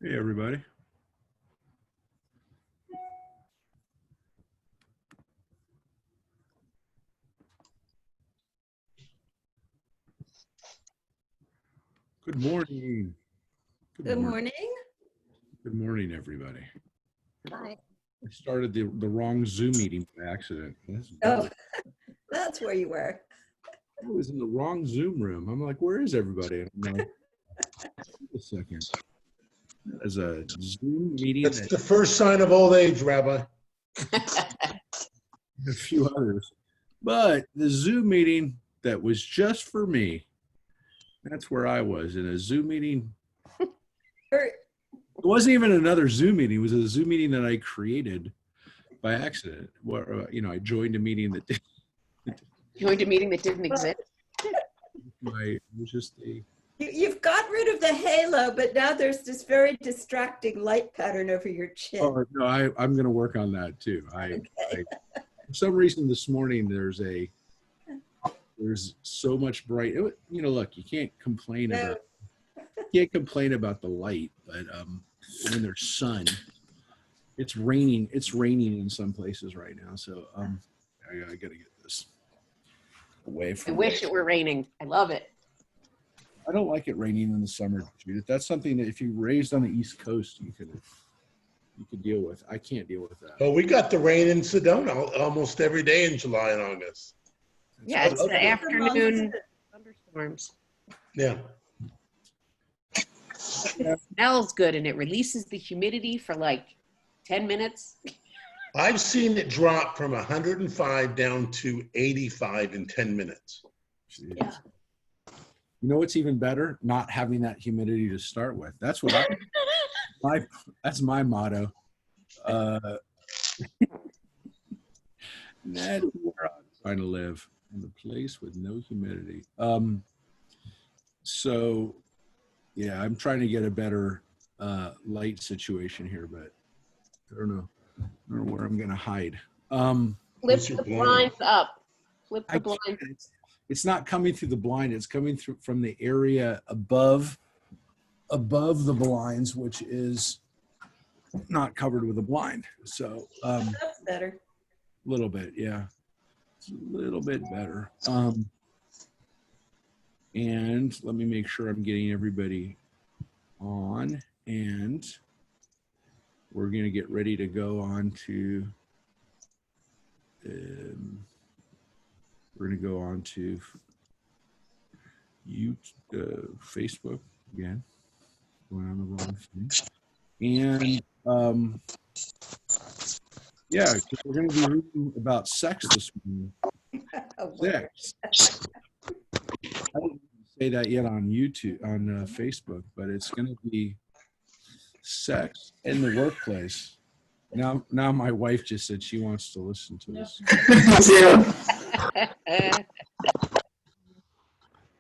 Hey, everybody. Good morning. Good morning. Good morning, everybody. Hi. I started the wrong Zoom meeting by accident. Oh, that's where you were. I was in the wrong Zoom room. I'm like, where is everybody? And I'm like, wait a second. As a Zoom meeting, That's the first sign of old age, Rabbi. a few others, but the Zoom meeting that was just for me, that's where I was in a Zoom meeting. It wasn't even another Zoom meeting. It was a Zoom meeting that I created by accident. Where I joined a meeting that didn't exist. it was just a. You've got rid of the halo, but now there's this very distracting light pattern over your chin. Oh no, I'm going to work on that too. Okay. For some reason this morning there's so much bright. Look, you can't complain about the light, but when there's sun, it's raining. It's raining in some places right now, so I got to get this away from. I wish it were raining. I love it. I don't like it raining in the summer, Judith. That's something that if you're raised on the East Coast, you can deal with. I can't deal with that. Oh, we got the rain in Sedona almost every day in July and August. Yeah, it's the afternoon thunderstorms. Yeah. It smells good and it releases the humidity for like 10 minutes. I've seen it drop from 105 down to 85 in 10 minutes. Yeah. You know what's even better? Not having that humidity to start with. That's what that's my motto. That's where I'm trying to live, in a place with no humidity. So yeah, I'm trying to get a better light situation here, but I don't know where I'm gonna hide. Flip the blinds up. Flip the blinds. It's not coming through the blind. It's coming through from the area above the blinds, which is not covered with a blind. So That's better. a little bit, yeah. It's a little bit better. And let me make sure I'm getting everybody on, and we're going to get ready to go on to Facebook again. Going on the wrong thing. And yeah, because we're going to be reading about sex this morning. Sex. I didn't say that yet on YouTube, on Facebook, but it's going to be sex in the workplace. Now my wife just said she wants to listen to this.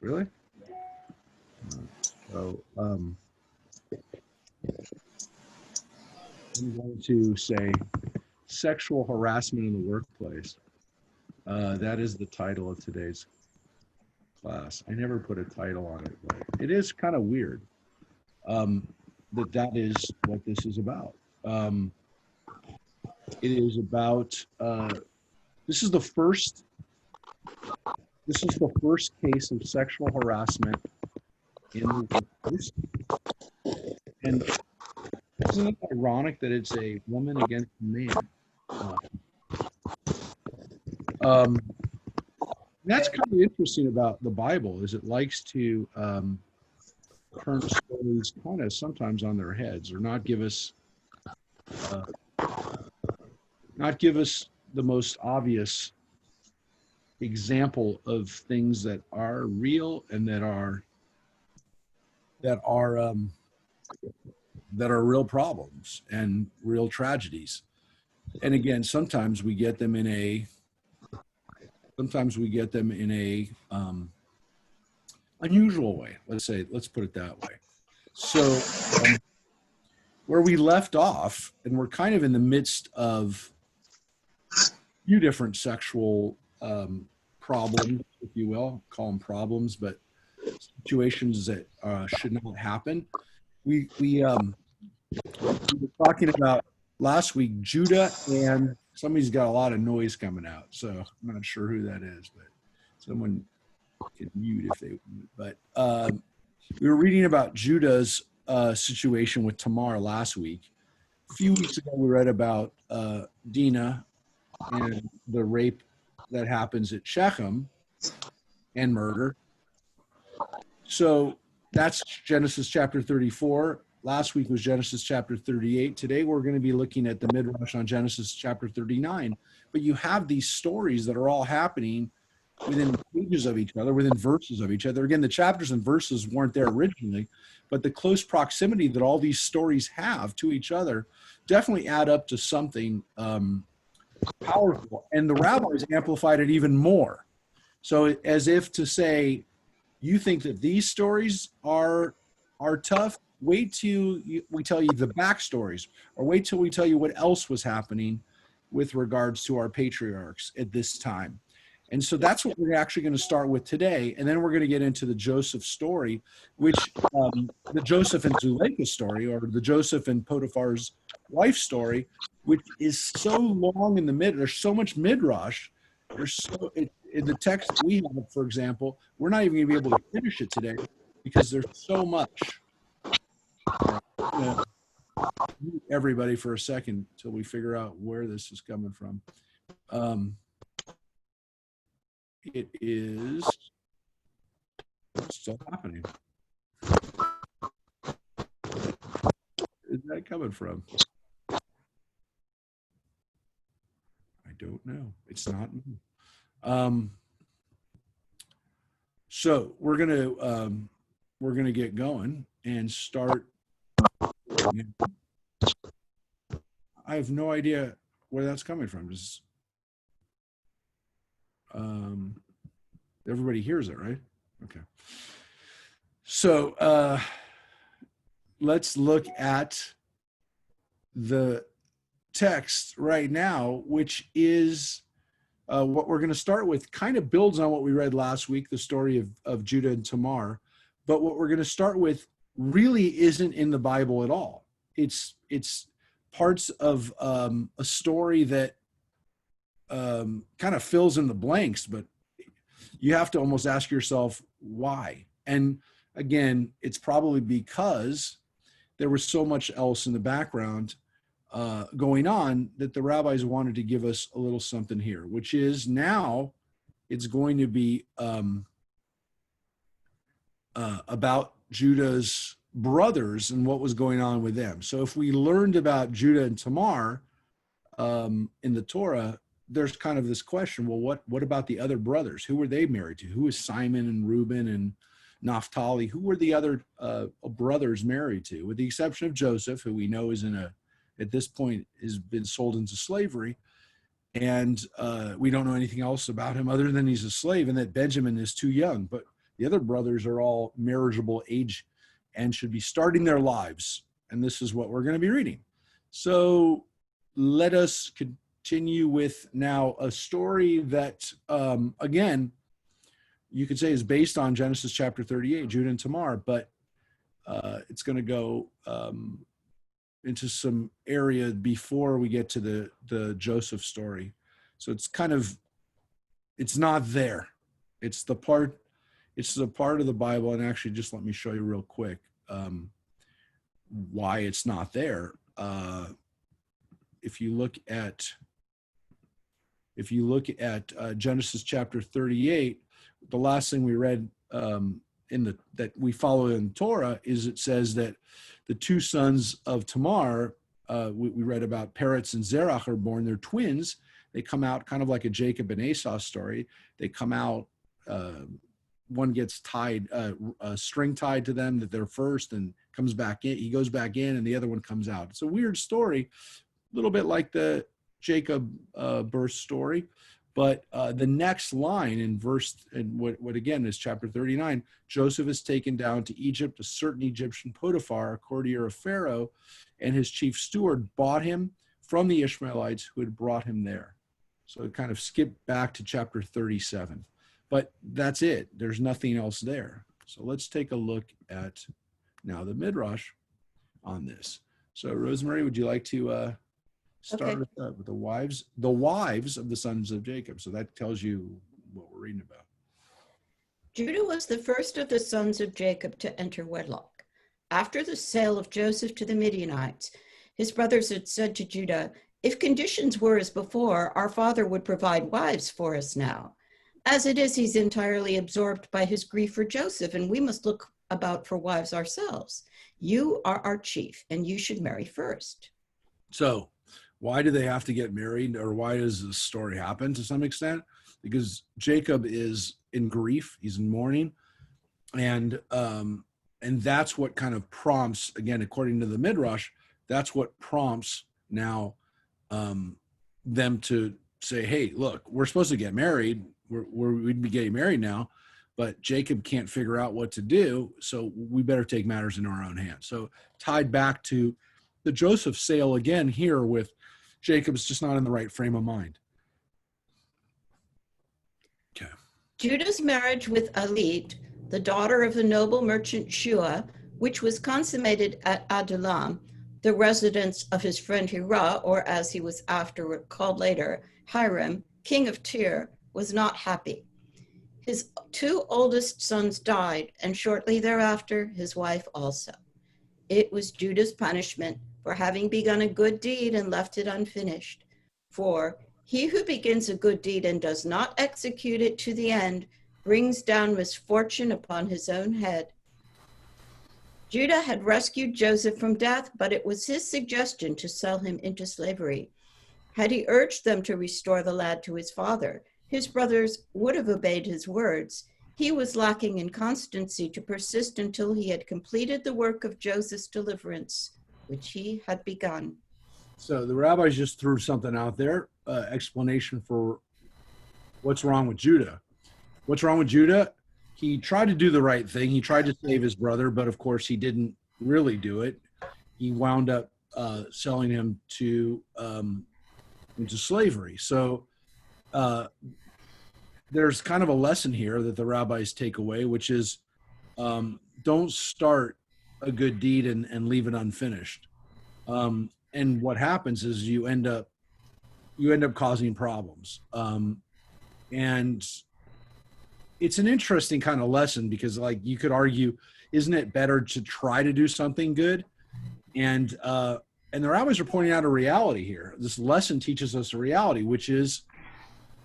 Really? So I'm going to say sexual harassment in the workplace. That is the title of today's class. I never put a title on it, but it is kind of weird that is what this is about. It is about this is the first case of sexual harassment in the workplace. And isn't it ironic that it's a woman against a man? That's kind of interesting about the Bible, is it likes to turn stories kind of sometimes on their heads, or not give us the most obvious example of things that are real and that are real problems and real tragedies. And again, sometimes we get them in a unusual way. Let's put it that way. So where we left off, and we're kind of in the midst of a few different sexual problems, if you will, call them problems, but situations that should not happen. We We were talking about last week Judah, and somebody's got a lot of noise coming out, so I'm not sure who that is, but someone can mute if they want. But we were reading about Judah's situation with Tamar last week. A few weeks ago, we read about Dinah and the rape that happens at Shechem and murder. So that's Genesis chapter 34. Last week was Genesis chapter 38. Today we're going to be looking at the Midrash on Genesis chapter 39. But you have these stories that are all happening within pages of each other, within verses of each other. Again, the chapters and verses weren't there originally, but the close proximity that all these stories have to each other definitely add up to something powerful. And the rabbis amplified it even more. So as if to say, you think that these stories are tough, wait till we tell you the backstories, or wait till we tell you what else was happening with regards to our patriarchs at this time. And so that's what we're actually going to start with today. And then we're going to get into the Joseph story, which the Joseph and Zuleika story, or the Joseph and Potiphar's wife story, which is so long in the mid. There's so much midrash. In the text we have, for example, we're not even going to be able to finish it today because there's so much. Mute everybody for a second till we figure out where this is coming from. It is still happening. Where is that coming from? I don't know. It's not me. So we're gonna get going and start. I have no idea where that's coming from. Just everybody hears it, right? Okay. So let's look at the text right now, which is what we're going to start with. Kind of builds on what we read last week, the story of Judah and Tamar. But what we're going to start with really isn't in the Bible at all. It's parts of a story that kind of fills in the blanks, but you have to almost ask yourself why. And again, it's probably because there was so much else in the background going on that the rabbis wanted to give us a little something here, which is now it's going to be about Judah's brothers and what was going on with them. So if we learned about Judah and Tamar in the Torah, there's kind of this question, well, what about the other brothers? Who were they married to? Who was Simon and Reuben and Naphtali? Who were the other brothers married to? With the exception of Joseph, who we know is at this point has been sold into slavery. And we don't know anything else about him other than he's a slave and that Benjamin is too young. But the other brothers are all marriageable age and should be starting their lives. And this is what we're going to be reading. So let us continue with now a story that, again, you could say is based on Genesis chapter 38, Judah and Tamar, but it's going to go into some area before we get to the Joseph story. So it's not there. It's the part of the Bible, and actually just let me show you real quick why it's not there. If you look at Genesis chapter 38, the last thing we read that we follow in Torah is it says that the two sons of Tamar, we read about Peretz and Zerach are born. They're twins. They come out kind of like a Jacob and Esau story. They come out, one gets tied, a string tied to them that they're first and comes back in. He goes back in and the other one comes out. It's a weird story, a little bit like the Jacob birth story. But the next line in what again is chapter 39, Joseph is taken down to Egypt. A certain Egyptian Potiphar, a courtier of Pharaoh, and his chief steward bought him from the Ishmaelites who had brought him there. So it kind of skipped back to chapter 37. But that's it. There's nothing else there. So let's take a look at now the Midrash on this. So Rosemary, would you like to start with the wives of the sons of Jacob? So that tells you what we're reading about. Judah was the first of the sons of Jacob to enter wedlock. After the sale of Joseph to the Midianites, his brothers had said to Judah, "If conditions were as before, our father would provide wives for us now. As it is, he's entirely absorbed by his grief for Joseph, and we must look about for wives ourselves. You are our chief, and you should marry first." So why do they have to get married, or why does this story happen to some extent? Because Jacob is in grief, he's in mourning, and that's what kind of prompts, again, according to the Midrash, that's what prompts now them to say, hey, look, we're supposed to get married. We'd be getting married now, but Jacob can't figure out what to do, so we better take matters into our own hands. So tied back to the Joseph sale again here, with Jacob's just not in the right frame of mind. Okay. Judah's marriage with Alit, the daughter of the noble merchant Shua, which was consummated at Adullam, the residence of his friend Hirah, or as he was afterward called later, Hiram, king of Tyre, was not happy. His two oldest sons died, and shortly thereafter, his wife also. It was Judah's punishment for having begun a good deed and left it unfinished. For he who begins a good deed and does not execute it to the end brings down misfortune upon his own head. Judah had rescued Joseph from death, but it was his suggestion to sell him into slavery. Had he urged them to restore the lad to his father, his brothers would have obeyed his words. He was lacking in constancy to persist until he had completed the work of Joseph's deliverance, which he had begun. So the rabbis just threw something out there, explanation for what's wrong with Judah. What's wrong with Judah? He tried to do the right thing. He tried to save his brother, but of course he didn't really do it. He wound up selling him to into slavery. So there's kind of a lesson here that the rabbis take away, which is don't start a good deed and leave it unfinished. And what happens is you end up causing problems. And it's an interesting kind of lesson, because like you could argue, isn't it better to try to do something good? And the rabbis are pointing out a reality here. This lesson teaches us a reality, which is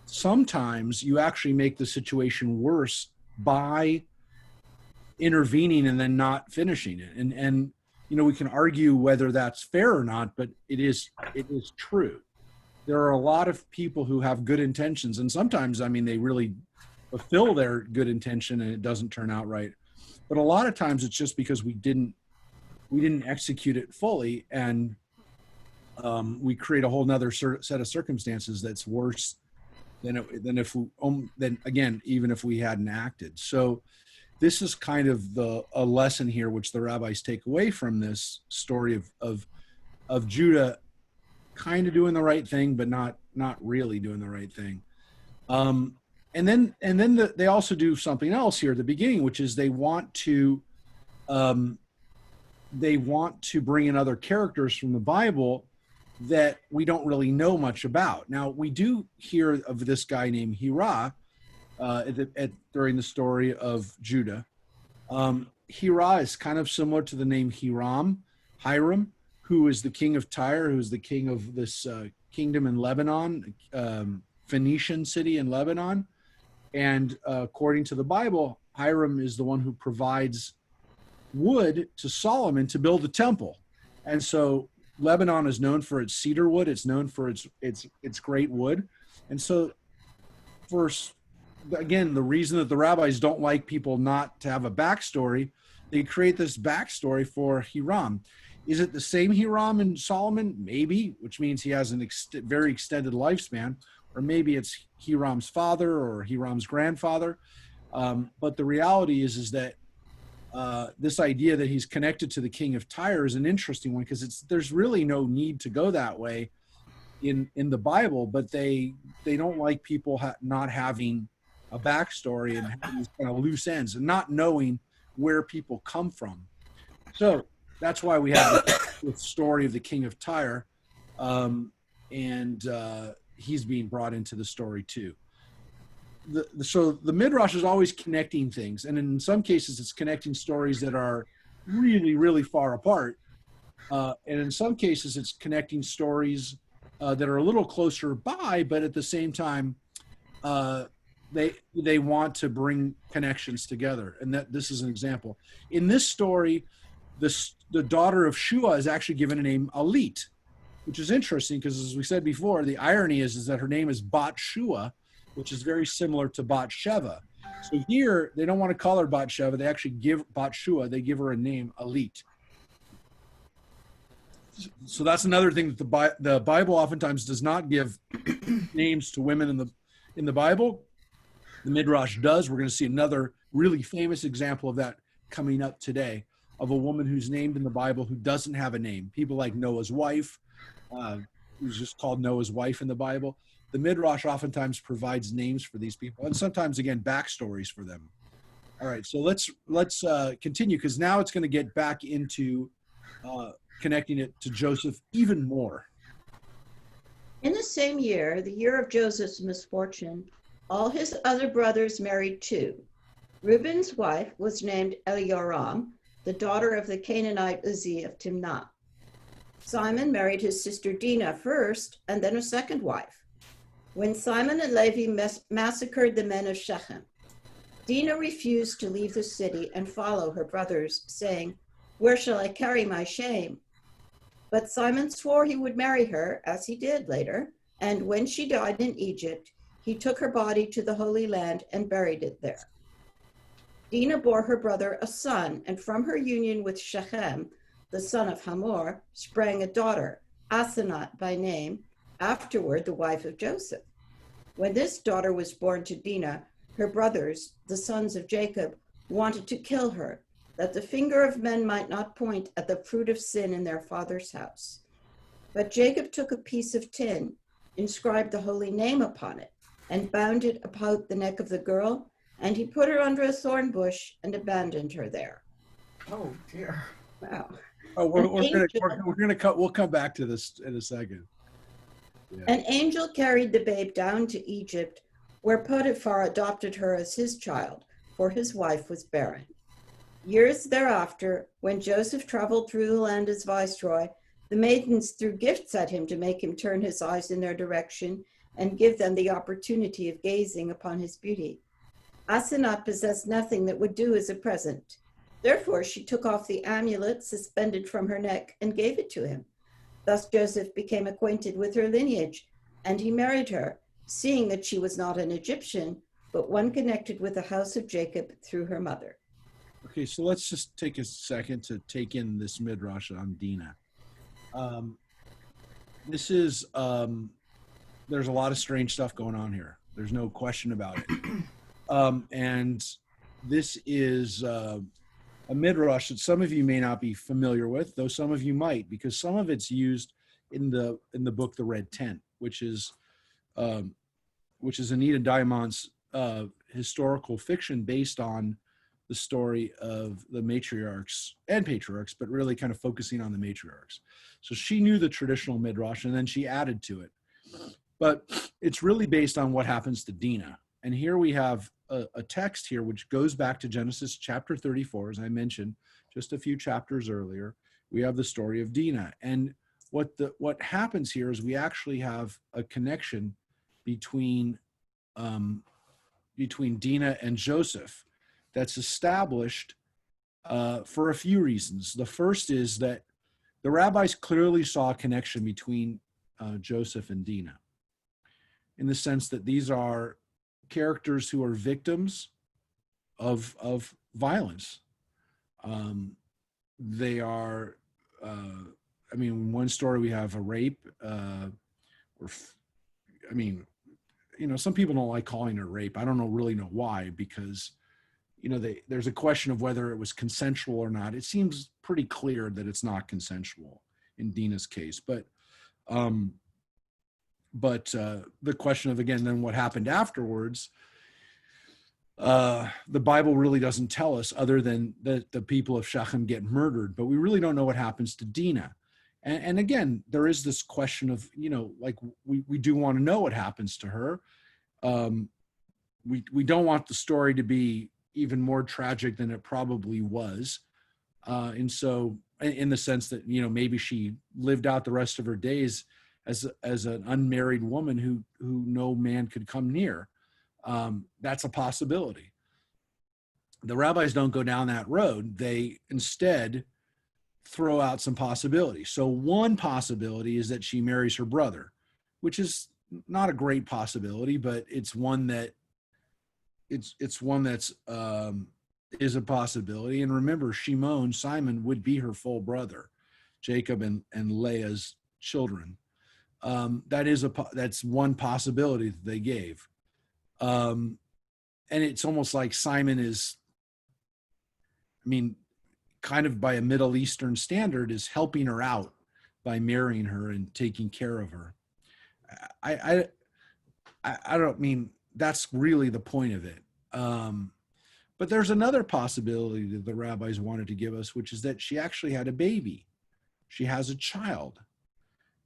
sometimes you actually make the situation worse by intervening and then not finishing it. And you know, we can argue whether that's fair or not, but it is true. There are a lot of people who have good intentions, and sometimes, I mean, they really fulfill their good intention and it doesn't turn out right. But a lot of times it's just because we didn't execute it fully, and we create a whole nother set of circumstances that's worse than even if we hadn't acted. So this is kind of a lesson here, which the rabbis take away from this story of Judah kind of doing the right thing, but not really doing the right thing. And then they also do something else here at the beginning, which is they want to bring in other characters from the Bible that we don't really know much about. Now, we do hear of this guy named Hirah during the story of Judah. Hirah is kind of similar to the name Hiram, who is the king of Tyre, who is the king of this kingdom in Lebanon, Phoenician city in Lebanon. And according to the Bible, Hiram is the one who provides wood to Solomon to build the temple. And so Lebanon is known for its cedar wood. It's known for its great wood. And so first, again, the reason that the rabbis don't like people not to have a backstory, they create this backstory for Hiram. Is it the same Hiram and Solomon? Maybe, which means he has an very extended lifespan, or maybe it's Hiram's father or Hiram's grandfather. But the reality is that this idea that he's connected to the king of Tyre is an interesting one, because there's really no need to go that way in the Bible, but they don't like people not having a backstory and having these kind of loose ends and not knowing where people come from. So that's why we have the story of the king of Tyre, and he's being brought into the story too. So the Midrash is always connecting things, and in some cases it's connecting stories that are really, really far apart, and in some cases it's connecting stories that are a little closer by, but at the same time they want to bring connections together, and that this is an example. In this story, the daughter of Shua is actually given a name Alit, which is interesting because, as we said before, the irony is that her name is Bat Shua, which is very similar to Bat Sheva. So here, they don't want to call her Bat Sheva. They actually give Bat Shua, they give her a name, Alit. So that's another thing that the Bible oftentimes does not give names to women in the Bible. The Midrash does. We're going to see another really famous example of that coming up today, of a woman who's named in the Bible who doesn't have a name. People like Noah's wife, who's just called Noah's wife in the Bible. The Midrash oftentimes provides names for these people, and sometimes, again, backstories for them. All right, so let's continue, because now it's going to get back into connecting it to Joseph even more. In the same year, the year of Joseph's misfortune, all his other brothers married too. Reuben's wife was named Elioram, the daughter of the Canaanite Uzi of Timnah. Simon married his sister Dinah first, and then a second wife. When Simon and Levi massacred the men of Shechem, Dinah refused to leave the city and follow her brothers, saying, "Where shall I carry my shame?" But Simon swore he would marry her, as he did later, and when she died in Egypt, he took her body to the Holy Land and buried it there. Dinah bore her brother a son, and from her union with Shechem, the son of Hamor, sprang a daughter, Asenath by name, afterward the wife of Joseph. When this daughter was born to Dinah, her brothers, the sons of Jacob, wanted to kill her, that the finger of men might not point at the fruit of sin in their father's house. But Jacob took a piece of tin, inscribed the holy name upon it, and bound it about the neck of the girl, and he put her under a thorn bush and abandoned her there. Oh dear. Wow. Oh, we'll come back to this in a second. Yeah. An angel carried the babe down to Egypt, where Potiphar adopted her as his child, for his wife was barren. Years thereafter, when Joseph traveled through the land as viceroy, the maidens threw gifts at him to make him turn his eyes in their direction and give them the opportunity of gazing upon his beauty. Asenath possessed nothing that would do as a present. Therefore, she took off the amulet suspended from her neck and gave it to him. Thus Joseph became acquainted with her lineage, and he married her, seeing that she was not an Egyptian, but one connected with the house of Jacob through her mother. Okay, so let's just take a second to take in this Midrash on Dinah. This is, there's a lot of strange stuff going on here. There's no question about it. And this is a Midrash that some of you may not be familiar with, though some of you might, because some of it's used in the book The Red Tent, which is Anita Diamond's historical fiction based on the story of the matriarchs and patriarchs, but really kind of focusing on the matriarchs. So she knew the traditional Midrash, and then she added to it. But it's really based on what happens to Dinah. And here we have a text here which goes back to Genesis chapter 34, as I mentioned just a few chapters earlier. We have the story of Dinah. And what happens here is we actually have a connection between Dinah and Joseph that's established for a few reasons. The first is that the rabbis clearly saw a connection between Joseph and Dinah, in the sense that these are characters who are victims of violence. They are, one story we have a rape, some people don't like calling it rape. I don't really know why, because there's a question of whether it was consensual or not. It seems pretty clear that it's not consensual in Dinah's case, but the question of, again, then what happened afterwards, the Bible really doesn't tell us, other than that the people of Shechem get murdered, but we really don't know what happens to Dinah. And again, there is this question of, like we do want to know what happens to her. We don't want the story to be even more tragic than it probably was. And so in the sense that, maybe she lived out the rest of her days as an unmarried woman who no man could come near. That's a possibility. The rabbis don't go down that road. They instead throw out some possibilities. So one possibility is that she marries her brother, which is not a great possibility, but it's one that it's one that's is a possibility. And remember, Simon would be her full brother, Jacob and Leah's children. That's one possibility that they gave. And it's almost like Simon is, kind of by a Middle Eastern standard, is helping her out by marrying her and taking care of her. I don't mean that's really the point of it. But there's another possibility that the rabbis wanted to give us, which is that she actually had a baby. She has a child.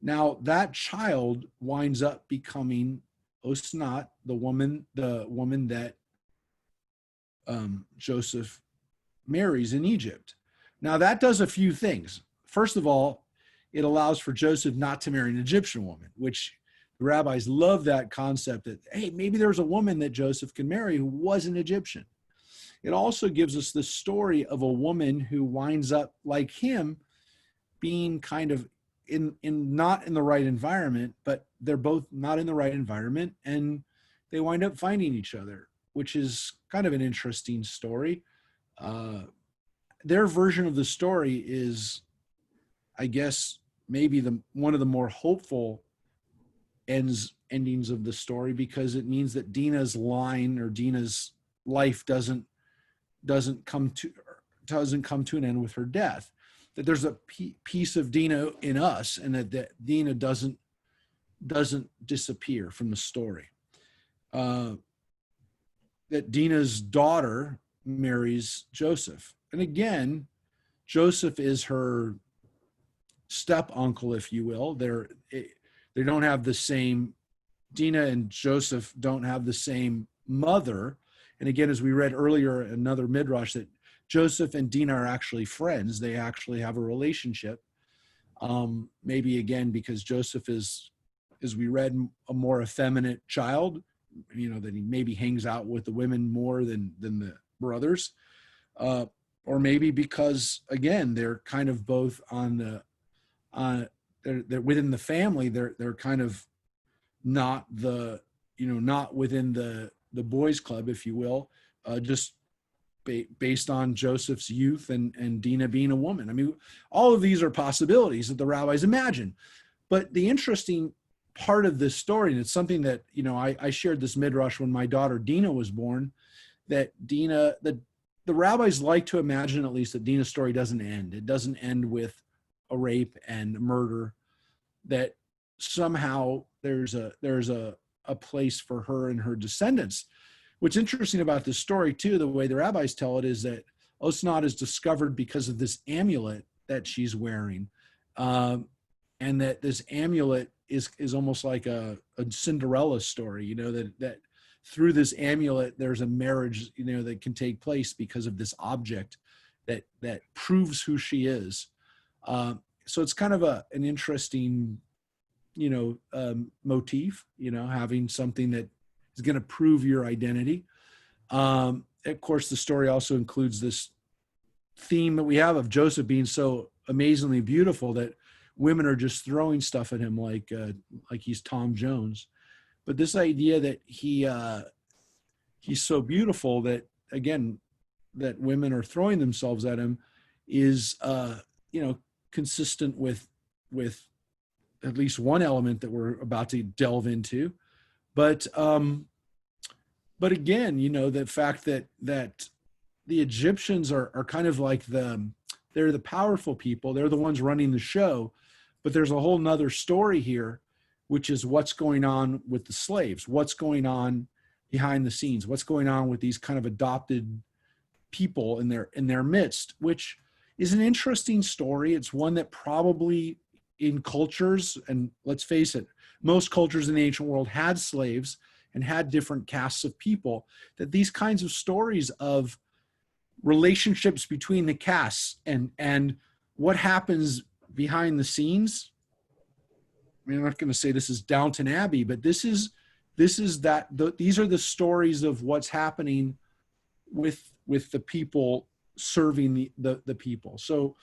Now that child winds up becoming Osnat, the woman that Joseph marries in Egypt. Now that does a few things. First of all, it allows for Joseph not to marry an Egyptian woman, which the rabbis love that concept that, hey, maybe there's a woman that Joseph can marry who was an Egyptian. It also gives us the story of a woman who winds up like him being kind of not in the right environment, but they're both not in the right environment, and they wind up finding each other, which is kind of an interesting story. Their version of the story is, I guess, maybe one of the more hopeful endings of the story, because it means that Dinah's line or Dinah's life doesn't come to an end with her death. That there's a piece of Dinah in us, and that Dinah doesn't disappear from the story. That Dinah's daughter marries Joseph, and again, Joseph is her step uncle, if you will. They don't have the same. Dinah and Joseph don't have the same mother. And again, as we read earlier, another Midrash, that Joseph and Dinah are actually friends. They actually have a relationship. Maybe again, because Joseph is, as we read, a more effeminate child, that he maybe hangs out with the women more than the brothers. Or maybe because, again, they're kind of both they're within the family. They're kind of not not within the boys' club, if you will, just based on Joseph's youth and Dinah being a woman. All of these are possibilities that the rabbis imagine. But the interesting part of this story, and it's something that, I shared this Midrash when my daughter Dinah was born, that the rabbis like to imagine, at least, that Dinah's story doesn't end. It doesn't end with a rape and murder, that somehow there's a place for her and her descendants. What's interesting about this story, too, the way the rabbis tell it, is that Osnat is discovered because of this amulet that she's wearing. And that this amulet is almost like a Cinderella story, that through this amulet, there's a marriage, that can take place because of this object that proves who she is. So it's kind of an interesting, motif, having something that is going to prove your identity. Of course, the story also includes this theme that we have of Joseph being so amazingly beautiful that women are just throwing stuff at him like he's Tom Jones. But this idea that he's so beautiful that, again, that women are throwing themselves at him is, consistent with at least one element that we're about to delve into. But again, the fact that the Egyptians are kind of like they're the powerful people. They're the ones running the show. But there's a whole nother story here, which is what's going on with the slaves, what's going on behind the scenes, what's going on with these kind of adopted people in their midst, which is an interesting story. It's one that probably in cultures, and let's face it, most cultures in the ancient world had slaves and had different castes of people, that these kinds of stories of relationships between the castes and what happens behind the scenes. I mean, I'm not going to say this is Downton Abbey, but these are the stories of what's happening with the people serving the people. So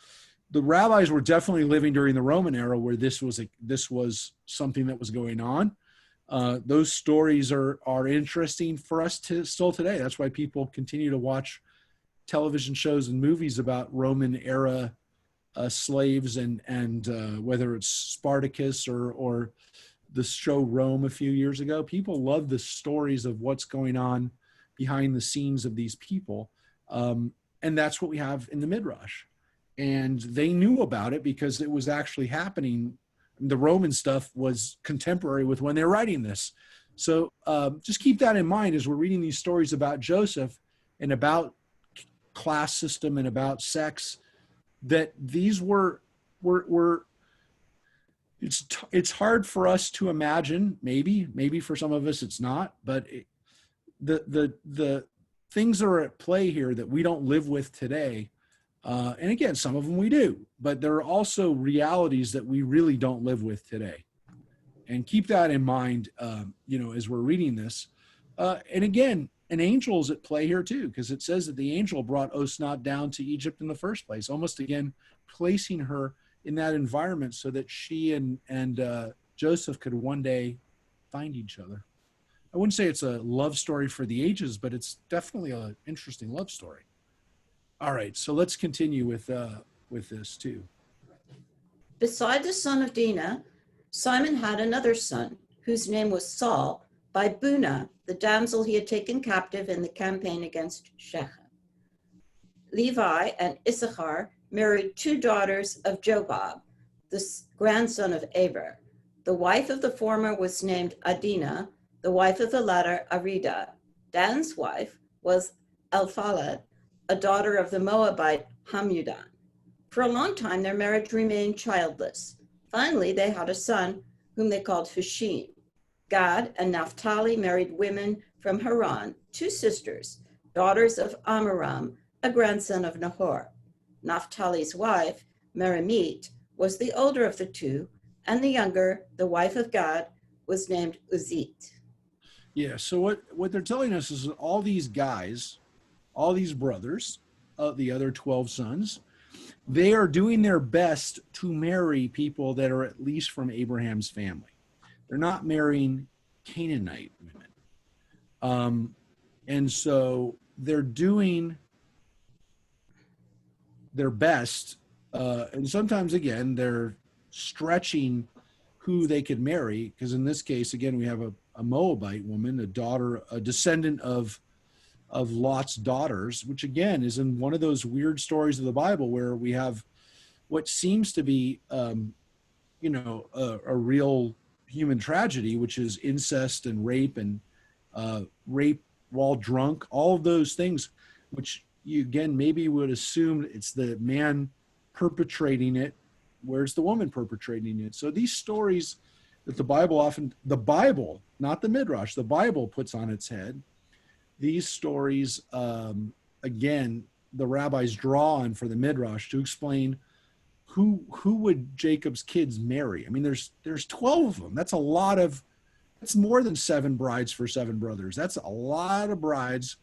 the rabbis were definitely living during the Roman era where this was something that was going on. Those stories are interesting for us still today. That's why people continue to watch television shows and movies about Roman era slaves and whether it's Spartacus or the show Rome a few years ago. People love the stories of what's going on behind the scenes of these people. And that's what we have in the Midrash. And they knew about it because it was actually happening. The Roman stuff was contemporary with when they're writing this. So just keep that in mind as we're reading these stories about Joseph and about class system and about sex, that these were it's hard for us to imagine. Maybe for some of us it's not, but the things that are at play here that we don't live with today, and again, some of them we do, but there are also realities that we really don't live with today. And keep that in mind, as we're reading this. And again, an angel is at play here too, because it says that the angel brought Osnat down to Egypt in the first place, almost again placing her in that environment so that she and Joseph could one day find each other. I wouldn't say it's a love story for the ages, but it's definitely an interesting love story. All right, so let's continue with this too. Beside the son of Dinah, Simon had another son, whose name was Saul, by Bunah, the damsel he had taken captive in the campaign against Shechem. Levi and Issachar married two daughters of Jobab, the grandson of Eber. The wife of the former was named Adinah, the wife of the latter Arida. Dan's wife was Elphalet, a daughter of the Moabite Hamudan. For a long time, their marriage remained childless. Finally, they had a son whom they called Hushim. Gad and Naphtali married women from Haran, two sisters, daughters of Amram, a grandson of Nahor. Naphtali's wife, Merimit, was the older of the two, and the younger, the wife of Gad, was named Uzit. Yeah, so what they're telling us is that all these guys, all these brothers, the other 12 sons, they are doing their best to marry people that are at least from Abraham's family. They're not marrying Canaanite women. And so they're doing their best. And sometimes, again, they're stretching who they could marry. Because in this case, again, we have a Moabite woman, a descendant of Lot's daughters, which again is in one of those weird stories of the Bible where we have what seems to be, a real human tragedy, which is incest and rape rape while drunk, all of those things, which you again maybe would assume it's the man perpetrating it. Where's the woman perpetrating it? So these stories that the Bible, not the Midrash, the Bible puts on its head. These stories, again, the rabbis draw on for the Midrash to explain who would Jacob's kids marry. I mean, there's 12 of them. That's that's more than 7 brides for 7 brothers. That's a lot of brides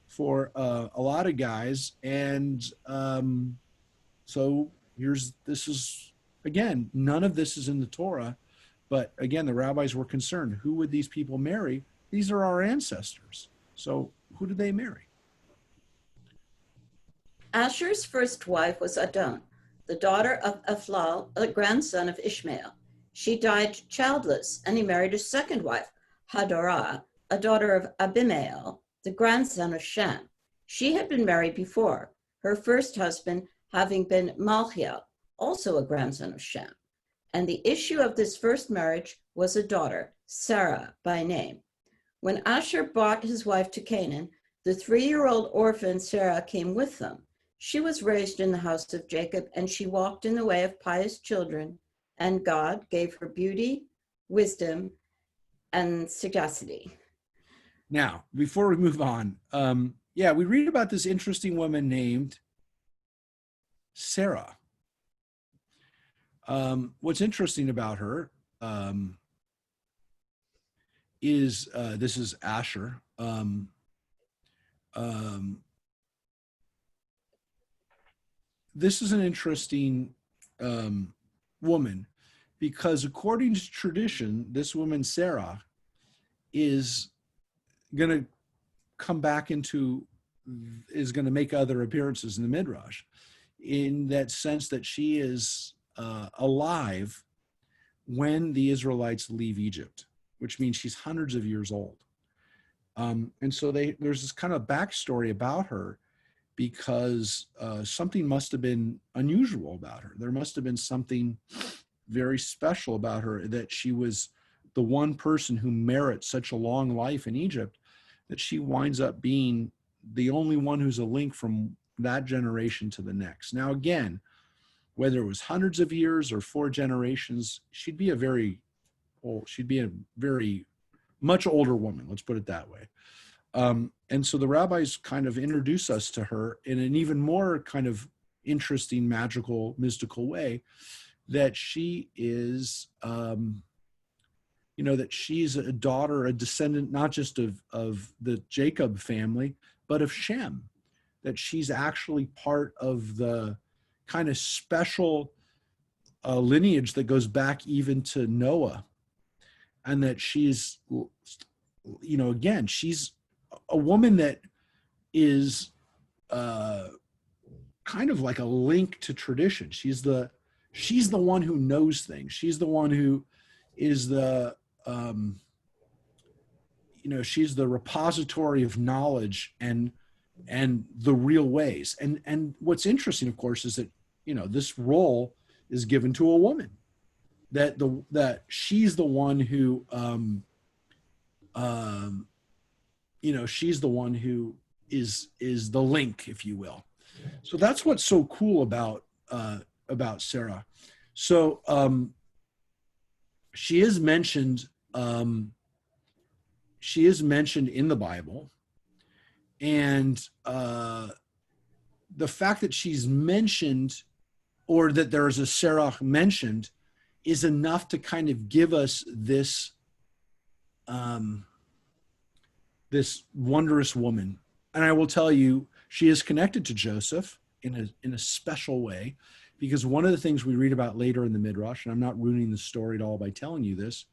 for a lot of guys. And so this is, again, none of this is in the Torah. But again, the rabbis were concerned. Who would these people marry? These are our ancestors. So who did they marry? Asher's first wife was Adon, the daughter of Ephlal, a grandson of Ishmael. She died childless, and he married a second wife, Hadorah, a daughter of Abimael, the grandson of Shem. She had been married before, her first husband having been Malchiel, also a grandson of Shem. And the issue of this first marriage was a daughter, Sarah by name. When Asher brought his wife to Canaan, the 3-year-old orphan Sarah came with them. She was raised in the house of Jacob, and she walked in the way of pious children, and God gave her beauty, wisdom, and sagacity. Now, before we move on, we read about this interesting woman named Sarah. What's interesting about her is this is Asher. This is an interesting woman because according to tradition, this woman, Sarah, is going to come back is going to make other appearances in the Midrash in that sense that she is alive when the Israelites leave Egypt, which means she's hundreds of years old. And so there's this kind of backstory about her because something must have been unusual about her. There must have been something very special about her, that she was the one person who merits such a long life in Egypt, that she winds up being the only one who's a link from that generation to the next. Now, again, whether it was hundreds of years or 4 generations, she'd be a very much older woman, let's put it that way. And so the rabbis kind of introduce us to her in an even more kind of interesting, magical, mystical way, that she is, that she's a daughter, a descendant, not just of the Jacob family, but of Shem, that she's actually part of the kind of special lineage that goes back even to Noah. And that she's, again, she's a woman that is kind of like a link to tradition. She's the one who knows things. She's the one who is she's the repository of knowledge and the real ways. And what's interesting, of course, is that, this role is given to a woman. That she's the one who, she's the one who is the link, if you will. So that's what's so cool about Sarah. So she is mentioned. She is mentioned in the Bible, and the fact that she's mentioned, or that there is a Sarah mentioned, is enough to kind of give us this this wondrous woman. And I will tell you, she is connected to Joseph in a special way, because one of the things we read about later in the Midrash, and I'm not ruining the story at all by telling you this,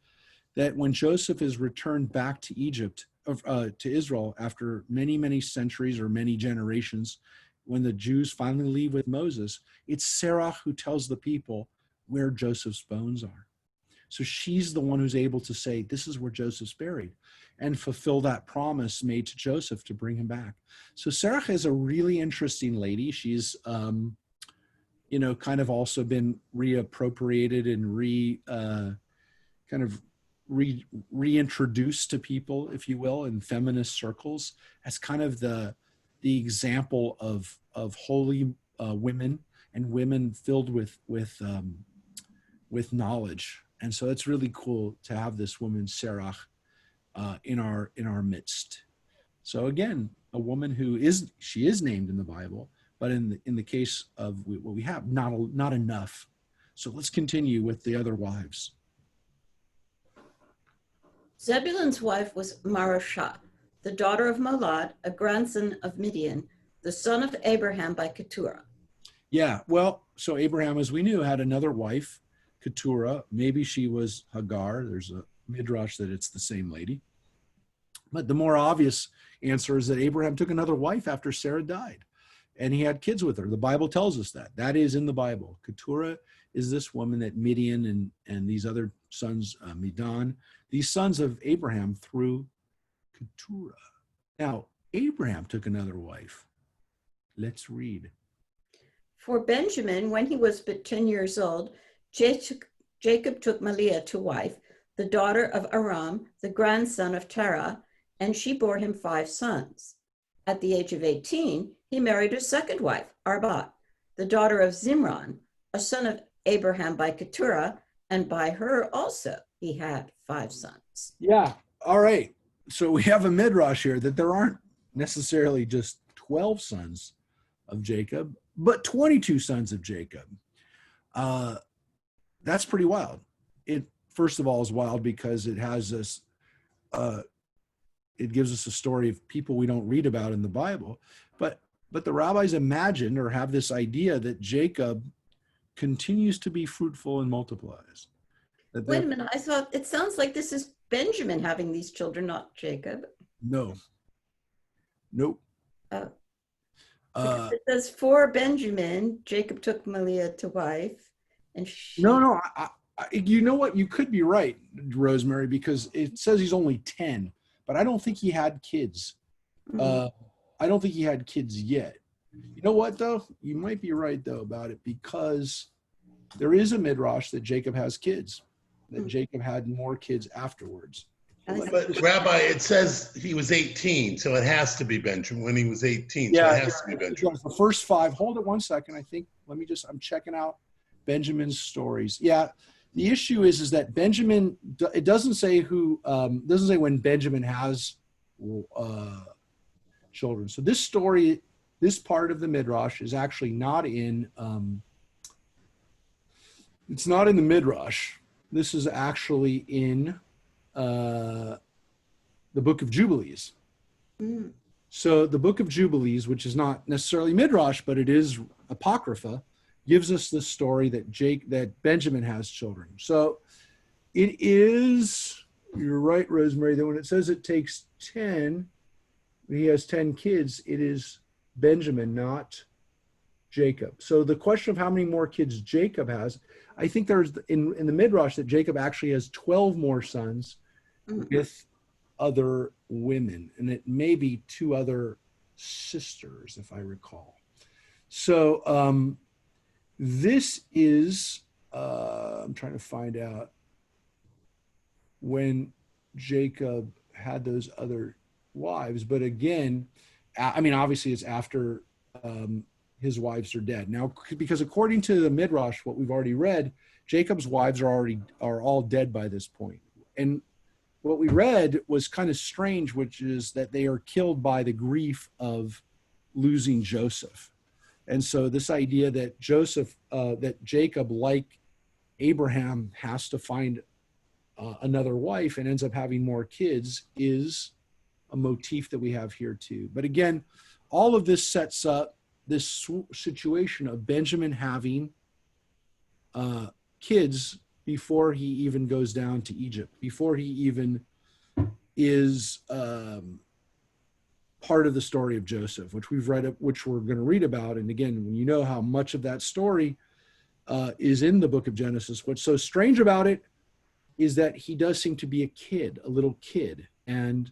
that when Joseph is returned back to Egypt, to Israel, after many, many centuries or many generations, when the Jews finally leave with Moses, it's Sarah who tells the people where Joseph's bones are. So she's the one who's able to say, this is where Joseph's buried, and fulfill that promise made to Joseph to bring him back. So Sarah is a really interesting lady. She's, kind of also been reappropriated and reintroduced to people, if you will, in feminist circles as kind of the example of holy women and women filled with knowledge. And so it's really cool to have this woman, Sarah, in our midst. So again, a woman who is named in the Bible, but in the case of what we have, not enough. So let's continue with the other wives. Zebulun's wife was Marashah, the daughter of Molad, a grandson of Midian, the son of Abraham by Keturah. Yeah, well, so Abraham, as we knew, had another wife, Keturah. Maybe she was Hagar. There's a midrash that it's the same lady. But the more obvious answer is that Abraham took another wife after Sarah died, and he had kids with her. The Bible tells us that. That is in the Bible. Keturah is this woman that Midian and these other sons, Midan, these sons of Abraham through Keturah. Now, Abraham took another wife. Let's read. For Benjamin, when he was but 10 years old, Jacob took Maliah to wife, the daughter of Aram, the grandson of Terah, and she bore him 5 sons. At the age of 18, he married a second wife, Arbat, the daughter of Zimran, a son of Abraham by Keturah, and by her also he had 5 sons. Yeah. All right. So we have a midrash here that there aren't necessarily just 12 sons of Jacob, but 22 sons of Jacob. That's pretty wild. It, first of all, is wild because it has this, it gives us a story of people we don't read about in the Bible, but the rabbis imagine or have this idea that Jacob continues to be fruitful and multiplies. Wait a minute, I thought it sounds like this is Benjamin having these children, not Jacob. No. Nope. Oh. It says for Benjamin, Jacob took Maleah to wife, and she... No. You know what? You could be right, Rosemary, because it says he's only 10, but I don't think he had kids. I don't think he had kids yet. You know what, though? You might be right, though, about it, because there is a midrash that Jacob has kids, that Jacob had more kids afterwards. But Rabbi, it says he was 18, so it has to be Benjamin when he was 18. Yeah, so it has to be Benjamin. The first 5. Hold it 1 second. I think. I'm checking out Benjamin's stories. Yeah, the issue is that Benjamin. It doesn't say who. Doesn't say when Benjamin has children. So this story, this part of the midrash, is actually not in. It's not in the midrash. This is actually in the Book of Jubilees. So the Book of Jubilees, which is not necessarily midrash, but it is apocrypha, gives us the story that Benjamin has children. So it is, you're right, Rosemary, that when it says it takes 10, he has 10 kids, it is Benjamin, not Jacob. So the question of how many more kids Jacob has, I think there's in the midrash that Jacob actually has 12 more sons with other women, and it may be 2 other sisters, if I recall. So this is, I'm trying to find out when Jacob had those other wives, but again, I mean, obviously it's after his wives are dead. Now, because according to the Midrash, what we've already read, Jacob's wives are all dead by this point. And what we read was kind of strange, which is that they are killed by the grief of losing Joseph. And so this idea that that Jacob, like Abraham, has to find another wife and ends up having more kids is a motif that we have here too. But again, all of this sets up this situation of Benjamin having kids before he even goes down to Egypt, before he even is part of the story of Joseph, which we've read, which we're going to read about. And again, when you know how much of that story is in the book of Genesis, what's so strange about it is that he does seem to be a kid, a little kid. And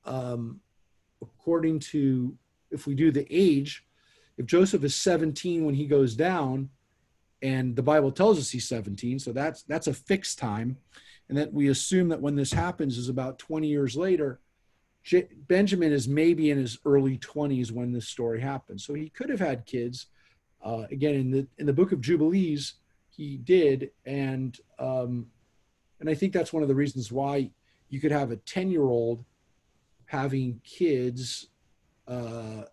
according to, if we do the age, if Joseph is 17 when he goes down, and the Bible tells us he's 17, so that's a fixed time, and that we assume that when this happens is about 20 years later, Benjamin is maybe in his early 20s when this story happens. So he could have had kids. Again, in the book of Jubilees, he did, and I think that's one of the reasons why you could have a 10-year-old having kids in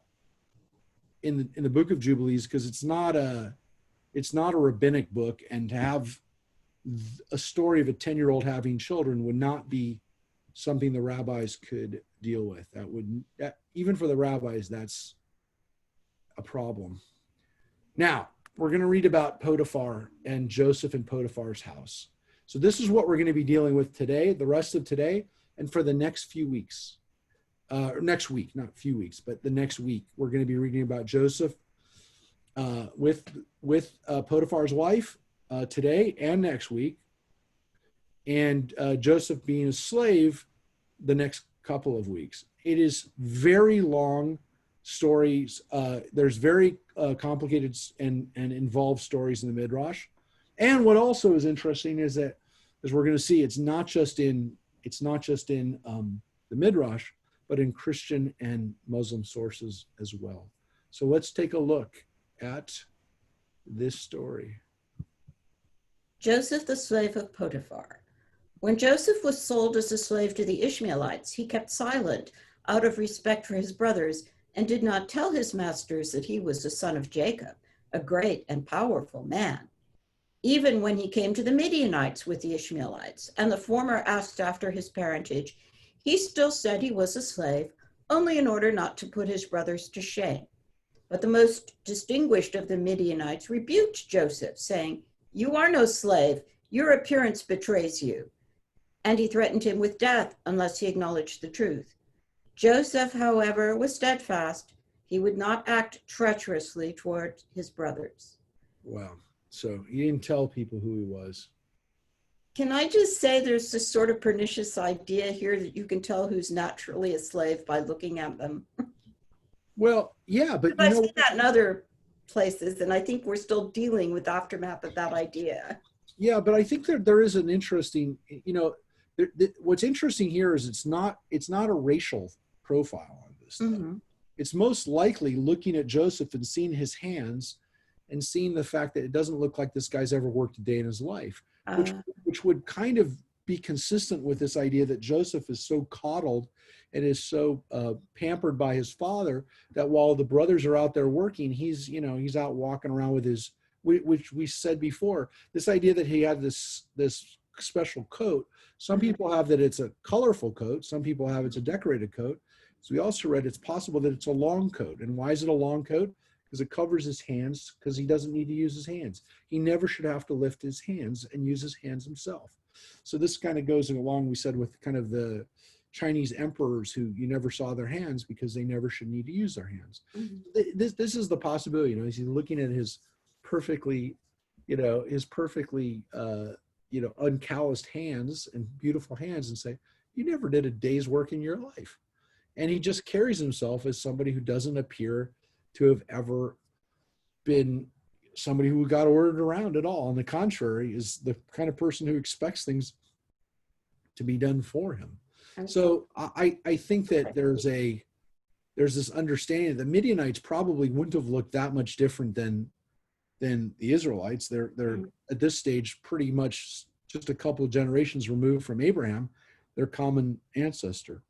the book of Jubilees, because it's not a rabbinic book, and to have a story of a 10-year-old having children would not be something the rabbis could deal with. Even for the rabbis, that's a problem. Now, we're going to read about Potiphar and Joseph in Potiphar's house. So this is what we're going to be dealing with today, the rest of today, and for the next few weeks. Next week, not few weeks, but the next week, we're going to be reading about Joseph with Potiphar's wife today and next week, and Joseph being a slave the next couple of weeks. It is very long stories. There's very complicated and involved stories in the Midrash. And what also is interesting is that, as we're going to see, it's not just in the Midrash, but in Christian and Muslim sources as well. So let's take a look at this story. Joseph, the slave of Potiphar. When Joseph was sold as a slave to the Ishmaelites, he kept silent out of respect for his brothers and did not tell his masters that he was the son of Jacob, a great and powerful man. Even when he came to the Midianites with the Ishmaelites, and the former asked after his parentage, he still said he was a slave, only in order not to put his brothers to shame. But the most distinguished of the Midianites rebuked Joseph, saying, "You are no slave. Your appearance betrays you." And he threatened him with death unless he acknowledged the truth. Joseph, however, was steadfast. He would not act treacherously toward his brothers. Wow. So he didn't tell people who he was. Can I just say there's this sort of pernicious idea here that you can tell who's naturally a slave by looking at them? Well, yeah, but I've seen that in other places, and I think we're still dealing with the aftermath of that idea. yeah, but I think there is an interesting, what's interesting here is it's not a racial profile on this stuff. Mm-hmm. It's most likely looking at Joseph and seeing his hands and seeing the fact that it doesn't look like this guy's ever worked a day in his life, which would kind of be consistent with this idea that Joseph is so coddled and is so pampered by his father that while the brothers are out there working, he's out walking around with his, which we said before, this idea that he had this special coat. Some people have that it's a colorful coat. Some people have it's a decorated coat. So we also read it's possible that it's a long coat. And why is it a long coat? Because it covers his hands, because he doesn't need to use his hands. He never should have to lift his hands and use his hands himself. So this kind of goes along, we said, with kind of the Chinese emperors who you never saw their hands because they never should need to use their hands. Mm-hmm. This is the possibility, he's looking at his perfectly uncalloused hands and beautiful hands and say, you never did a day's work in your life. And he just carries himself as somebody who doesn't appear to have ever been somebody who got ordered around at all. On the contrary, is the kind of person who expects things to be done for him. So I think that there's this understanding that the Midianites probably wouldn't have looked that much different than the Israelites. They're at this stage pretty much just a couple of generations removed from Abraham, their common ancestor.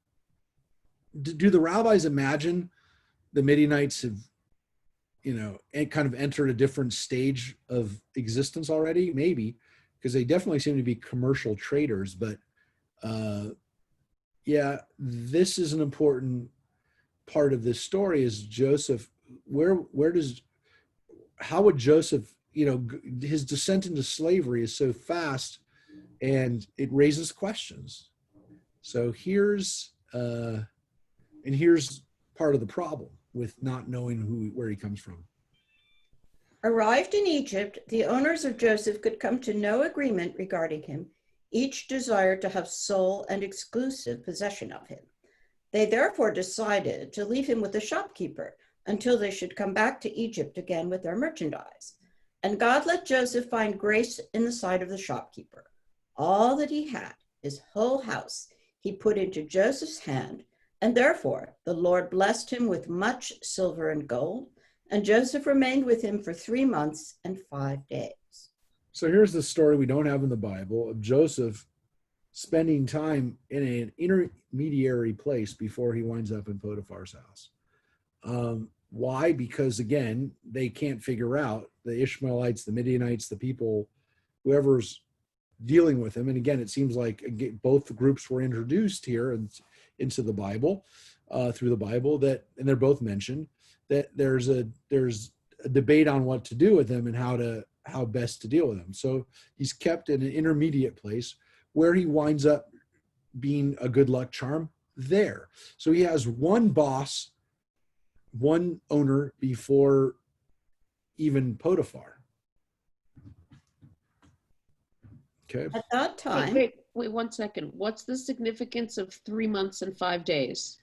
Do the rabbis imagine the Midianites have, kind of entered a different stage of existence already? Maybe, because they definitely seem to be commercial traders. But this is an important part of this story. Is Joseph? How would Joseph? His descent into slavery is so fast, and it raises questions. So here's part of the problem with not knowing where he comes from. Arrived in Egypt, the owners of Joseph could come to no agreement regarding him. Each desired to have sole and exclusive possession of him. They therefore decided to leave him with the shopkeeper until they should come back to Egypt again with their merchandise. And God let Joseph find grace in the sight of the shopkeeper. All that he had, his whole house, he put into Joseph's hand, and therefore the Lord blessed him with much silver and gold, and Joseph remained with him for 3 months and 5 days. So here's the story we don't have in the Bible of Joseph spending time in an intermediary place before he winds up in Potiphar's house. Why? Because, again, they can't figure out, the Ishmaelites, the Midianites, the people, whoever's dealing with him. And again, it seems like both groups were introduced here and into the Bible, through the Bible, and they're both mentioned, that there's a debate on what to do with them and how best to deal with them. So he's kept in an intermediate place where he winds up being a good luck charm there. So he has one boss, one owner before even Potiphar. Okay. At that time, wait 1 second. What's the significance of 3 months and 5 days?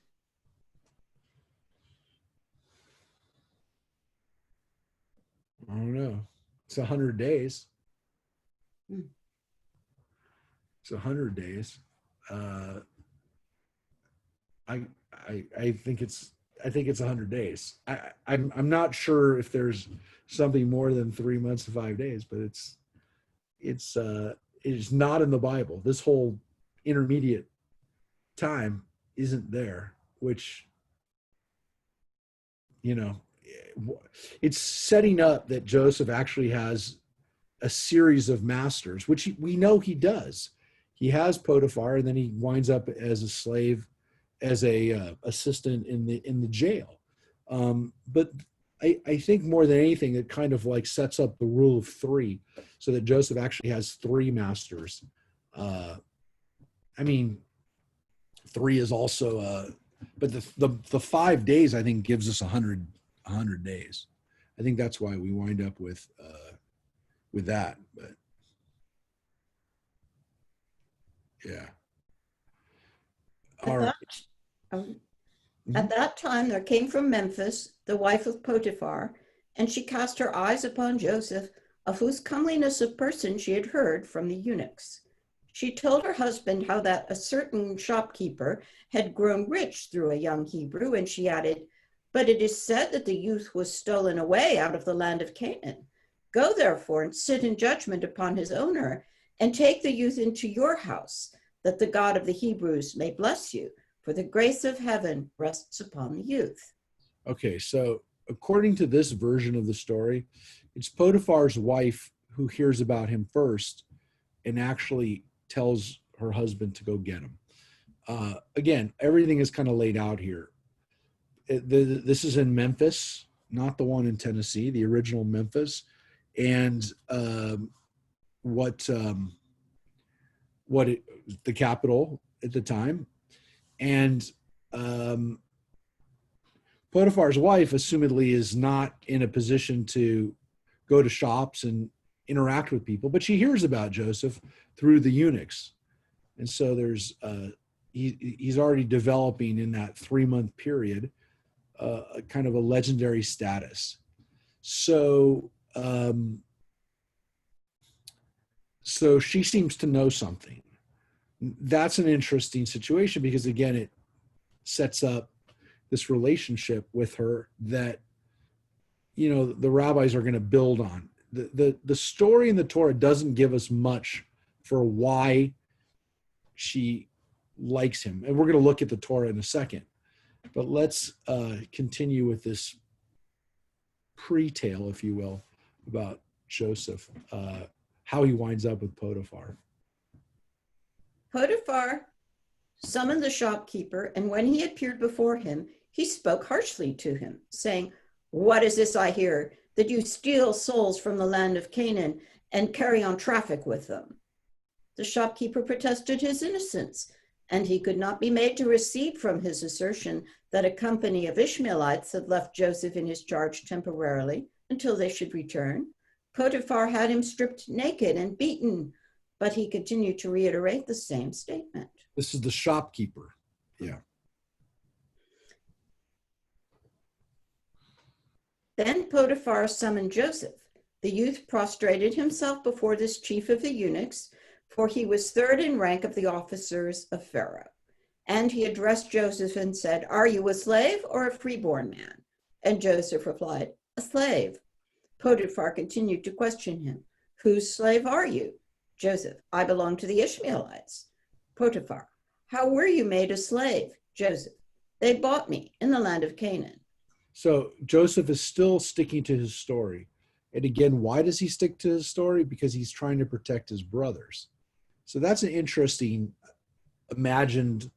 I don't know. It's 100 days. It's 100 days. I think it's 100 days. I'm not sure if there's something more than 3 months to 5 days, but it's not in the Bible. This whole intermediate time isn't there, which, you know, it's setting up that Joseph actually has a series of masters, which we know he does. He has Potiphar, and then he winds up as a slave, as a assistant in the jail. But I think more than anything, it kind of like sets up the rule of three, so that Joseph actually has three masters. I mean, three is also, but the 5 days I think gives us 100 days. I think that's why we wind up with that. But yeah. All right. At that time, there came from Memphis the wife of Potiphar, and she cast her eyes upon Joseph, of whose comeliness of person she had heard from the eunuchs. She told her husband how that a certain shopkeeper had grown rich through a young Hebrew, and she added, "But it is said that the youth was stolen away out of the land of Canaan. Go therefore and sit in judgment upon his owner, and take the youth into your house, that the God of the Hebrews may bless you, for the grace of heaven rests upon the youth." Okay, so according to this version of the story, it's Potiphar's wife who hears about him first and actually tells her husband to go get him. Again, everything is kind of laid out here. This is in Memphis, not the one in Tennessee, the original Memphis. And the capital at the time. And Potiphar's wife, assumedly, is not in a position to go to shops and interact with people, but she hears about Joseph through the eunuchs. And so there's he's already developing in that 3-month period a kind of a legendary status. So so she seems to know something. That's an interesting situation because, again, it sets up this relationship with her that, you know, the rabbis are going to build on. The story in the Torah doesn't give us much for why she likes him. And we're going to look at the Torah in a second. But let's continue with this pre-tale, if you will, about Joseph, how he winds up with Potiphar. Potiphar summoned the shopkeeper, and when he appeared before him, he spoke harshly to him, saying, "What is this I hear, that you steal souls from the land of Canaan and carry on traffic with them?" The shopkeeper protested his innocence, and he could not be made to recede from his assertion that a company of Ishmaelites had left Joseph in his charge temporarily until they should return. Potiphar had him stripped naked and beaten, but he continued to reiterate the same statement. This is the shopkeeper. Yeah. Then Potiphar summoned Joseph. The youth prostrated himself before this chief of the eunuchs, for he was third in rank of the officers of Pharaoh. And he addressed Joseph and said, "Are you a slave or a freeborn man?" And Joseph replied, "A slave." Potiphar continued to question him, "Whose slave are you?" Joseph, "I belong to the Ishmaelites." Potiphar, "How were you made a slave?" Joseph, "They bought me in the land of Canaan." So Joseph is still sticking to his story. And again, why does he stick to his story? Because he's trying to protect his brothers. So that's an interesting imagined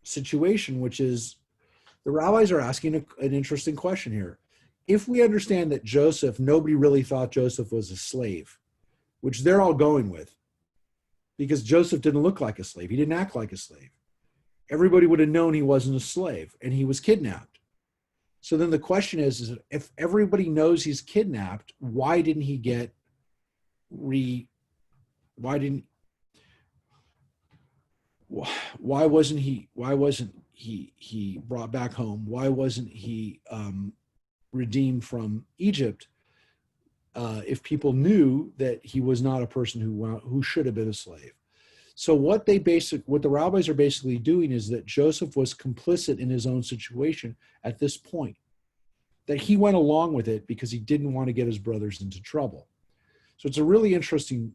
situation, which is the rabbis are asking an interesting question here. If we understand that Joseph, nobody really thought Joseph was a slave, which they're all going with, because Joseph didn't look like a slave. He didn't act like a slave. Everybody would have known he wasn't a slave, and he was kidnapped. So then the question is if everybody knows he's kidnapped, why didn't he get why wasn't he brought back home? Why wasn't he redeemed from Egypt if people knew that he was not a person who should have been a slave? So what the rabbis are basically doing is that Joseph was complicit in his own situation at this point, that he went along with it because he didn't want to get his brothers into trouble. So it's a really interesting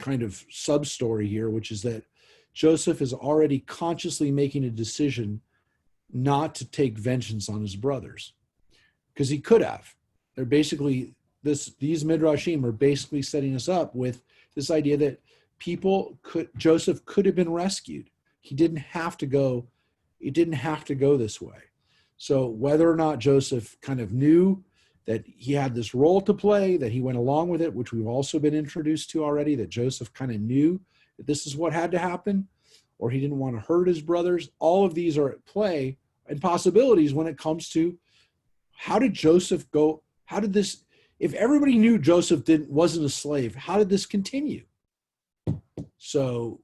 kind of sub-story here, which is that Joseph is already consciously making a decision not to take vengeance on his brothers, because he could have. They're basically, these midrashim are basically setting us up with this idea that Joseph could have been rescued. It didn't have to go this way. So whether or not Joseph kind of knew that he had this role to play, that he went along with it, which we've also been introduced to already, that Joseph kind of knew that this is what had to happen, or he didn't want to hurt his brothers, all of these are at play and possibilities when it comes to how did Joseph go, if everybody knew Joseph wasn't a slave, how did this continue? So,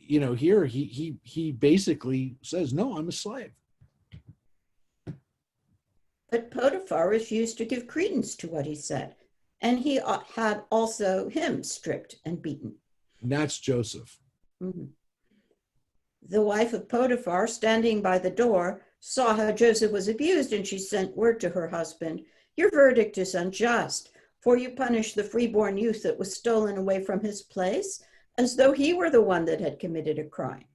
here he basically says, no, I'm a slave. But Potiphar refused to give credence to what he said, and he had also him stripped and beaten. And that's Joseph. Mm-hmm. The wife of Potiphar, standing by the door, saw how Joseph was abused, and she sent word to her husband, "Your verdict is unjust, for you punish the freeborn youth that was stolen away from his place, as though he were the one that had committed a crime."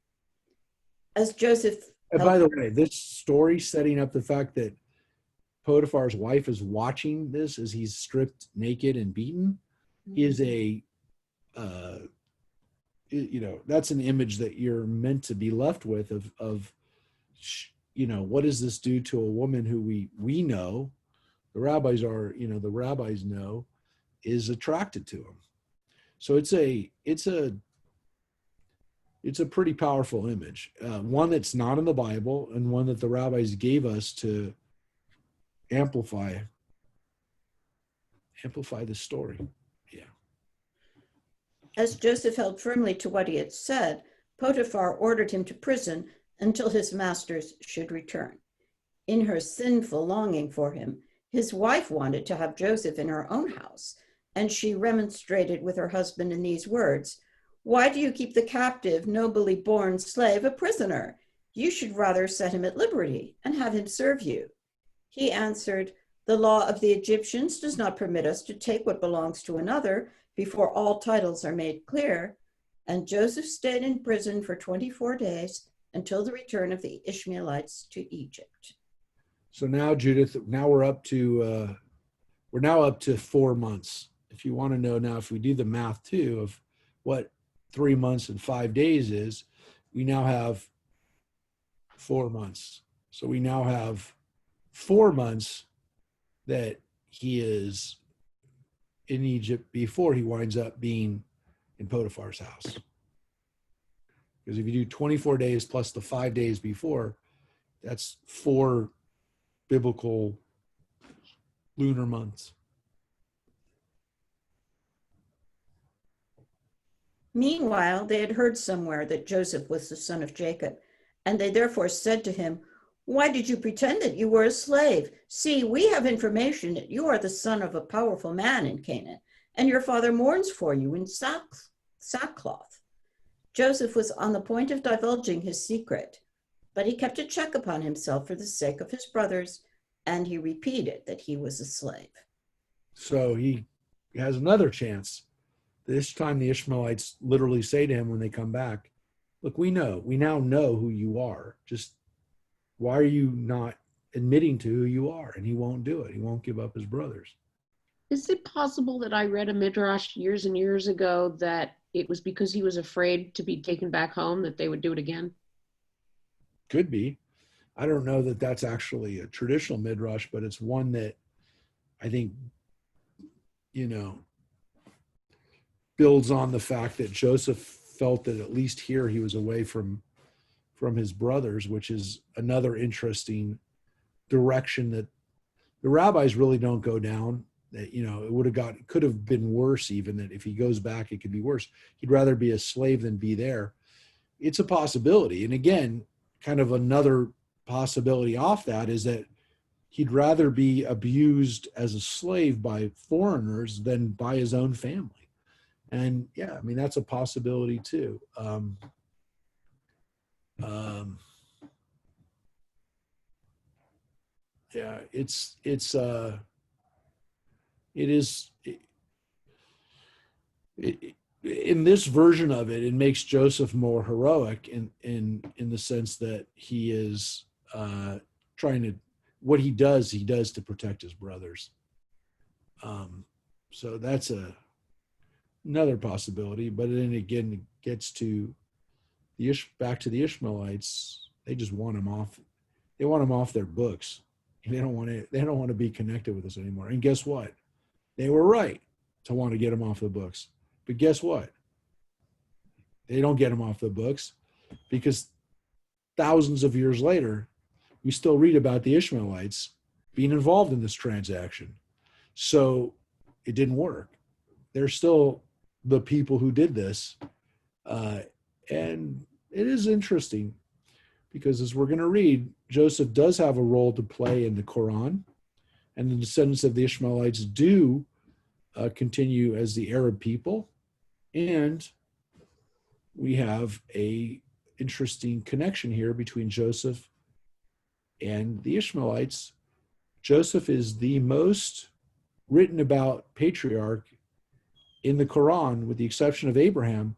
As Joseph... And by the way, this story setting up the fact that Potiphar's wife is watching this as he's stripped naked and beaten is that's an image that you're meant to be left with of what does this do to a woman who we know, the rabbis know is attracted to him. So it's a pretty powerful image, one that's not in the Bible and one that the rabbis gave us to amplify the story. Yeah. As Joseph held firmly to what he had said, Potiphar ordered him to prison until his masters should return. In her sinful longing for him, his wife wanted to have Joseph in her own house, and she remonstrated with her husband in these words, "Why do you keep the captive, nobly born slave a prisoner? You should rather set him at liberty and have him serve you." He answered, "The law of the Egyptians does not permit us to take what belongs to another before all titles are made clear." And Joseph stayed in prison for 24 days until the return of the Ishmaelites to Egypt. So now, Judith, we're up to 4 months. If you want to know now, if we do the math too of what 3 months and 5 days is, we now have 4 months. So we now have 4 months that he is in Egypt before he winds up being in Potiphar's house. Because if you do 24 days plus the 5 days before, that's 4 biblical lunar months. Meanwhile, they had heard somewhere that Joseph was the son of Jacob, and they therefore said to him, "Why did you pretend that you were a slave? See, we have information that you are the son of a powerful man in Canaan, and your father mourns for you in sackcloth." Joseph was on the point of divulging his secret, but he kept a check upon himself for the sake of his brothers, and he repeated that he was a slave. So he has another chance. This time the Ishmaelites literally say to him when they come back, "Look, we now know who you are. Just why are you not admitting to who you are?" And he won't do it. He won't give up his brothers. Is it possible that I read a midrash years and years ago that it was because he was afraid to be taken back home that they would do it again? Could be. I don't know that that's actually a traditional midrash, but it's one that I think, builds on the fact that Joseph felt that at least here he was away from his brothers, which is another interesting direction that the rabbis really don't go down. That it could have been worse, even that if he goes back it could be worse. He'd rather be a slave than be there. It's a possibility. And again, kind of another possibility off that is that he'd rather be abused as a slave by foreigners than by his own family. And yeah, I mean, that's a possibility too. Yeah, it is, in this version of it, it makes Joseph more heroic in the sense that he is trying to, what he does to protect his brothers. So that's another possibility. But then again, it gets to back to the Ishmaelites. They just want him off. They want him off their books. They don't want to. They don't want to be connected with us anymore. And guess what? They were right to want to get him off the books. But guess what? They don't get him off the books because thousands of years later, we still read about the Ishmaelites being involved in this transaction. So it didn't work. They're still the people who did this. And it is interesting because, as we're going to read, Joseph does have a role to play in the Quran, and the descendants of the Ishmaelites do continue as the Arab people. And we have a interesting connection here between Joseph and the Ishmaelites. Joseph is the most written about patriarch in the Quran, with the exception of Abraham.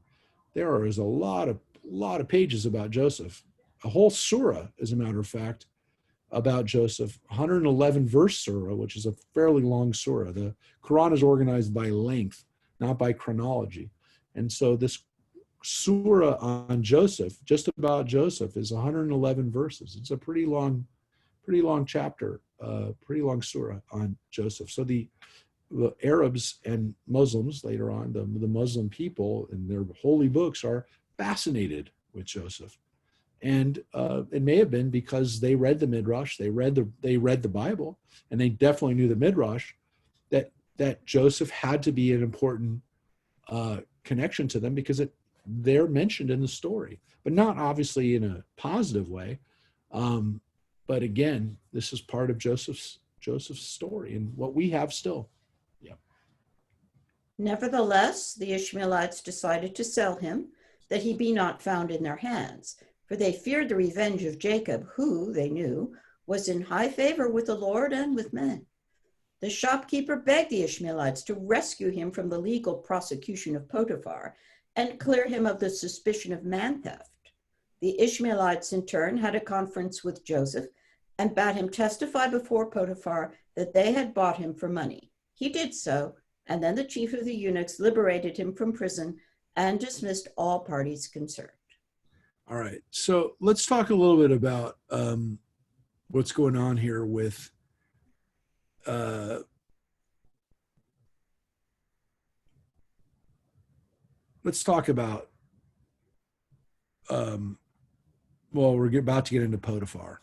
There is a lot of pages about Joseph, a whole surah, as a matter of fact, about Joseph, 111 verse surah, which is a fairly long surah. The Quran is organized by length, not by chronology. And so this surah on Joseph, just about Joseph, is 111 verses. It's a pretty long chapter, pretty long surah on Joseph. So the Arabs and Muslims later on, the Muslim people and their holy books are fascinated with Joseph. And it may have been because they read the Midrash, they read the Bible, and they definitely knew the Midrash, that Joseph had to be an important connection to them because they're mentioned in the story, but not obviously in a positive way. But again, this is part of Joseph's story and what we have still. Yeah. Nevertheless, the Ishmaelites decided to sell him, that he be not found in their hands, for they feared the revenge of Jacob, who, they knew, was in high favor with the Lord and with men. The shopkeeper begged the Ishmaelites to rescue him from the legal prosecution of Potiphar and clear him of the suspicion of man theft. The Ishmaelites, in turn, had a conference with Joseph and bade him testify before Potiphar that they had bought him for money. He did so, and then the chief of the eunuchs liberated him from prison and dismissed all parties concerned. All right. So let's talk a little bit about what's going on here with let's talk about well, we're about to get into Potiphar.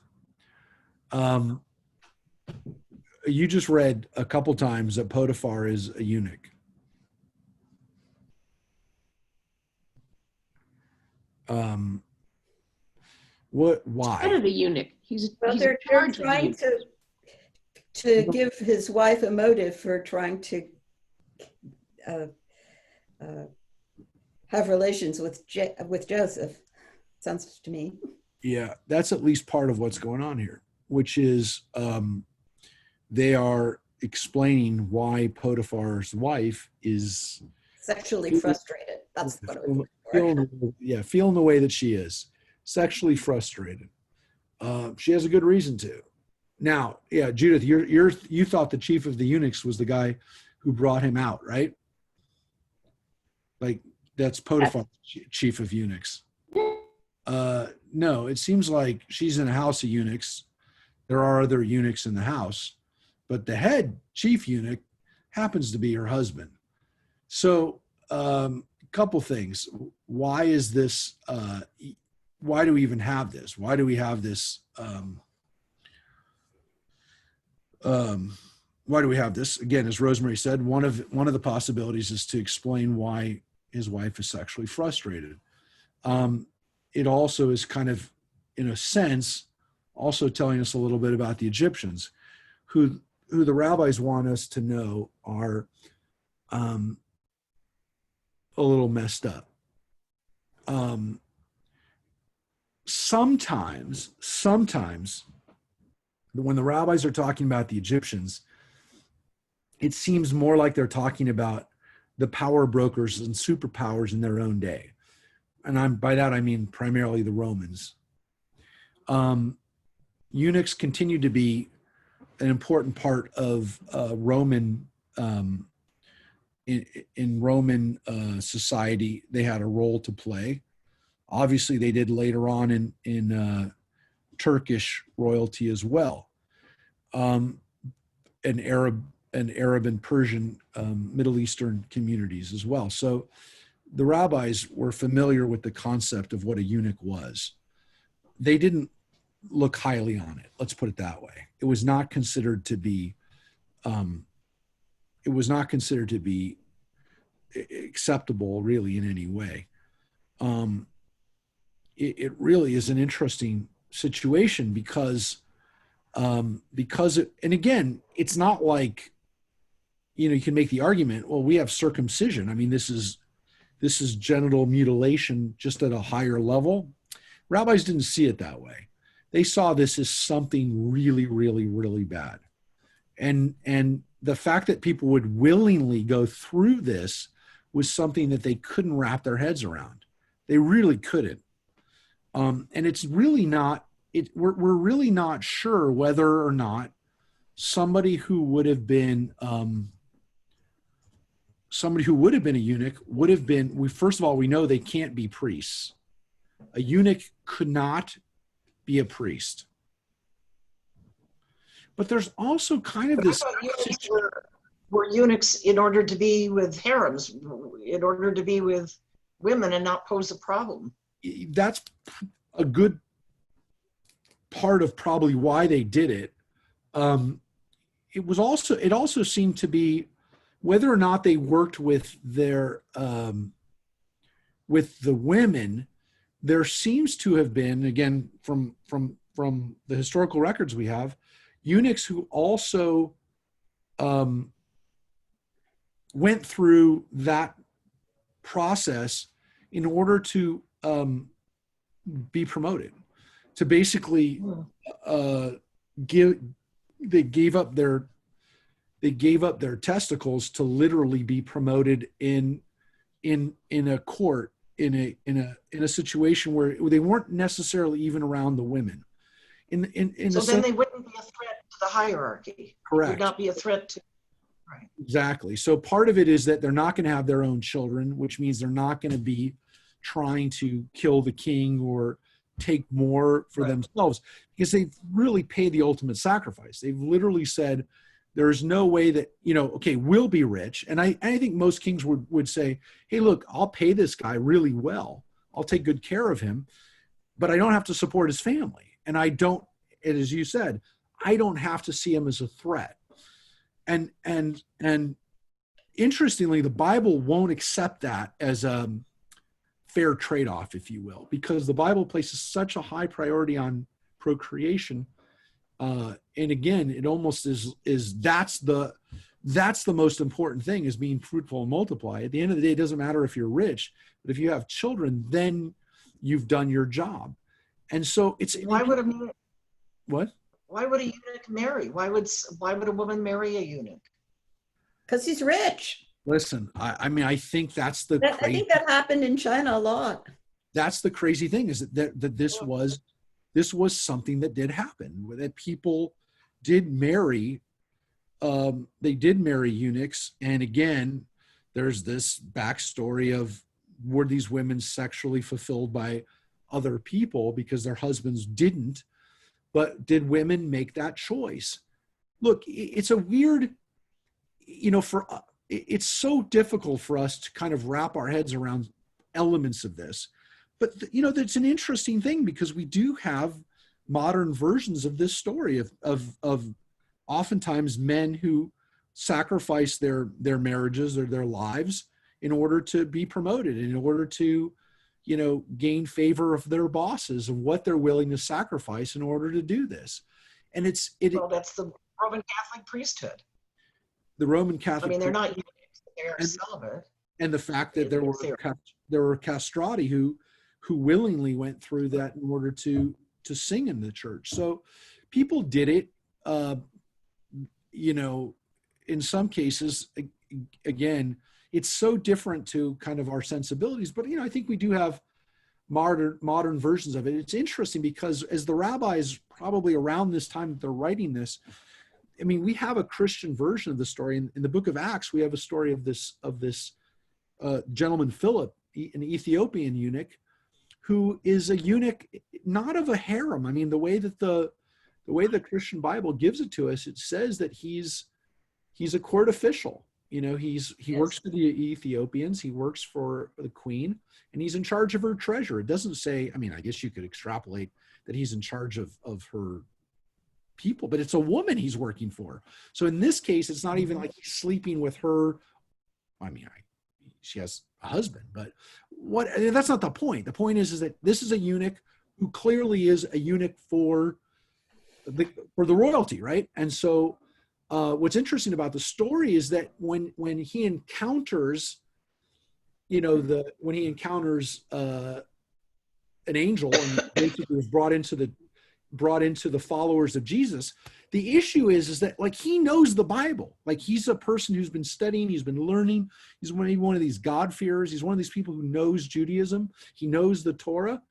You just read a couple times that Potiphar is a eunuch. Why? Instead of a eunuch, he's They're trying to give his wife a motive for trying to have relations with Joseph. Sounds to me. Yeah, that's at least part of what's going on here, which is they are explaining why Potiphar's wife is Sexually frustrated. That's what it was. Feeling the way that she is, sexually frustrated. She has a good reason to. Now, yeah, Judith, you thought the chief of the eunuchs was the guy who brought him out, right? Like that's Potiphar's chief of eunuchs. No, it seems like she's in a house of eunuchs. There are other eunuchs in the house, but the head chief eunuch happens to be her husband. So, a couple things. Why is this? Why do we even have this? Why do we have this? Why do we have this? Again, as Rosemary said, one of the possibilities is to explain why his wife is sexually frustrated. It also is kind of, in a sense, also telling us a little bit about the Egyptians, who the rabbis want us to know are a little messed up. Sometimes when the rabbis are talking about the Egyptians, it seems more like they're talking about the power brokers and superpowers in their own day. And by that, I mean primarily the Romans. Eunuchs continued to be an important part of Roman, in Roman society. They had a role to play. Obviously, they did later on in Turkish royalty as well, and Arab and Persian, Middle Eastern communities as well. So the rabbis were familiar with the concept of what a eunuch was. They didn't look highly on it. Let's put it that way. It was not considered to be. It was not considered to be acceptable, really, in any way. It really is an interesting situation because it, and again, it's not like, you can make the argument, well, we have circumcision. I mean, this is genital mutilation just at a higher level. Rabbis didn't see it that way. They saw this as something really, really, really bad. And the fact that people would willingly go through this was something that they couldn't wrap their heads around. They really couldn't. And it's really not, we're really not sure whether or not somebody who would have been a eunuch would have been, first of all, we know they can't be priests. A eunuch could not be a priest. But there's also kind of this. Eunuchs were eunuchs in order to be with harems, in order to be with women and not pose a problem. That's a good part of probably why they did it. It also seemed to be whether or not they worked with their with the women. There seems to have been, again, from the historical records we have, eunuchs who also went through that process in order to be promoted, to basically they gave up their testicles to literally be promoted in a court, in a situation where they weren't necessarily even around the women. So then they wouldn't be a threat to the hierarchy. Correct. It would not be a threat to. Right. Exactly. So part of it is that they're not going to have their own children, which means they're not going to be trying to kill the king or take more for themselves, because they've really paid the ultimate sacrifice. They've literally said, there's no way that, okay, we'll be rich. And I think most kings would say, hey, look, I'll pay this guy really well. I'll take good care of him, but I don't have to support his family. And I don't, as you said, I don't have to see him as a threat. And interestingly, the Bible won't accept that as a fair trade-off, if you will, because the Bible places such a high priority on procreation. And again, it almost is that's the most important thing, is being fruitful and multiply. At the end of the day, it doesn't matter if you're rich, but if you have children, then you've done your job. And so it's Why would a eunuch marry? Why would a woman marry a eunuch? Because he's rich. Listen, I mean, I think that's I think that happened in China a lot. That's the crazy thing, is that this was something that did happen, that people did marry. They did marry eunuchs. And again, there's this backstory of, were these women sexually fulfilled by other people because their husbands didn't? But did women make that choice? Look, it's a weird, it's so difficult for us to kind of wrap our heads around elements of this. But, that's an interesting thing, because we do have modern versions of this story of oftentimes men who sacrifice their marriages or their lives in order to be promoted, in order to, gain favor of their bosses, and what they're willing to sacrifice in order to do this. And well, that's the Roman Catholic priesthood. The Roman Catholic. I mean, they're not eunuchs, they're celibate. And the fact that Their there theory. were castrati who willingly went through that in order to sing in the church. So people did it, you know, in some cases. Again, it's so different to kind of our sensibilities, but you know, I think we do have modern versions of it. It's interesting because as the rabbis probably around this time that they're writing this, I mean, we have a Christian version of the story. In the book of Acts, we have a story of this gentleman Philip, an Ethiopian eunuch, who is a eunuch not of a harem. I mean, the way the Christian Bible gives it to us, it says that he's a court official. You know, he Yes. works for the Ethiopians, he works for the queen, and he's in charge of her treasure. It doesn't say, I mean, I guess you could extrapolate that he's in charge of her people, but it's a woman he's working for. So in this case, it's not even like he's sleeping with her. I mean, she has a husband, but that's not the point. The point is that this is a eunuch who clearly is a eunuch for the royalty, right? And so what's interesting about the story is that when he encounters, you know, when he encounters an angel and basically is brought into the followers of Jesus, the issue is that like he knows the Bible. Like he's a person who's been studying, he's been learning. He's one of these God-fearers. He's one of these people who knows Judaism. He knows the Torah,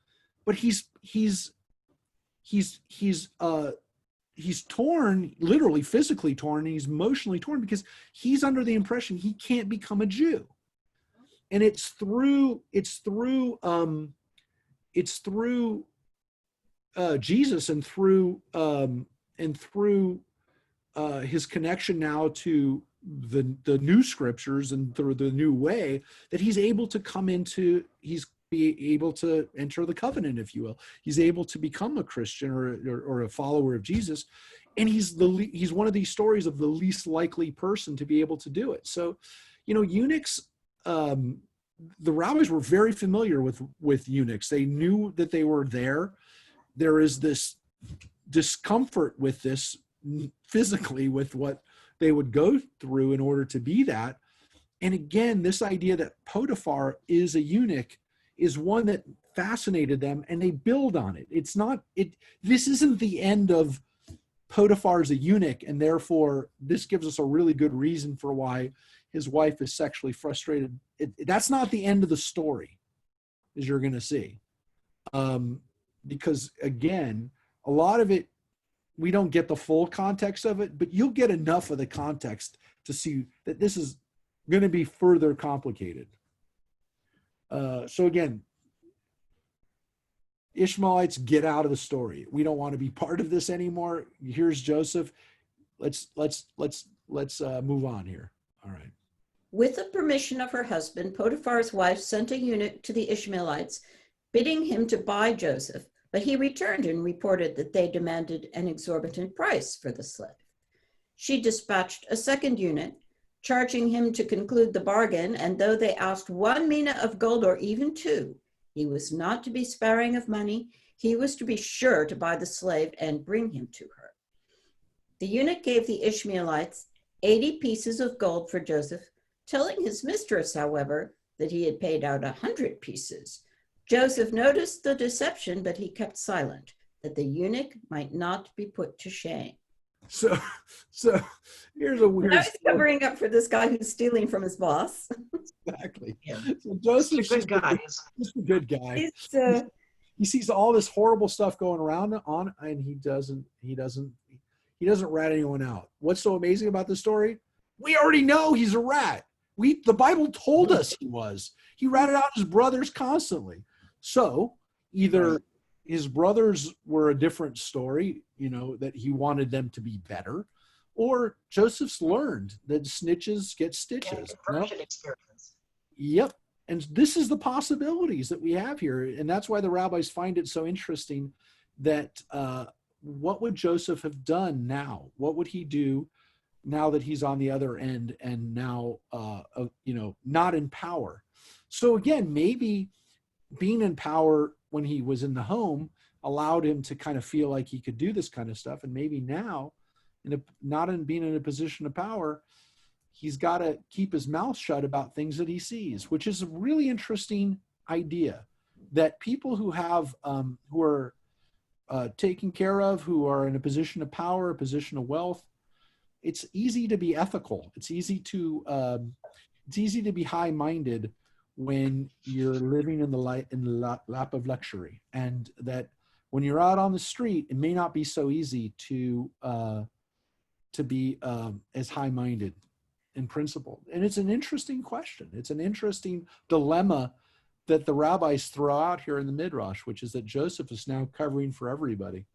but he's torn, literally physically torn, and he's emotionally torn because he's under the impression he can't become a Jew. And it's through Jesus and through his connection now to the new scriptures and through the new way that he's able to be able to enter the covenant, if you will. He's able to become a Christian or a follower of Jesus, and he's one of these stories of the least likely person to be able to do it. So, you know, eunuchs. The rabbis were very familiar with eunuchs. They knew that they were there. There is this discomfort with this physically, with what they would go through in order to be that. And again, this idea that Potiphar is a eunuch is one that fascinated them, and they build on it. This isn't the end of Potiphar as a eunuch, and therefore this gives us a really good reason for why his wife is sexually frustrated. That's not the end of the story, as you're going to see. Because again, a lot of it, we don't get the full context of it, but you'll get enough of the context to see that this is going to be further complicated. So again, Ishmaelites, get out of the story. We don't want to be part of this anymore. Here's Joseph. Let's move on here. All right. With the permission of her husband, Potiphar's wife sent a eunuch to the Ishmaelites, bidding him to buy Joseph, but he returned and reported that they demanded an exorbitant price for the slave. She dispatched a second eunuch, charging him to conclude the bargain, and though they asked 1 mina of gold or even 2, he was not to be sparing of money. He was to be sure to buy the slave and bring him to her. The eunuch gave the Ishmaelites 80 pieces of gold for Joseph, telling his mistress, however, that he had paid out 100 pieces. Joseph noticed the deception, but he kept silent, that the eunuch might not be put to shame. So here's a weird. Now he's covering up for this guy who's stealing from his boss. Exactly. Yeah. So Joseph's He's a good guy. just a good guy. He's, He sees all this horrible stuff going around and he doesn't rat anyone out. What's so amazing about this story? We already know he's a rat. The Bible told us he was. He ratted out his brothers constantly. So either his brothers were a different story, you know, that he wanted them to be better, or Joseph's learned that snitches get stitches. Conversion experience. Yep. And this is the possibilities that we have here. And that's why the rabbis find it so interesting that what would Joseph have done now? What would he do now that he's on the other end and now, not in power? So again, maybe being in power when he was in the home allowed him to kind of feel like he could do this kind of stuff. And maybe now, being in a position of power, he's got to keep his mouth shut about things that he sees, which is a really interesting idea, that people who have, who are taken care of, who are in a position of power, a position of wealth, it's easy to be ethical. It's easy to be high-minded when you're living in the lap of luxury, and that when you're out on the street, it may not be so easy to be as high-minded in principle. And it's an interesting question. It's an interesting dilemma that the rabbis throw out here in the Midrash, which is that Joseph is now covering for everybody.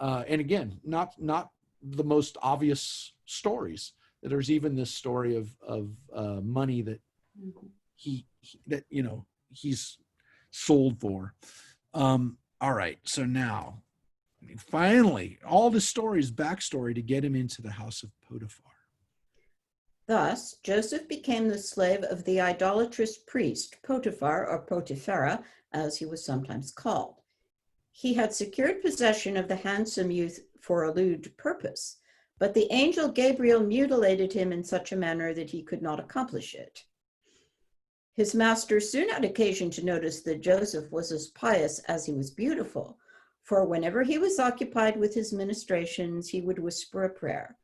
And again, not the most obvious stories. There's even this story of money that he's sold for. All right, so now, finally, all the stories, backstory to get him into the house of Potiphar. Thus, Joseph became the slave of the idolatrous priest, Potiphar, or Potipharah, as he was sometimes called. He had secured possession of the handsome youth for a lewd purpose, but the angel Gabriel mutilated him in such a manner that he could not accomplish it. His master soon had occasion to notice that Joseph was as pious as he was beautiful, for whenever he was occupied with his ministrations, he would whisper a prayer.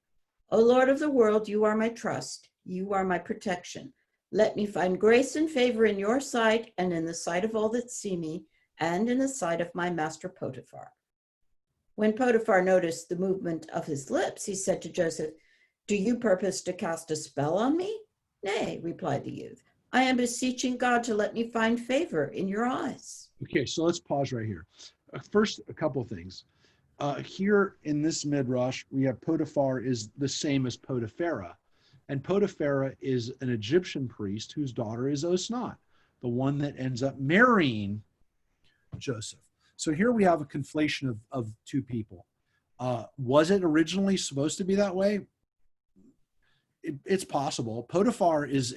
O Lord of the world, you are my trust, you are my protection. Let me find grace and favor in your sight and in the sight of all that see me, and in the sight of my master Potiphar. When Potiphar noticed the movement of his lips, he said to Joseph, do you purpose to cast a spell on me? Nay, replied the youth, I am beseeching God to let me find favor in your eyes. Okay, so let's pause right here. First, a couple things. Here in this Midrash, we have Potiphar is the same as Potipharah. And Potipharah is an Egyptian priest whose daughter is Osnat, the one that ends up marrying Joseph. So here we have a conflation of two people. Was it originally supposed to be that way? It's possible. Potiphar is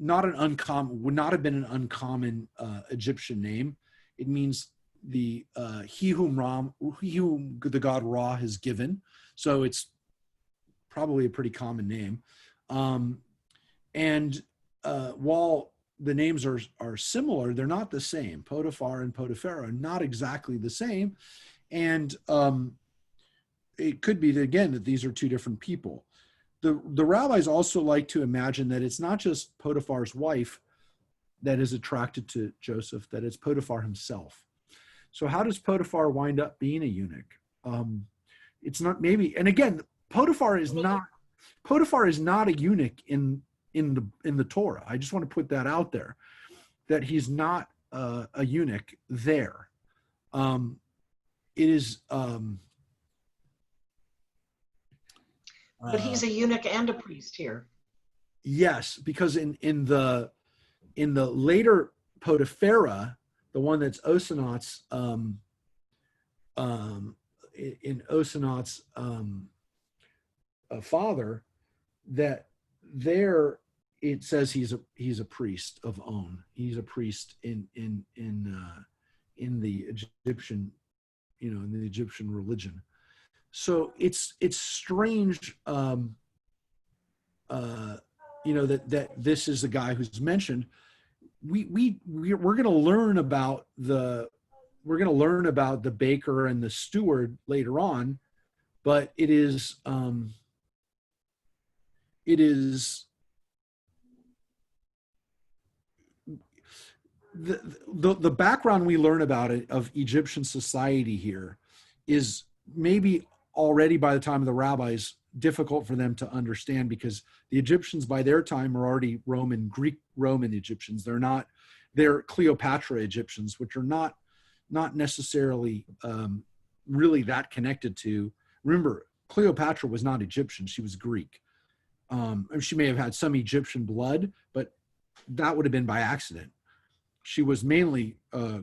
not an uncommon, would not have been an uncommon Egyptian name. It means he whom the god Ra has given. So it's probably a pretty common name. While the names are similar, they're not the same. Potiphar and Potipharah are not exactly the same. And it could be, again, that these are two different people. The rabbis also like to imagine that it's not just Potiphar's wife that is attracted to Joseph, that it's Potiphar himself. So how does Potiphar wind up being a eunuch? It's not maybe, and again, Potiphar is not a eunuch in the Torah. I just want to put that out there, that he's not a eunuch there. It is. But he's a eunuch and a priest here. Yes, because in the later Potipharah, the one that's Osnat's in Osnat's father, that there it says he's a priest of On. He's a priest in the Egyptian, in the Egyptian religion. So it's strange, that this is the guy who's mentioned. We're going to learn about the baker and the steward later on, but it is the background we learn about it of Egyptian society here is maybe already by the time of the rabbis difficult for them to understand, because the Egyptians by their time are already Greek Roman Egyptians. They're Cleopatra Egyptians, which are not necessarily really that connected to. Remember, Cleopatra was not Egyptian; she was Greek. She may have had some Egyptian blood, but that would have been by accident. She was mainly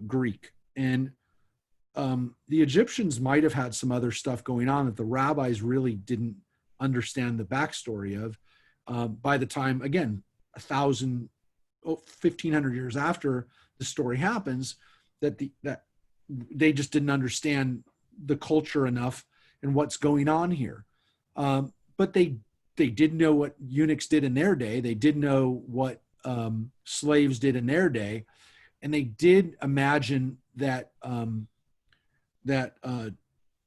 Greek, and the Egyptians might have had some other stuff going on that the rabbis really didn't understand the backstory of. By the time, again, 1,500 years after the story happens, that they just didn't understand the culture enough and what's going on here. But they did know what eunuchs did in their day. They did know what slaves did in their day, and they did imagine that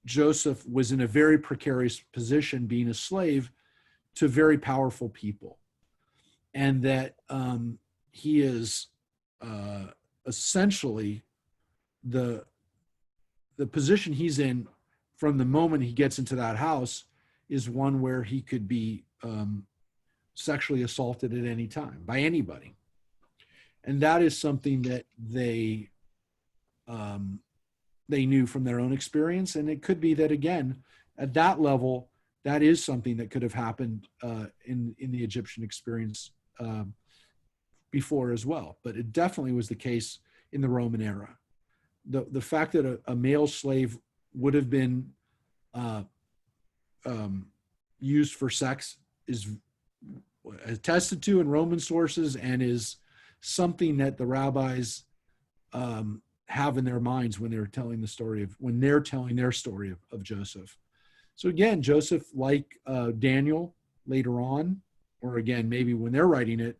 Joseph was in a very precarious position, being a slave to very powerful people, and that he is essentially the position he's in from the moment he gets into that house is one where he could be sexually assaulted at any time by anybody. And that is something that they knew from their own experience. And it could be that, again, at that level, that is something that could have happened in the Egyptian experience before as well. But it definitely was the case in the Roman era. The fact that a male slave would have been used for sex is attested to in Roman sources, and is something that the rabbis have in their minds when they're telling their story of Joseph. So again, Joseph, like Daniel later on, or again, maybe when they're writing it,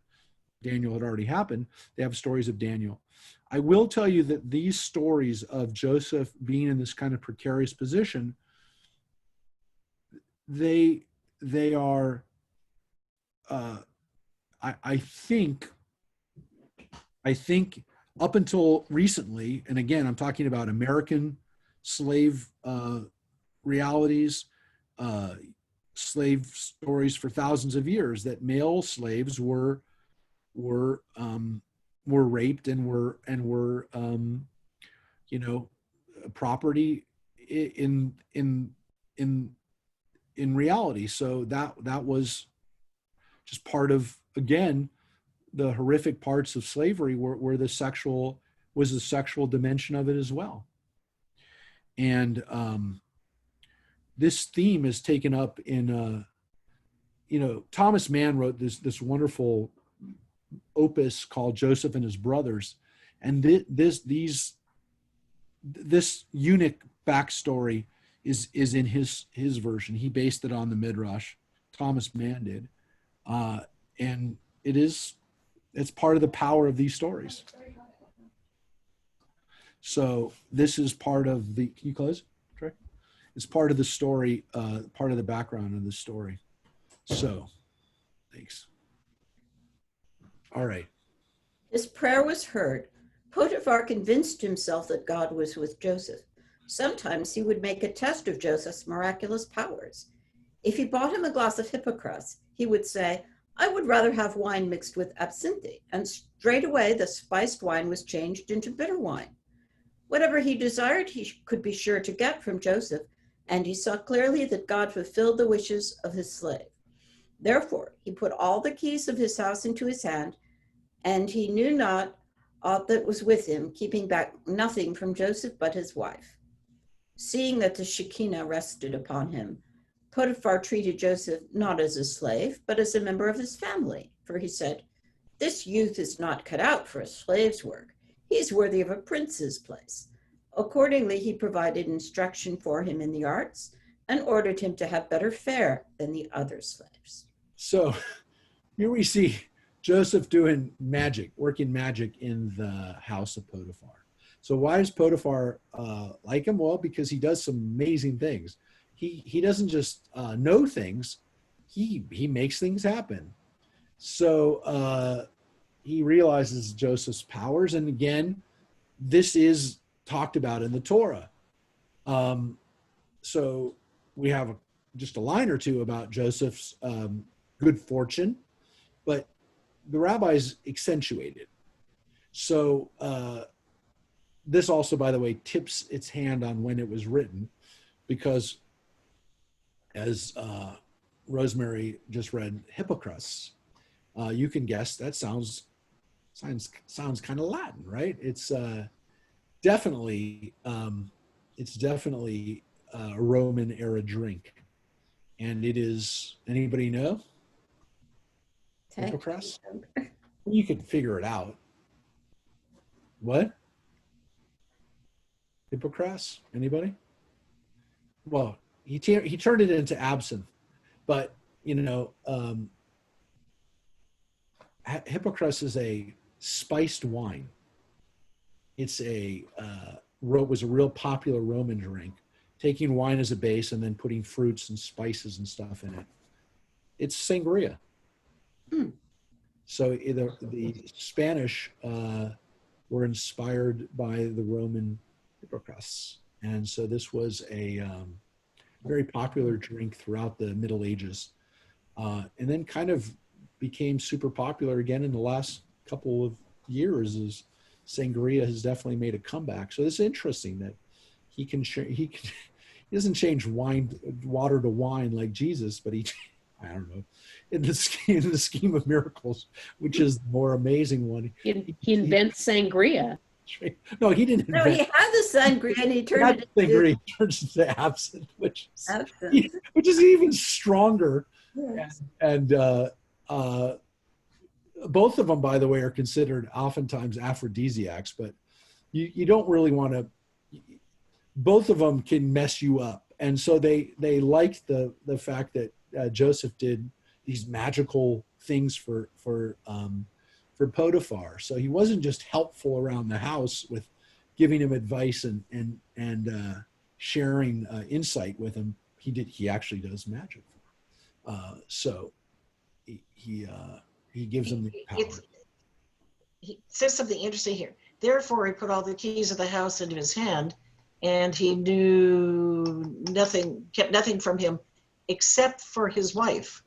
Daniel had already happened, they have stories of Daniel. I will tell you that these stories of Joseph being in this kind of precarious position, they are, I think up until recently, and again, I'm talking about American slave realities, slave stories for thousands of years, that male slaves were raped and were property in reality. So that was just part of, again, the horrific parts of slavery were the sexual dimension of it as well. And this theme is taken up in Thomas Mann wrote this wonderful opus called Joseph and His Brothers, and this eunuch backstory is in his version. He based it on the Midrash. Thomas Mann did, and it's part of the power of these stories. So this is part of the. Can you close, Trey? It's part of the story, part of the background of the story. So, thanks. All right. His prayer was heard. Potiphar convinced himself that God was with Joseph. Sometimes he would make a test of Joseph's miraculous powers. If he bought him a glass of hippocras, he would say, "I would rather have wine mixed with absinthe," and straight away the spiced wine was changed into bitter wine. Whatever he desired, he could be sure to get from Joseph, and he saw clearly that God fulfilled the wishes of his slave. Therefore, he put all the keys of his house into his hand, and he knew not aught that was with him, keeping back nothing from Joseph but his wife. Seeing that the Shekinah rested upon him, Potiphar treated Joseph not as a slave, but as a member of his family. For he said, "This youth is not cut out for a slave's work. He is worthy of a prince's place." Accordingly, he provided instruction for him in the arts and ordered him to have better fare than the other slaves. So here we see Joseph doing magic, working magic in the house of Potiphar. So why does Potiphar like him? Well, because he does some amazing things. He doesn't just know things, he makes things happen. So he realizes Joseph's powers. And again, this is talked about in the Torah. So we have just a line or two about Joseph's good fortune, but the rabbis accentuate it. So this also, by the way, tips its hand on when it was written, because as Rosemary just read hippocras, you can guess that sounds kind of Latin, right? It's definitely a Roman era drink, and it is. Anybody know? Hippocras? You could figure it out. What? Hippocras? Anybody? Well, he turned it into absinthe, but Hippocras is a spiced wine. It's was a real popular Roman drink, taking wine as a base and then putting fruits and spices and stuff in it. It's sangria. So the Spanish were inspired by the Roman Hippocras. And so this was a very popular drink throughout the Middle Ages. And then kind of became super popular again in the last couple of years as sangria has definitely made a comeback. So it's interesting that he doesn't change water to wine like Jesus, but I don't know, in the scheme of miracles, which is the more amazing one. He invents sangria. No, he didn't. No, he had the sangria and he turned it into sangria turns into absinthe, which is even stronger. Yes. And both of them, by the way, are considered oftentimes aphrodisiacs, but you don't really want to. Both of them can mess you up, and so they liked the fact that Joseph did these magical things for Potiphar. So he wasn't just helpful around the house with giving him advice and sharing insight with him. He actually does magic. So he gives him the power. He says something interesting here. Therefore, he put all the keys of the house into his hand, and he knew nothing, kept nothing from him except for his wife.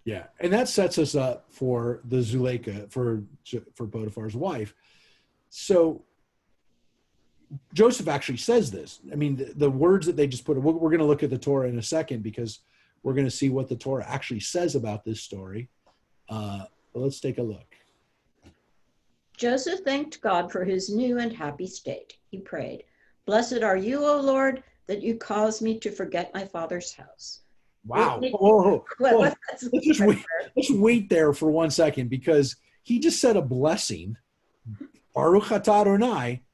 Yeah. And that sets us up for the Zuleika, for Potiphar's wife. So Joseph actually says this. I mean, the words that they just put, we're going to look at the Torah in a second because we're going to see what the Torah actually says about this story. But let's take a look. Joseph thanked God for his new and happy state. He prayed, "Blessed are you, O Lord, that you caused me to forget my father's house." Wow. Whoa. Let's wait there for 1 second, because he just said a blessing. Baruch atah Adonai,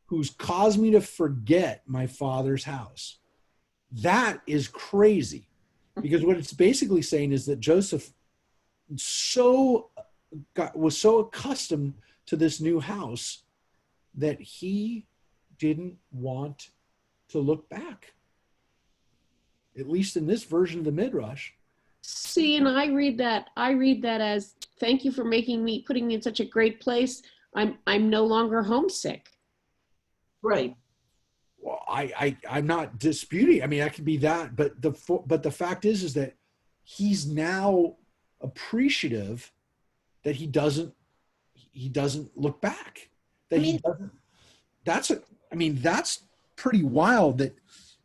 who's caused me to forget my father's house. That is crazy, because what it's basically saying is that Joseph was so accustomed to this new house that he didn't want to look back. At least in this version of the Midrash. See, and I read that as, thank you for putting me in such a great place. I'm no longer homesick. Right. Well, I'm not disputing. I mean, that could be that, but the fact is that he's now appreciative that he doesn't look back. That's pretty wild that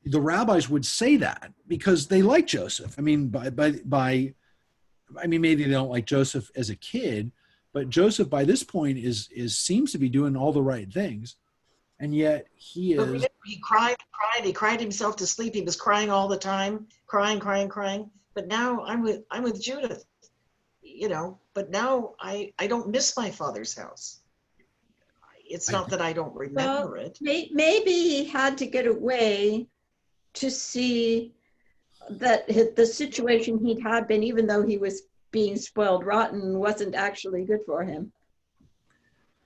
the rabbis would say that, because they like Joseph. I mean, maybe they don't like Joseph as a kid, but Joseph by this point seems to be doing all the right things, and yet he cried himself to sleep. He was crying all the time, crying. But now I'm with Judith, But now I don't miss my father's house. It's not that I don't remember it. Maybe he had to get away to see that the situation he'd had been, even though he was being spoiled rotten, wasn't actually good for him.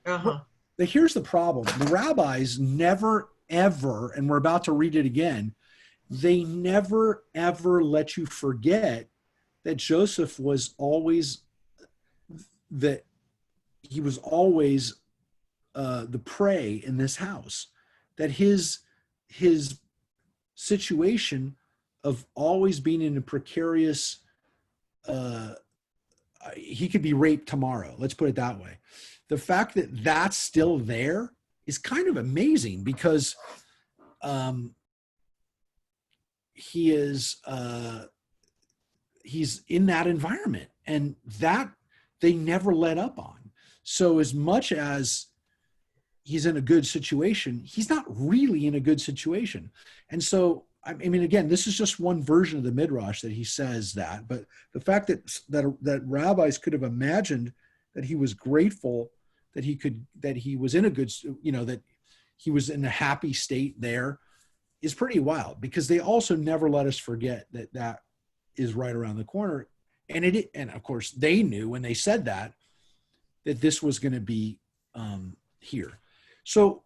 Uh-huh. But here's the problem. The rabbis never, ever, and we're about to read it again, they never, ever let you forget that Joseph was always the prey in this house, that his situation of always being in a precarious, he could be raped tomorrow. Let's put it that way. The fact that that's still there is kind of amazing, because he's in that environment, and that they never let up on. So as much as he's in a good situation, he's not really in a good situation. And so, I mean, again, this is just one version of the Midrash that he says that, but the fact that rabbis could have imagined that he was grateful that he was in a good, that he was in a happy state there, is pretty wild, because they also never let us forget that that is right around the corner. And of course they knew when they said that this was going to be here. So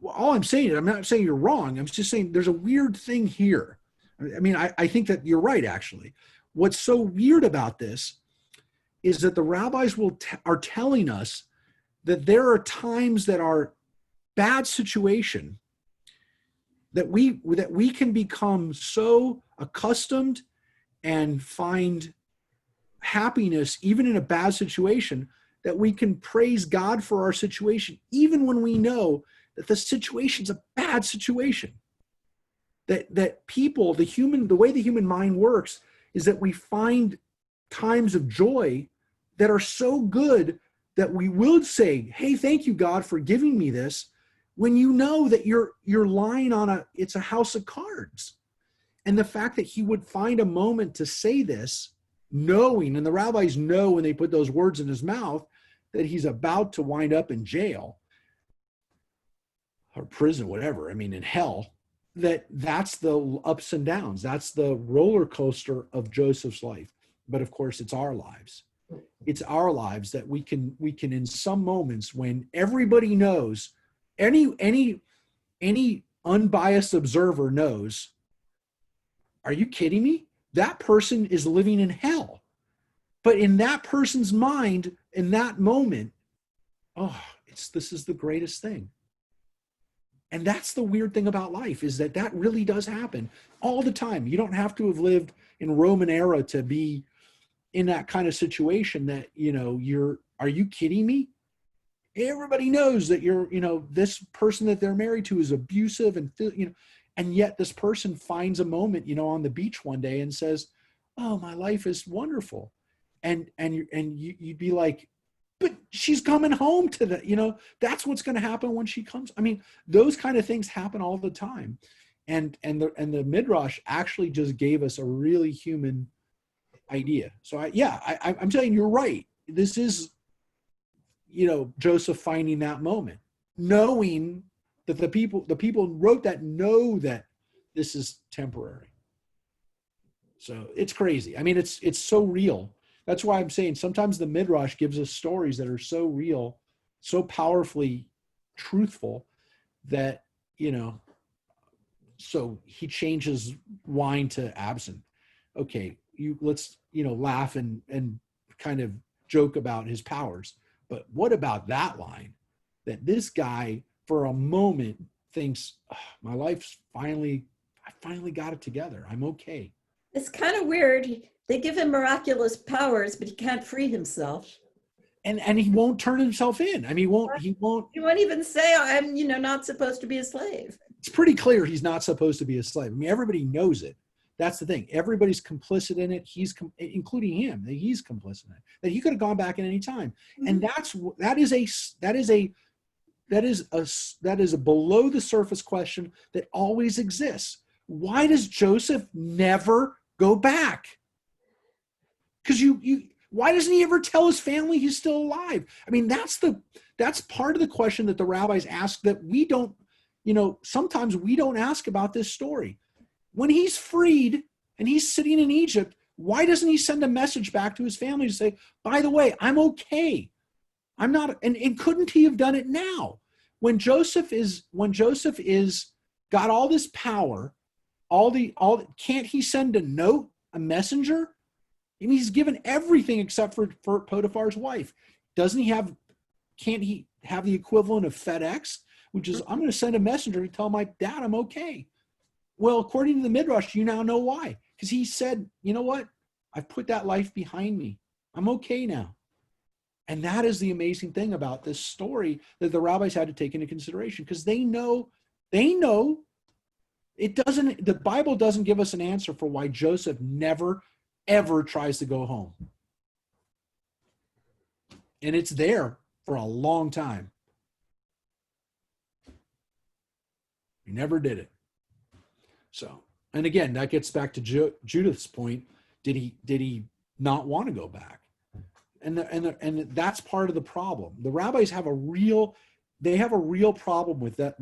all I'm saying is, I'm not saying you're wrong. I'm just saying there's a weird thing here. I mean, I think that you're right, actually. What's so weird about this is that the rabbis are telling us that there are times that are bad situation that we can become so accustomed and find happiness even in a bad situation that we can praise God for our situation, even when we know that the situation's a bad situation. That people, the way the human mind works is that we find times of joy that are so good that we will say, hey, thank you, God, for giving me this, when you know that you're lying on it's a house of cards. And the fact that he would find a moment to say this, knowing, and the rabbis know when they put those words in his mouth, that he's about to wind up in jail or prison, whatever, I mean, in hell, that's the ups and downs. That's the roller coaster of Joseph's life. But of course, it's our lives. It's our lives that we can in some moments when everybody knows, any unbiased observer knows, are you kidding me? That person is living in hell. But in that person's mind, in that moment, this is the greatest thing. And that's the weird thing about life, is that really does happen all the time. You don't have to have lived in Roman era to be in that kind of situation that, are you kidding me? Everybody knows that this person that they're married to is abusive and yet this person finds a moment, on the beach one day and says, oh, my life is wonderful. And you'd be like, but she's coming home to that's what's going to happen when she comes. I mean, those kind of things happen all the time. And the Midrash actually just gave us a really human idea. So I'm telling you, you're right. This is, Joseph finding that moment, knowing that the people who wrote that know that this is temporary. So it's crazy. I mean, it's so real. That's why I'm saying sometimes the Midrash gives us stories that are so real, so powerfully truthful that, so he changes wine to absinthe. Okay, let's, laugh and kind of joke about his powers. But what about that line that this guy for a moment thinks, my life's I finally got it together. I'm okay. It's kind of weird. They give him miraculous powers, but he can't free himself. And he won't turn himself in. I mean, he won't even say, I'm, not supposed to be a slave. It's pretty clear he's not supposed to be a slave. I mean, everybody knows it. That's the thing. Everybody's complicit in it. Including him, that he's complicit in it, that he could have gone back at any time. And that is a below the surface question that always exists. Why does Joseph never go back? Because why doesn't he ever tell his family he's still alive? I mean, that's part of the question that the rabbis ask that we don't, sometimes we don't ask about this story. When he's freed and he's sitting in Egypt, why doesn't he send a message back to his family to say, by the way, I'm okay. I'm not, and couldn't he have done it now? When Joseph is got all this power, can't he send a note, a messenger? I mean, he's given everything except for Potiphar's wife. Can't he have the equivalent of FedEx, which is, I'm going to send a messenger to tell my dad I'm okay. Well, according to the Midrash, you now know why. Because he said, you know what? I've put that life behind me. I'm okay now. And that is the amazing thing about this story that the rabbis had to take into consideration, because they know the Bible doesn't give us an answer for why Joseph never, ever tries to go home. And it's there for a long time. He never did it. So, and again, that gets back to Judith's point. Did he not want to go back? And that's part of the problem. The rabbis have a real problem with that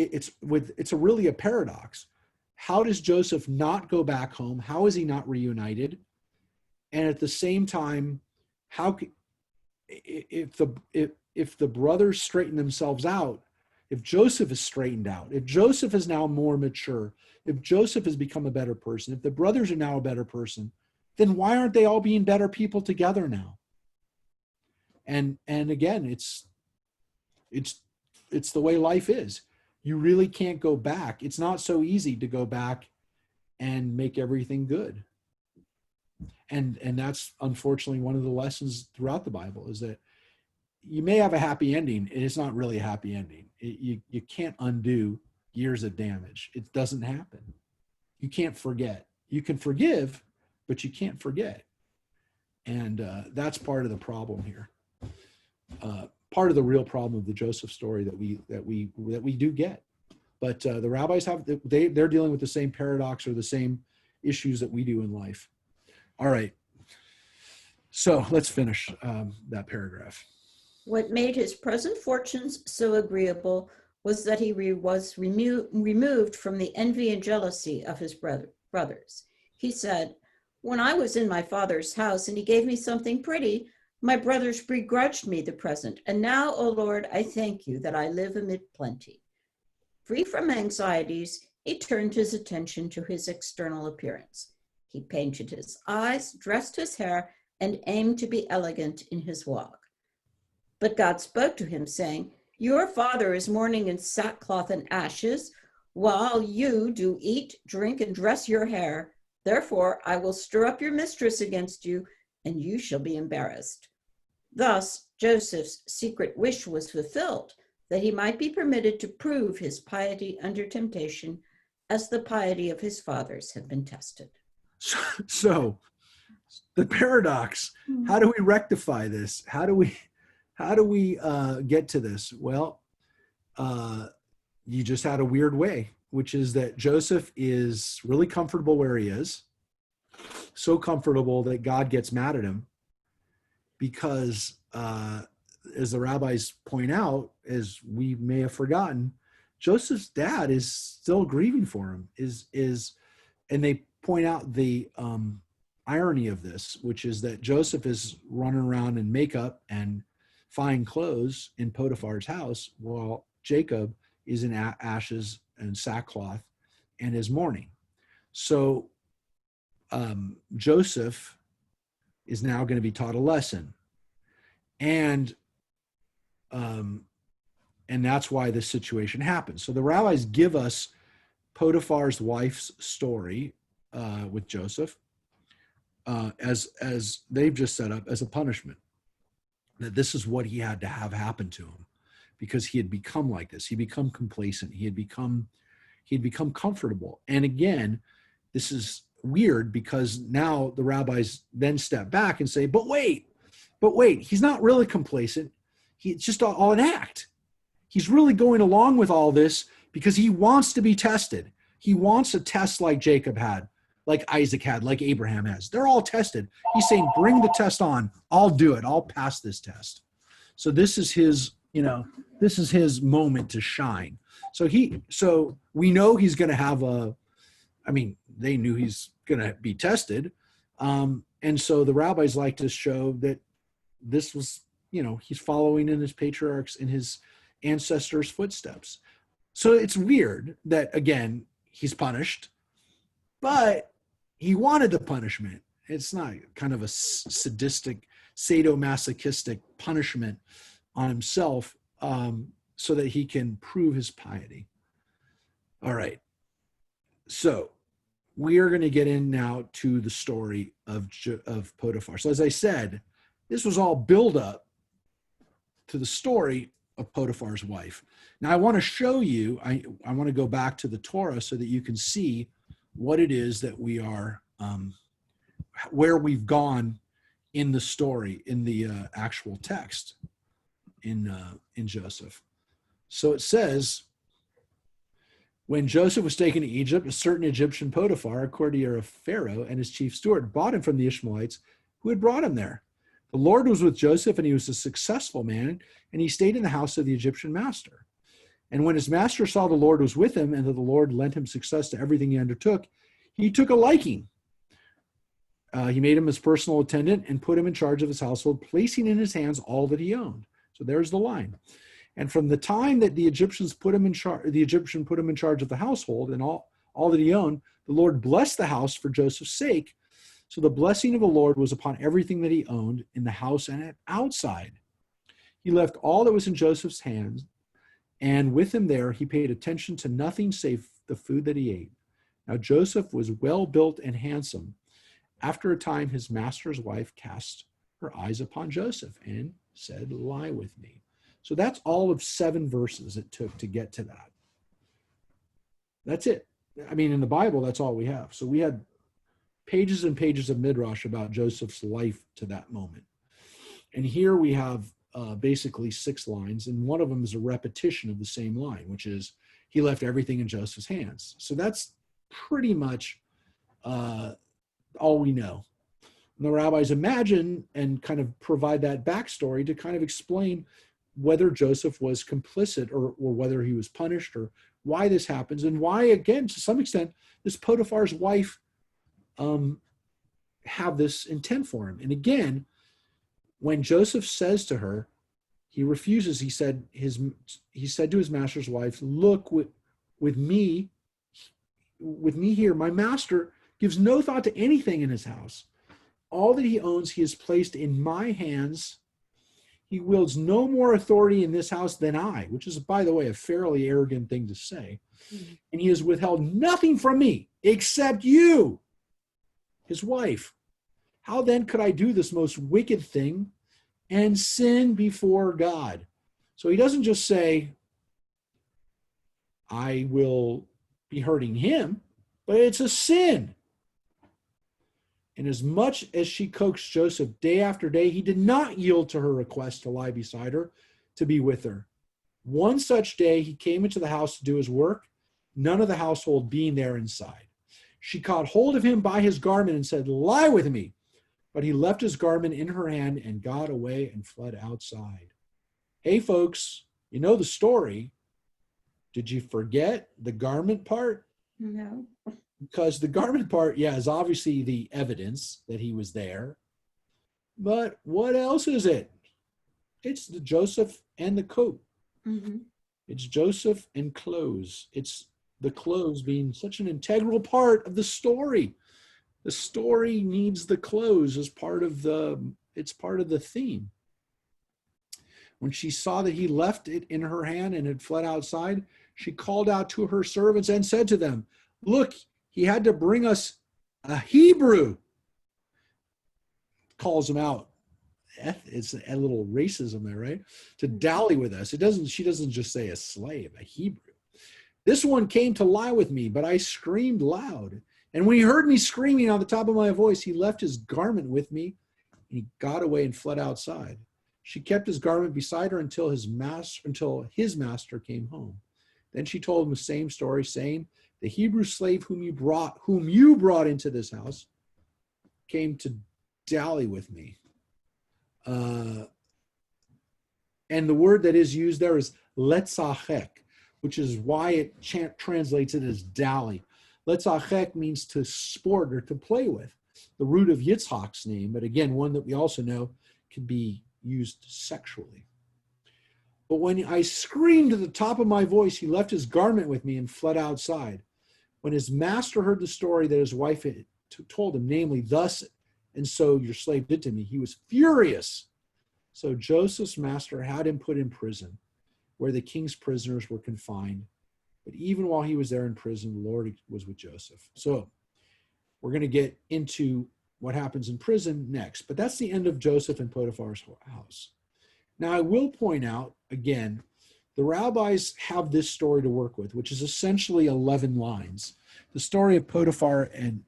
it's really a paradox. How does Joseph not go back home? How is he not reunited? And at the same time, if the brothers straighten themselves out, if Joseph is straightened out, if Joseph is now more mature, if Joseph has become a better person, if the brothers are now a better person, then why aren't they all being better people together now? And again, it's the way life is. You really can't go back. It's not so easy to go back and make everything good. And that's unfortunately one of the lessons throughout the Bible, is that you may have a happy ending, and it's not really a happy ending. You can't undo years of damage. It doesn't happen. You can't forget. You can forgive, but you can't forget. And that's part of the problem here. Part of the real problem of the Joseph story that we do get. But the rabbis they're dealing with the same paradox or the same issues that we do in life. All right. So let's finish that paragraph. What made his present fortunes so agreeable was that he was removed from the envy and jealousy of his brothers. He said, "When I was in my father's house and he gave me something pretty, my brothers begrudged me the present. And now, O Lord, I thank you that I live amid plenty." Free from anxieties, he turned his attention to his external appearance. He painted his eyes, dressed his hair, and aimed to be elegant in his walk. But God spoke to him, saying, "Your father is mourning in sackcloth and ashes, while you do eat, drink, and dress your hair. Therefore, I will stir up your mistress against you, and you shall be embarrassed." Thus, Joseph's secret wish was fulfilled, that he might be permitted to prove his piety under temptation, as the piety of his fathers had been tested. So the paradox, how do we rectify this? How do we get to this? Well, you just had a weird way, which is that Joseph is really comfortable where he is, so comfortable that God gets mad at him because, as the rabbis point out, as we may have forgotten, Joseph's dad is still grieving for him. And they point out the irony of this, which is that Joseph is running around in makeup and fine clothes in Potiphar's house, while Jacob is in ashes and sackcloth and is mourning. So Joseph is now going to be taught a lesson, and that's why this situation happens. So the rabbis give us Potiphar's wife's story with Joseph as they've just set up as a punishment, that this is what he had to have happen to him because he had become like this. He'd become complacent. He had become comfortable. And again, this is weird because now the rabbis then step back and say, but wait, he's not really complacent. It's just all an act. He's really going along with all this because he wants to be tested. He wants a test like Jacob had, like Isaac had, like Abraham has. They're all tested. He's saying, bring the test on. I'll do it. I'll pass this test. So this is his, this is his moment to shine. So we know he's going to have they knew he's going to be tested. And so the rabbis like to show that this was, he's following in his patriarchs, in his ancestors' footsteps. So it's weird that, again, he's punished, but he wanted the punishment. It's not kind of a sadistic, sadomasochistic punishment on himself so that he can prove his piety. All right. So we are going to get in now to the story of Potiphar. So as I said, this was all build up to the story of Potiphar's wife. Now I want to show you, I want to go back to the Torah so that you can see what it is that we are, where we've gone in the story, in the actual text in Joseph. So it says, when Joseph was taken to Egypt, a certain Egyptian Potiphar, a courtier of Pharaoh and his chief steward, bought him from the Ishmaelites who had brought him there. The Lord was with Joseph, and he was a successful man, and he stayed in the house of the Egyptian master. And when his master saw the Lord was with him and that the Lord lent him success to everything he undertook, he took a liking. He made him his personal attendant and put him in charge of his household, placing in his hands all that he owned. So there's the line. And from the time that the Egyptian put him in charge of the household and all that he owned, the Lord blessed the house for Joseph's sake. So the blessing of the Lord was upon everything that he owned in the house and outside. He left all that was in Joseph's hands, and with him there, he paid attention to nothing save the food that he ate. Now Joseph was well built and handsome. After a time, his master's wife cast her eyes upon Joseph and said, "Lie with me." So that's all of 7 verses it took to get to that. That's it. I mean, in the Bible, that's all we have. So we had pages and pages of Midrash about Joseph's life to that moment. And here we have basically 6 lines, and one of them is a repetition of the same line, which is, he left everything in Joseph's hands. So that's pretty much all we know. And the rabbis imagine and kind of provide that backstory to kind of explain whether Joseph was complicit or whether he was punished, or why this happens, and why, again, to some extent, this Potiphar's wife have this intent for him. And again, when Joseph says to her, he refuses. He said to his master's wife, "Look, with me here, my master gives no thought to anything in his house. All that he owns, he has placed in my hands. He wields no more authority in this house than I," which is, by the way, a fairly arrogant thing to say. Mm-hmm. "And he has withheld nothing from me except you, his wife. How then could I do this most wicked thing and sin before God?" So he doesn't just say, "I will be hurting him," but it's a sin. And as much as she coaxed Joseph day after day, he did not yield to her request to lie beside her, to be with her. One such day, he came into the house to do his work, none of the household being there inside. She caught hold of him by his garment and said, "Lie with me." But he left his garment in her hand and got away and fled outside. Hey, folks, you know the story. Did you forget the garment part? No. Because the garment part, is obviously the evidence that he was there. But what else is it? It's the Joseph and the coat. Mm-hmm. It's Joseph and clothes. It's the clothes being such an integral part of the story. The story needs the clothes as it's part of the theme. When she saw that he left it in her hand and had fled outside, she called out to her servants and said to them, "Look, he had to bring us a Hebrew." Calls him out. It's a little racism there, right? To dally with us. She doesn't just say a slave, a Hebrew. "This one came to lie with me, but I screamed loud. And when he heard me screaming on the top of my voice, he left his garment with me and he got away and fled outside. She kept his garment beside her until his master came home. Then she told him the same story, saying, 'The Hebrew slave whom you brought into this house came to dally with me.'" And the word that is used there is letzachek, which is why it translates it as dally. Letzachek means to sport or to play with. The root of Yitzhak's name, but again, one that we also know can be used sexually. "But when I screamed at the top of my voice, he left his garment with me and fled outside. When his master heard the story that his wife had told him, namely, 'Thus and so your slave did to me,' he was furious. So Joseph's master had him put in prison, where the king's prisoners were confined. But even while he was there in prison, the Lord was with Joseph." So we're going to get into what happens in prison next. But that's the end of Joseph and Potiphar's house. Now, I will point out, again, the rabbis have this story to work with, which is essentially 11 lines. The story of Potiphar and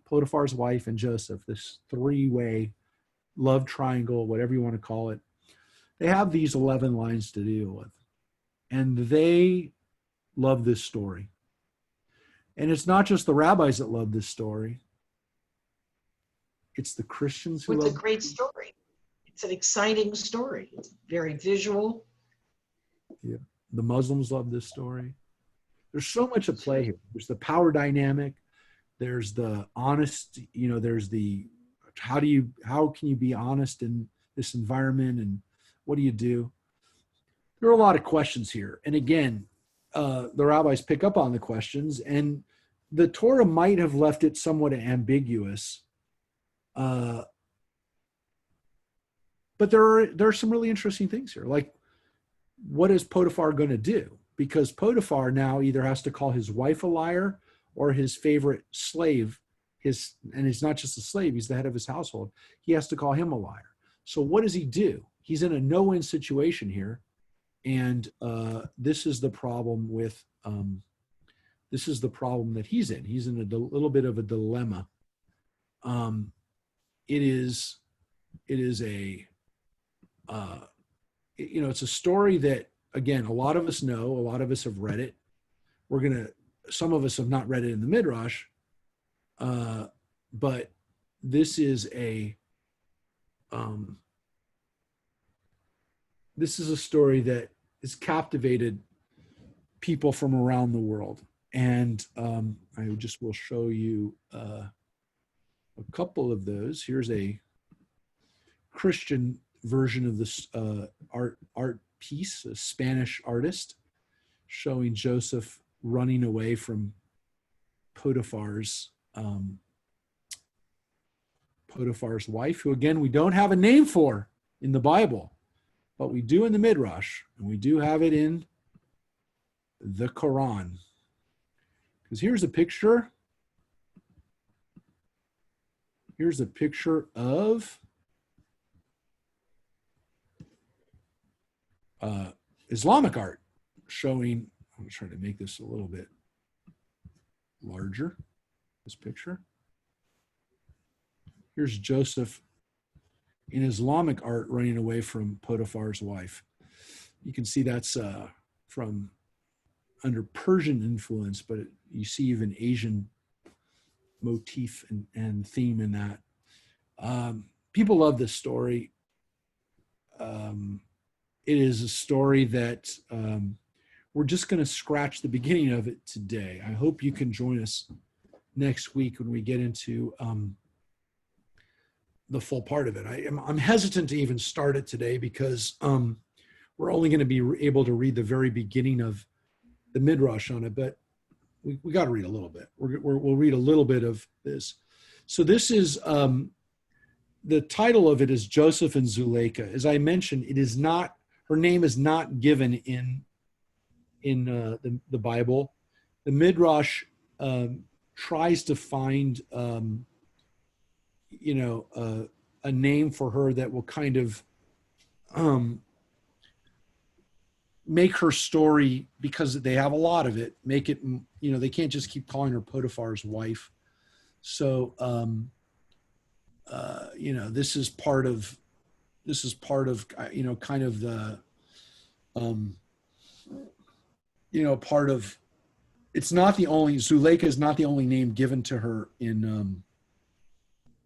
Potiphar's wife and Joseph, this 3-way love triangle, whatever you want to call it. They have these 11 lines to deal with. And they love this story. And it's not just the rabbis that love this story. It's the Christians who love it. It's a great story. It's an exciting story. It's very visual. Yeah. The Muslims love this story. There's so much at play here. There's the power dynamic. There's the honest, there's the, how can you be honest in this environment, and what do you do? There are a lot of questions here. And again, the rabbis pick up on the questions, and the Torah might have left it somewhat ambiguous. But there are some really interesting things here. Like, what is Potiphar going to do? Because Potiphar now either has to call his wife a liar or his favorite slave, and he's not just a slave, he's the head of his household. He has to call him a liar. So what does he do? He's in a no-win situation here. And this is the problem that he's in. He's in a little bit of a dilemma. It's a story that, again, a lot of us know, a lot of us have read it. Some of us have not read it in the Midrash, but this is a story that has captivated people from around the world. And I just will show you a couple of those. Here's a Christian version of this art piece, a Spanish artist showing Joseph running away from Potiphar's wife, who, again, we don't have a name for in the Bible, but we do in the Midrash, and we do have it in the Quran. Because here's a picture. Here's a picture of Islamic art showing, I'm trying to make this a little bit larger, this picture. Here's Joseph in Islamic art running away from Potiphar's wife. You can see that's from under Persian influence, but you see even Asian motif and theme in that. People love this story. It is a story that we're just going to scratch the beginning of it today. I hope you can join us next week when we get into the full part of it. I'm hesitant to even start it today because we're only going to be able to read the very beginning of the Midrash on it, but we got to read a little bit. We'll read a little bit of this. So this is, the title of it is Joseph and Zuleika. As I mentioned, it is not, her name is not given in the Bible. The Midrash tries to find, a name for her that will kind of make her story, because they have a lot of it, make it, they can't just keep calling her Potiphar's wife. So, this is part of, kind of the, part of, it's not the only, Zuleika is not the only name given to her in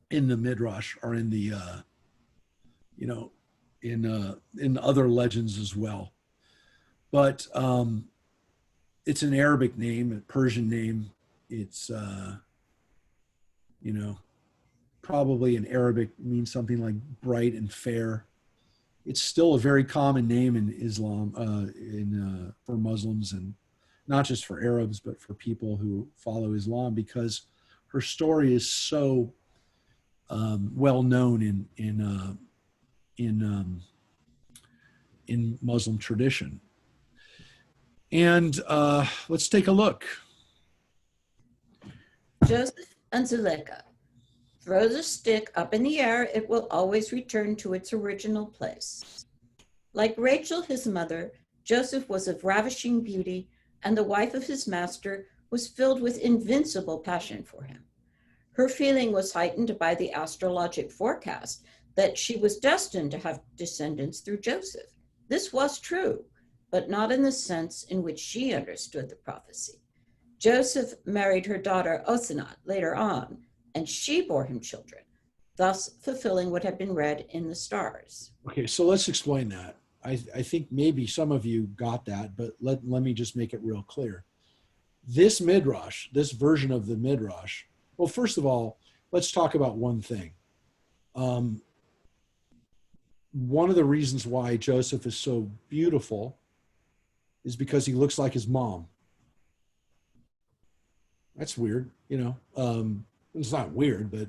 the Midrash, or in the, in other legends as well. But it's an Arabic name, a Persian name. It's, probably in Arabic means something like bright and fair. It's still a very common name in Islam, for Muslims, and not just for Arabs, but for people who follow Islam, because her story is so well known in Muslim tradition. And let's take a look. Joseph and Zuleika. Throw the stick up in the air, it will always return to its original place. Like Rachel, his mother, Joseph was of ravishing beauty, and the wife of his master was filled with invincible passion for him. Her feeling was heightened by the astrologic forecast that she was destined to have descendants through Joseph. This was true, but not in the sense in which she understood the prophecy. Joseph married her daughter Osenat later on, and she bore him children, thus fulfilling what had been read in the stars. Okay, so let's explain that. I think maybe some of you got that, but let me just make it real clear. This Midrash, this version of the Midrash, well, first of all, let's talk about one thing. One of the reasons why Joseph is so beautiful is because he looks like his mom. That's weird, it's not weird, but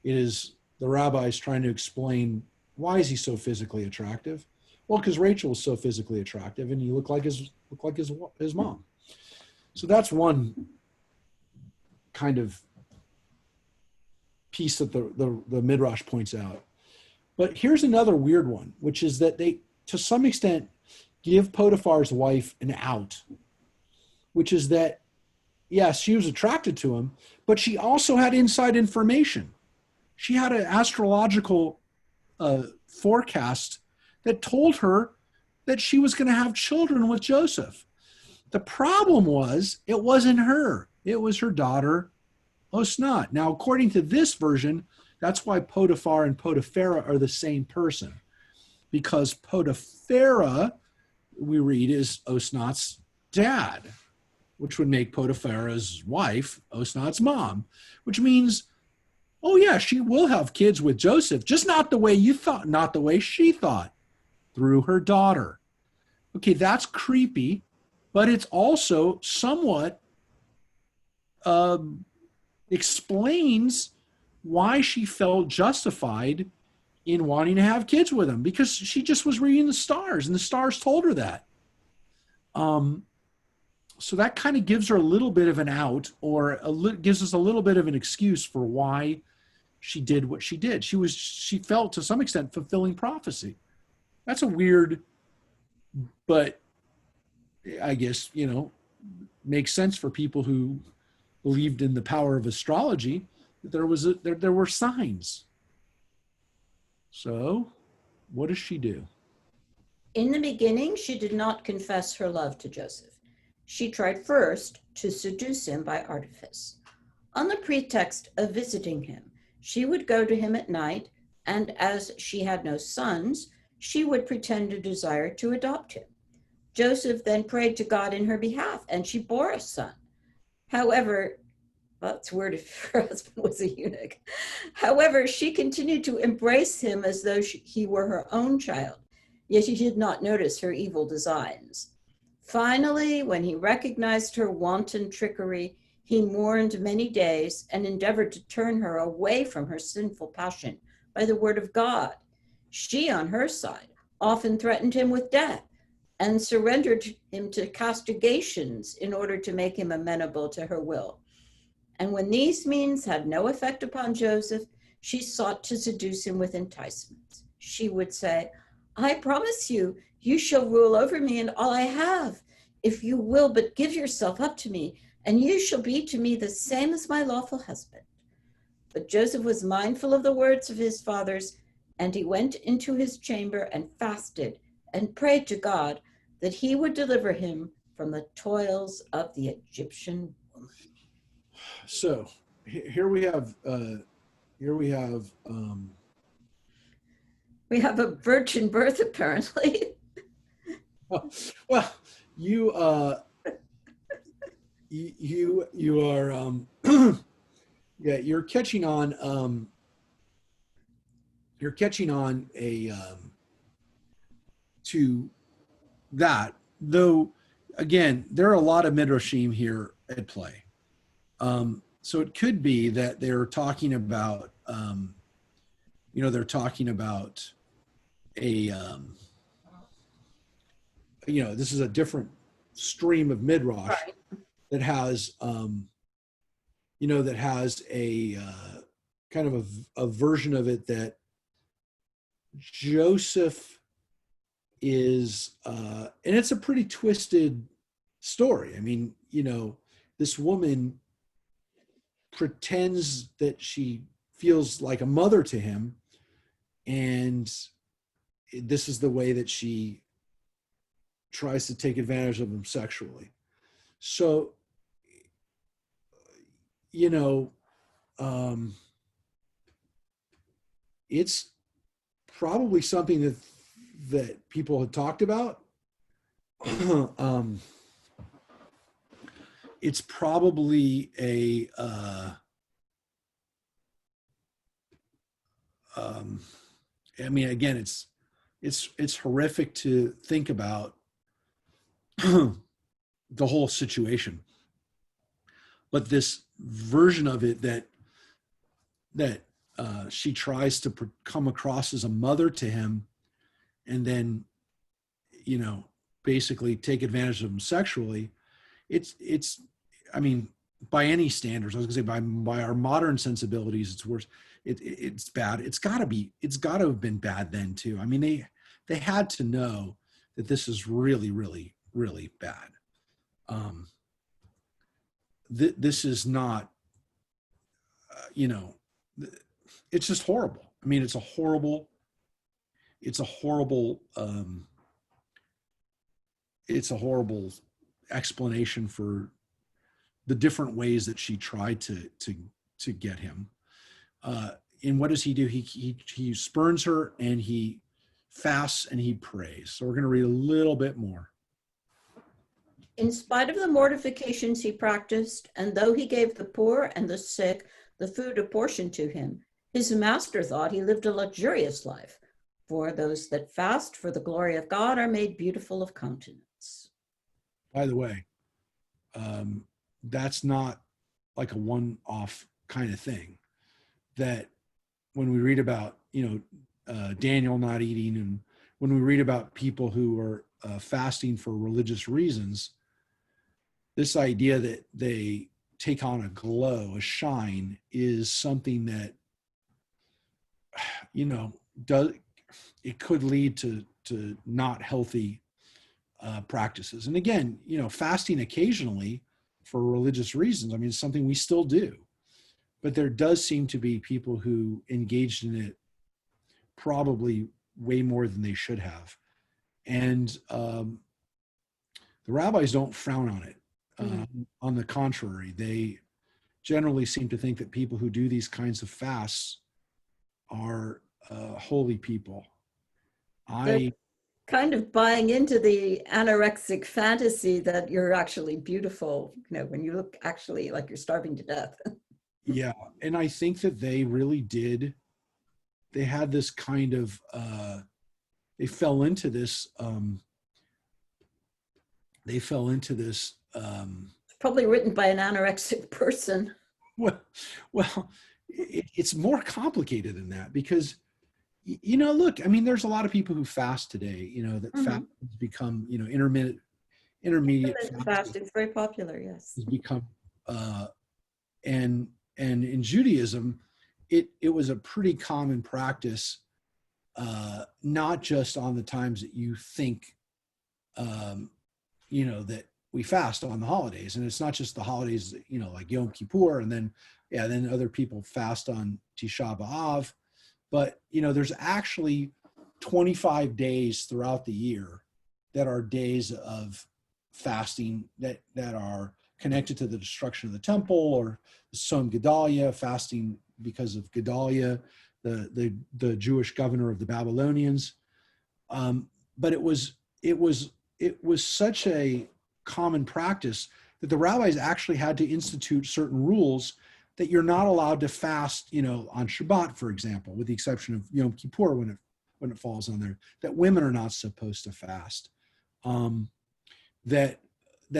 it is the rabbis trying to explain why is he so physically attractive? Well, because Rachel was so physically attractive, and he looked like his mom. So that's one kind of piece that the Midrash points out. But here's another weird one, which is that they, to some extent, give Potiphar's wife an out, which is that, yes, she was attracted to him, but she also had inside information. She had an astrological forecast that told her that she was going to have children with Joseph. The problem was, it wasn't her. It was her daughter, Osnat. Now, according to this version, that's why Potiphar and Potipharah are the same person, because Potipharah, we read, is Osnat's dad, which would make Potipharah's wife Osnat's mom, which means, oh yeah, she will have kids with Joseph, just not the way you thought, not the way she thought, through her daughter. Okay, that's creepy, but it's also somewhat explains why she felt justified in wanting to have kids with him, because she just was reading the stars, and the stars told her that. So that kind of gives her a little bit of an out, or gives us a little bit of an excuse for why she did what she did. She felt to some extent fulfilling prophecy. That's a weird, but I guess, makes sense for people who believed in the power of astrology, that there were signs. So what does she do? In the beginning, she did not confess her love to Joseph. She tried first to seduce him by artifice. On the pretext of visiting him, she would go to him at night, and as she had no sons, she would pretend a desire to adopt him. Joseph then prayed to God in her behalf, and she bore a son. However, that's weird if her husband was a eunuch. However, she continued to embrace him as though he were her own child, yet he did not notice her evil designs. Finally, when he recognized her wanton trickery, he mourned many days and endeavored to turn her away from her sinful passion by the word of God. She, on her side, often threatened him with death and surrendered him to castigations in order to make him amenable to her will. And when these means had no effect upon Joseph, she sought to seduce him with enticements. She would say, I promise you, you shall rule over me and all I have, if you will but give yourself up to me, and you shall be to me the same as my lawful husband. But Joseph was mindful of the words of his fathers, and he went into his chamber and fasted and prayed to God that he would deliver him from the toils of the Egyptian woman. So here we have We have a virgin birth, apparently. well, you are yeah, you're catching on to that, though. Again, there are a lot of midrashim here at play. So it could be that they're talking about a this is a different stream of midrash, Right. that has that has a kind of a version of it that Joseph is and it's a pretty twisted story. I mean, this woman pretends that she feels like a mother to him, and this is the way that she tries to take advantage of him sexually. So it's probably something that people had talked about, it's probably I mean, again, it's horrific to think about the whole situation, but this version of it that she tries to come across as a mother to him, and then, you know, basically take advantage of him sexually. It's I mean, by any standards, I was gonna say by our modern sensibilities, it's worse. It's bad. It's got to have been bad then too. I mean, they had to know that this is really, really, really bad. This is not, you know, it's just horrible. I mean, it's a horrible explanation for the different ways that she tried to get him. And what does he do? He spurns her, and he fasts and he prays. So we're going to read a little bit more. In spite of the mortifications he practiced, and though he gave the poor and the sick the food apportioned to him, his master thought he lived a luxurious life. For those that fast for the glory of God are made beautiful of countenance. By the way, that's not like a one-off kind of thing. That when we read about, you know, Daniel not eating, and when we read about people who are fasting for religious reasons, this idea that they take on a glow, a shine, is something that, you know, it could lead to not healthy practices. And again, you know, fasting occasionally for religious reasons, I mean, it's something we still do. But there does seem to be people who engaged in it probably way more than they should have. And the rabbis don't frown on it. On the contrary, they generally seem to think that people who do these kinds of fasts are holy people. They're kind of buying into the anorexic fantasy that you're actually beautiful, you know, when you look actually like you're starving to death. Yeah, and I think that they really did. They had this kind of, they fell into this, Probably written by an anorexic person. well, it's more complicated than that, because, you know, look, I mean, there's a lot of people who fast today, you know, that fast has become, you know, intermediate fasting is very popular, yes. has become, and in Judaism, it was a pretty common practice, not just on the times that you think, you know, that we fast on the holidays. And it's not just the holidays, you know, like Yom Kippur, and then other people fast on Tisha B'Av. But, you know, there's actually 25 days throughout the year that are days of fasting that are connected to the destruction of the temple, or Som Gedalia, fasting because of Gedalia, the Jewish governor of the Babylonians. But it was such a common practice that the rabbis actually had to institute certain rules that you're not allowed to fast, you know, on Shabbat, for example, with the exception of Yom Kippur when it falls on there, that women are not supposed to fast. That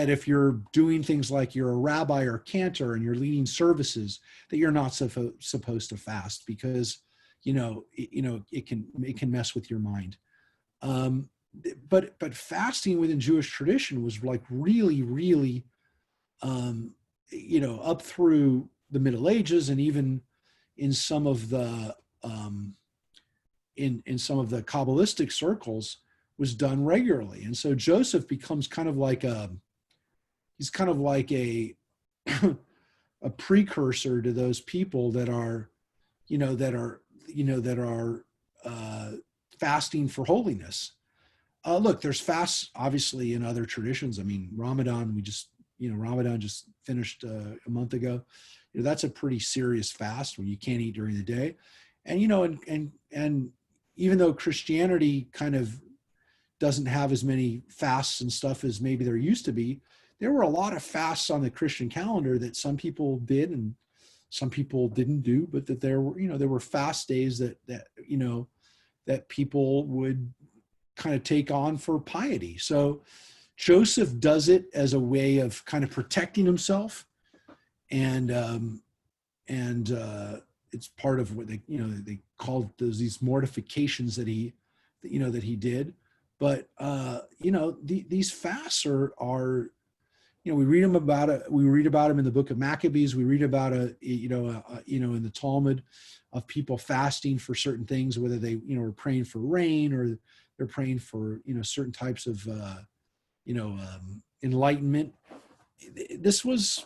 if you're doing things like you're a rabbi or cantor and you're leading services, that you're not supposed to fast, because, you know, it can mess with your mind. But fasting within Jewish tradition was like really, really, you know, up through the Middle Ages, and even in some of the in some of the Kabbalistic circles was done regularly. And so Joseph becomes kind of like a a precursor to those people that are fasting for holiness. Look, there's fasts obviously in other traditions. I mean, Ramadan just finished a month ago. You know, that's a pretty serious fast where you can't eat during the day. And, you know, and even though Christianity kind of doesn't have as many fasts and stuff as maybe there used to be. There were a lot of fasts on the Christian calendar that some people did and some people didn't do, but that there were fast days that people would kind of take on for piety. So Joseph does it as a way of kind of protecting himself, and it's part of what they called these mortifications that he did. But these fasts are we read about them in the book of Maccabees. We read about in the Talmud of people fasting for certain things, whether they are praying for rain or they're praying for certain types of enlightenment. This was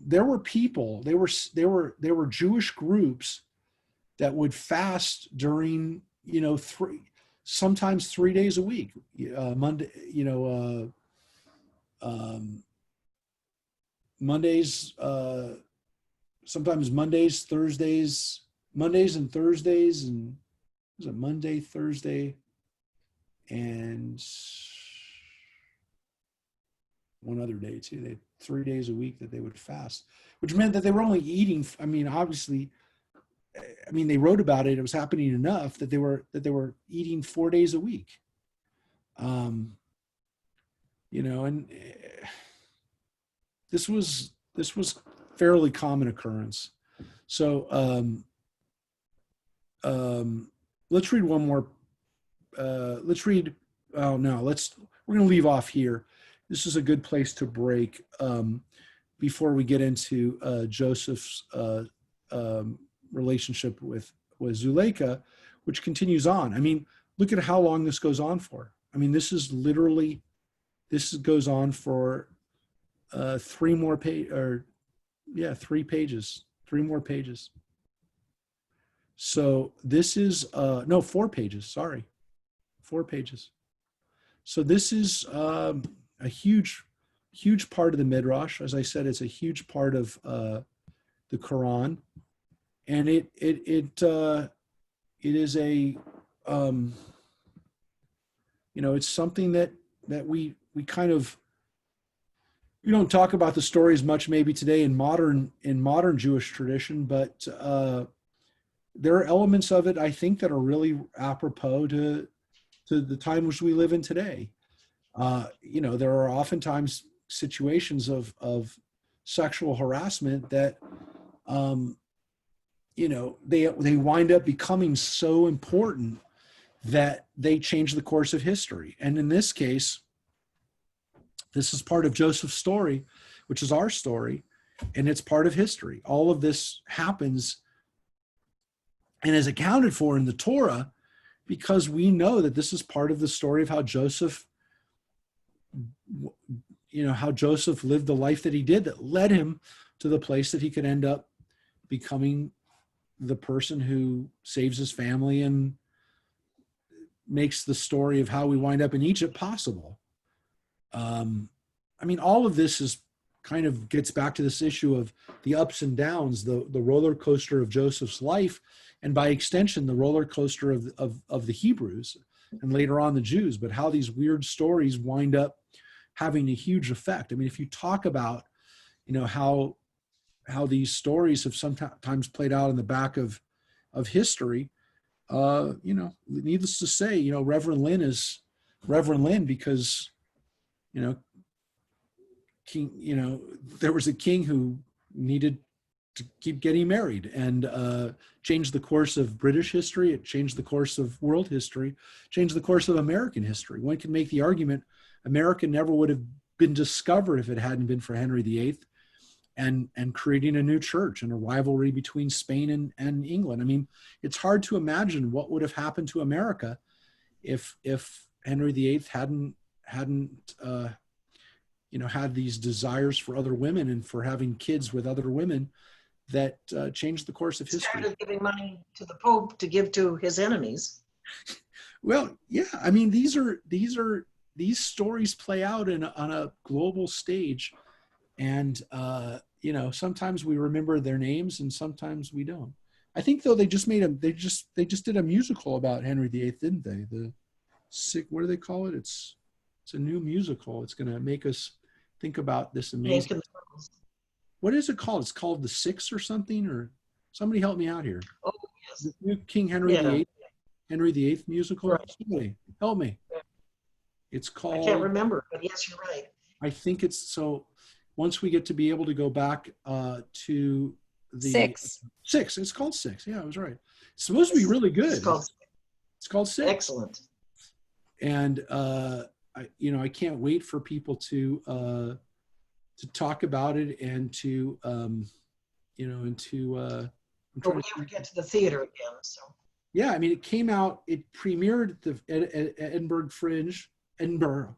there were people, there were Jewish groups that would fast during sometimes 3 days a week, Mondays, sometimes Mondays and Thursdays, and was it Monday, Thursday, and one other day too. They had 3 days a week that they would fast, which meant that they were only eating. Obviously, they wrote about it. It was happening enough that they were eating 4 days a week. And this was fairly common occurrence. So let's read one more. We're going to leave off here. This is a good place to break before we get into Joseph's relationship with Zuleika, which continues on. Look at how long this goes on for. This goes on for 3 more pages. So this is 4 pages. Sorry, 4 pages. So this is a huge part of the Midrash. As I said, it's a huge part of the Quran, and it is a it's something that we kind of, we don't talk about the stories much maybe today in modern Jewish tradition, but there are elements of it I think that are really apropos to the time which we live in today. There are oftentimes situations of sexual harassment that they wind up becoming so important that they change the course of history. And in this case, this is part of Joseph's story, which is our story, and it's part of history. All of this happens and is accounted for in the Torah because we know that this is part of the story of how Joseph lived the life that he did, that led him to the place that he could end up becoming the person who saves his family and makes the story of how we wind up in Egypt possible. All of this is kind of gets back to this issue of the ups and downs, the roller coaster of Joseph's life, and by extension, the roller coaster of the Hebrews and later on the Jews, but how these weird stories wind up having a huge effect. if you talk about, how these stories have sometimes played out in the back of history, needless to say, Reverend Lynn is Reverend Lynn because, king, there was a king who needed to keep getting married and changed the course of British history. It changed the course of world history, changed the course of American history. One can make the argument America never would have been discovered if it hadn't been for Henry VIII and creating a new church and a rivalry between Spain and England. It's hard to imagine what would have happened to America if Henry VIII hadn't had these desires for other women and for having kids with other women that changed the course of history. Started giving money to the Pope to give to his enemies. Well, yeah. These stories play out on a global stage, and sometimes we remember their names and sometimes we don't. I think though they just did a musical about Henry VIII, didn't they? What do they call it? It's a new musical. It's going to make us think about this amazing. Making- What is it called? It's called The Six or something, or somebody help me out here. Oh, yes. The new King Henry Yeah. VIII musical. Right. Somebody help me. Yeah. It's I called. can't remember, but yes, you're right. I think it's so. Once we get to be able to go back to the Six. Six, it's called Six. Yeah, I was right. It's supposed to be really good. It's called Six. excellent. And I can't wait for people to talk about it and to I'm But trying we to never get to the theater again, so. yeah, I mean, it came out, it premiered at Edinburgh Fringe, Edinburgh.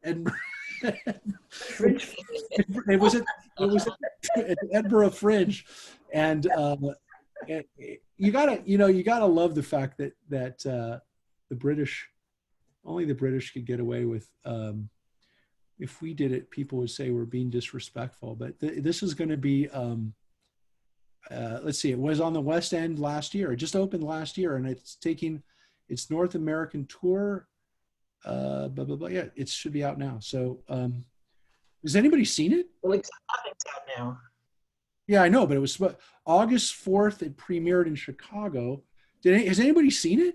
It was at the Edinburgh Fringe, and you gotta love the fact that the British, only the British could get away with. If we did it, people would say we're being disrespectful. But this is going to be. Let's see. It was on the West End last year. It just opened last year, and it's taking its North American tour. Blah blah blah. Yeah, it should be out now. So, has anybody seen it? Well, it's out now. Yeah, I know, but it was August 4th. It premiered in Chicago. Has anybody seen it?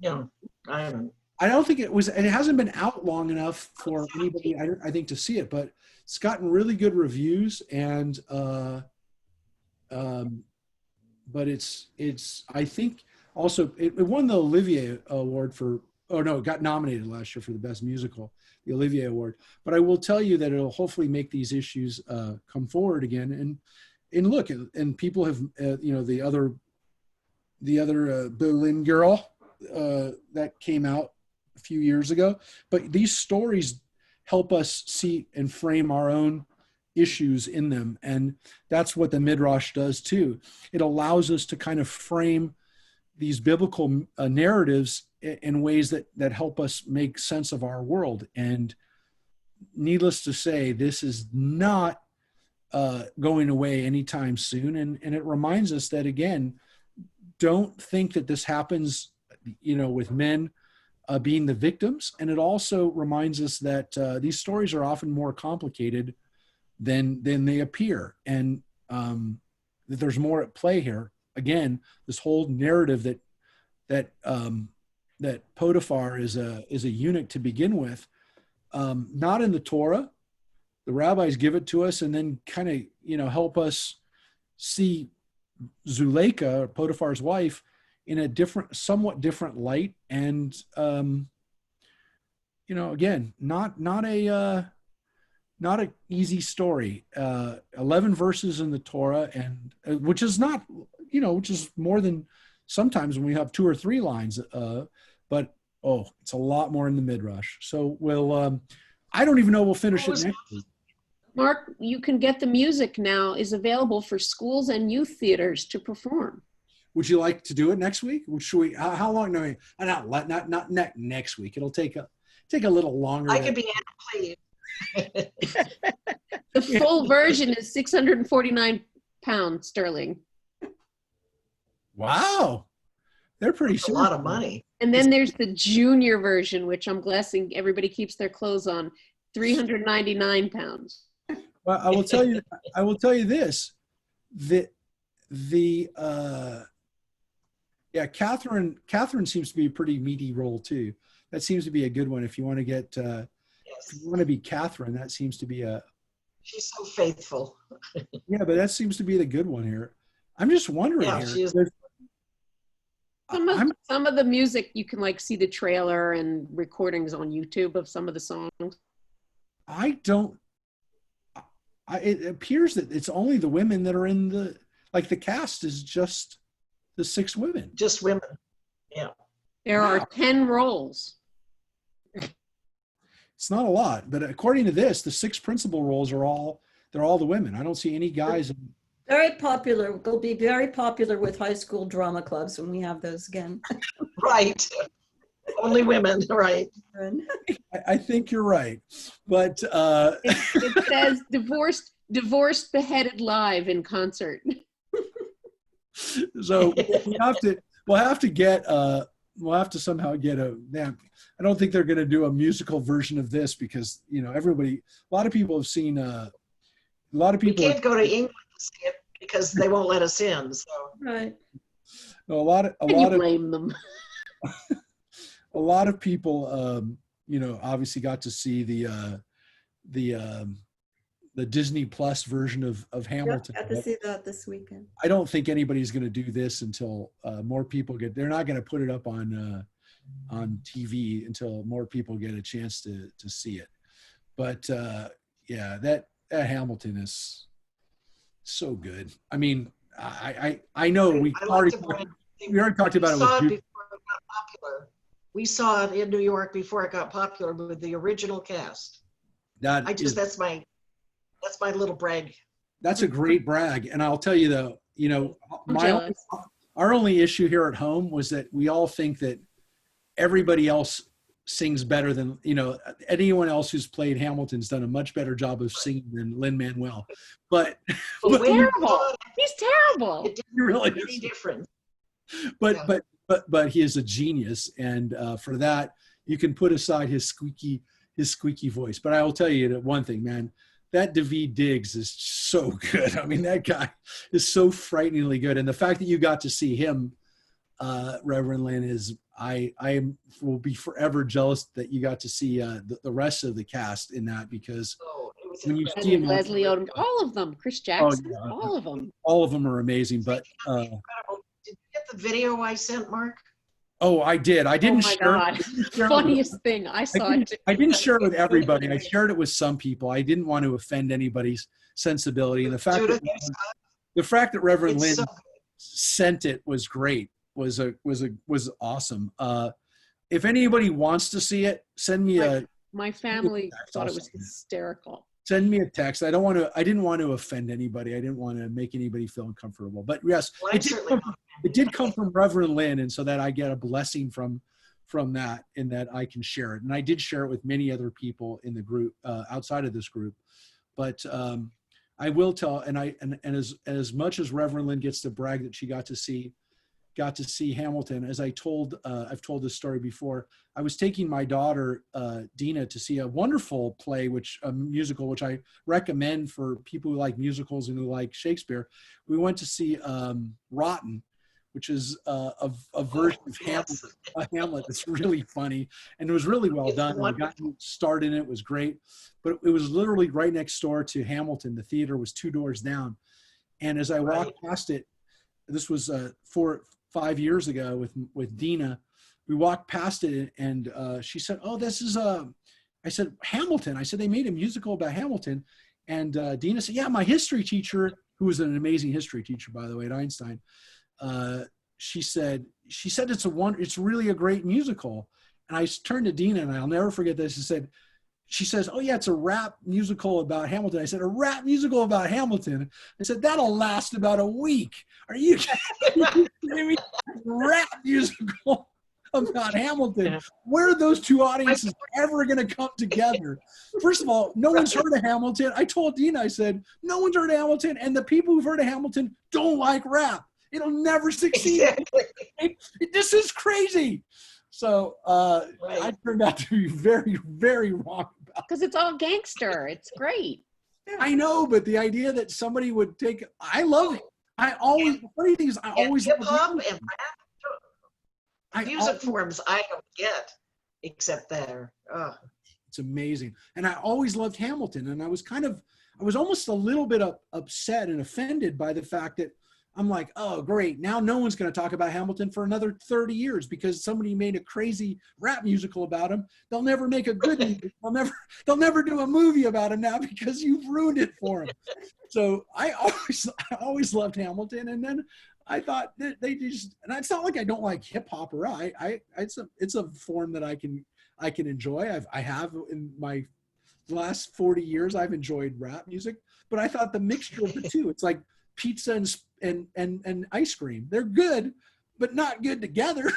No, I haven't. I don't think it was. It hasn't been out long enough for anybody, I think, to see it. But it's gotten really good reviews, and but it's. I think also it won the Olivier Award for. Oh no, it got nominated last year for the best musical, the Olivier Award. But I will tell you that it'll hopefully make these issues come forward again. And look, and people have the other Berlin Girl that came out a few years ago. But these stories help us see and frame our own issues in them, and that's what the Midrash does too. It allows us to kind of frame these biblical narratives in ways that help us make sense of our world. And needless to say, this is not going away anytime soon. And it reminds us that, again, don't think that this happens, with men being the victims. And it also reminds us that these stories are often more complicated than they appear, and that there's more at play here. Again, this whole narrative that Potiphar is a eunuch to begin with, not in the Torah. The rabbis give it to us and then kind of help us see Zuleika, Potiphar's wife, in a somewhat different light. And again, not an easy story. 11 verses in the Torah, and which is not, which is more than sometimes when we have 2 or 3 lines. But it's a lot more in the Midrash. So we'll. I don't even know we'll finish it next week. Mark, you can get the music now is available for schools and youth theaters to perform. Would you like to do it next week? Should we? How long? No, not next week. It'll take a little longer. I could be Anna, please. The full version is 649 pounds sterling. Wow, they're pretty That's a lot of money. And then there's the junior version, which I'm guessing everybody keeps their clothes on, 399 pounds. Well, I will tell you this, Catherine seems to be a pretty meaty role too. That seems to be a good one. If you want to get, if you want to be Catherine, that seems to be she's so faithful. Yeah, but that seems to be the good one here. I'm just wondering Yeah, here. she is. Some of the music, you can see the trailer and recordings on YouTube of some of the songs. It appears that it's only the women that are in the cast is just the 6 women. Just women. Yeah. There are 10 roles. It's not a lot, but according to this, the 6 principal roles they're all the women. I don't see any guys. Very popular. They'll be very popular with high school drama clubs when we have those again. Right. Only women, right. I think you're right. But it says divorced beheaded live in concert. So we'll have to somehow get a damn. I don't think they're going to do a musical version of this because, you know, a lot of people have seen, a lot of We people. can't go to England to see it because they won't let us in. So Right. A lot Can you of blame them? a lot of people, you know, obviously got to see the Disney Plus version of Hamilton. Got to see that this weekend. I don't think anybody's going to do this until more people get. They're not going to put it up on TV until more people get a chance to see it. But yeah, that Hamilton is so good. I mean, I know we already talked about it. Saw it before it got popular. We saw it in New York before it got popular with the original cast. That's my little brag. That's a great brag. And I'll tell you though, you know, our only issue here at home was that we all think that everybody else sings better than, you know, anyone else who's played Hamilton's done a much better job of singing than Lin-Manuel. But He's terrible. He's terrible. It didn't really make any difference. But he is a genius, and for that you can put aside his squeaky voice. But I will tell you that one thing, man, that Daveed Diggs is so good. I mean, that guy is so frighteningly good, and the fact that you got to see him, Reverend Lynn, is I will be forever jealous that you got to see the rest of the cast in that, because when you see him, Leslie Odom, all of them, Chris Jackson, all of them are amazing. But did you get the video I sent, Mark? oh, I did. I didn't share. God. Funniest thing, I saw it too. I didn't share it with everybody. I shared it with some people. I didn't want to offend anybody's sensibility, and the fact that Reverend Lynn sent it was great. Was awesome. If anybody wants to see it, send me my family thought it was hysterical. Send me a text. I didn't want to offend anybody. I didn't want to make anybody feel uncomfortable. But yes, it did come from Reverend Lynn, and so that I get a blessing from that, in that I can share it. And I did share it with many other people in the group outside of this group. But I will tell, and as much as Reverend Lynn gets to brag that she got to see Hamilton, as I've told this story before, I was taking my daughter, Dina, to see a wonderful play, a musical, which I recommend for people who like musicals and who like Shakespeare. We went to see Rotten, which is a version of Hamlet that's really funny, and it was really well done. We got started in it. It was great, but it was literally right next door to Hamilton. The theater was 2 doors down. And as I walked past it, this was 5 years ago with Dina, we walked past it, and she said, "Oh, this is I said, "Hamilton." I said, "They made a musical about Hamilton." And Dina said, "Yeah, my history teacher," who was an amazing history teacher, by the way, at Einstein, she said it's really a great musical. And I turned to Dina, and I'll never forget this. She says, "Oh yeah, it's a rap musical about Hamilton." I said, "A rap musical about Hamilton?" I said, "That'll last about a week. Are you kidding me? Rap musical about Hamilton? Where are those two audiences ever going to come together?" First of all, no one's heard of Hamilton. I told Dina, I said, "No one's heard of Hamilton, and the people who've heard of Hamilton don't like rap. It'll never succeed." Exactly. This is crazy. So I turned out to be very, very wrong about it. Because it's all gangster. It's great. I know, but the idea that somebody would take, I love it. The funny thing is, I always hip hop and rap. Music forms I don't get except there. It's amazing. And I always loved Hamilton. And I was almost a little bit upset and offended by the fact that I'm like, oh, great. Now no one's going to talk about Hamilton for another 30 years because somebody made a crazy rap musical about him. They'll never make a good movie. They'll never do a movie about him now because you've ruined it for him. So I always loved Hamilton. And then I thought that and it's not like I don't like hip hop or it's a form that I can enjoy. I have in my last 40 years, I've enjoyed rap music, but I thought the mixture of the two, it's like pizza and ice cream. They're good, but not good together.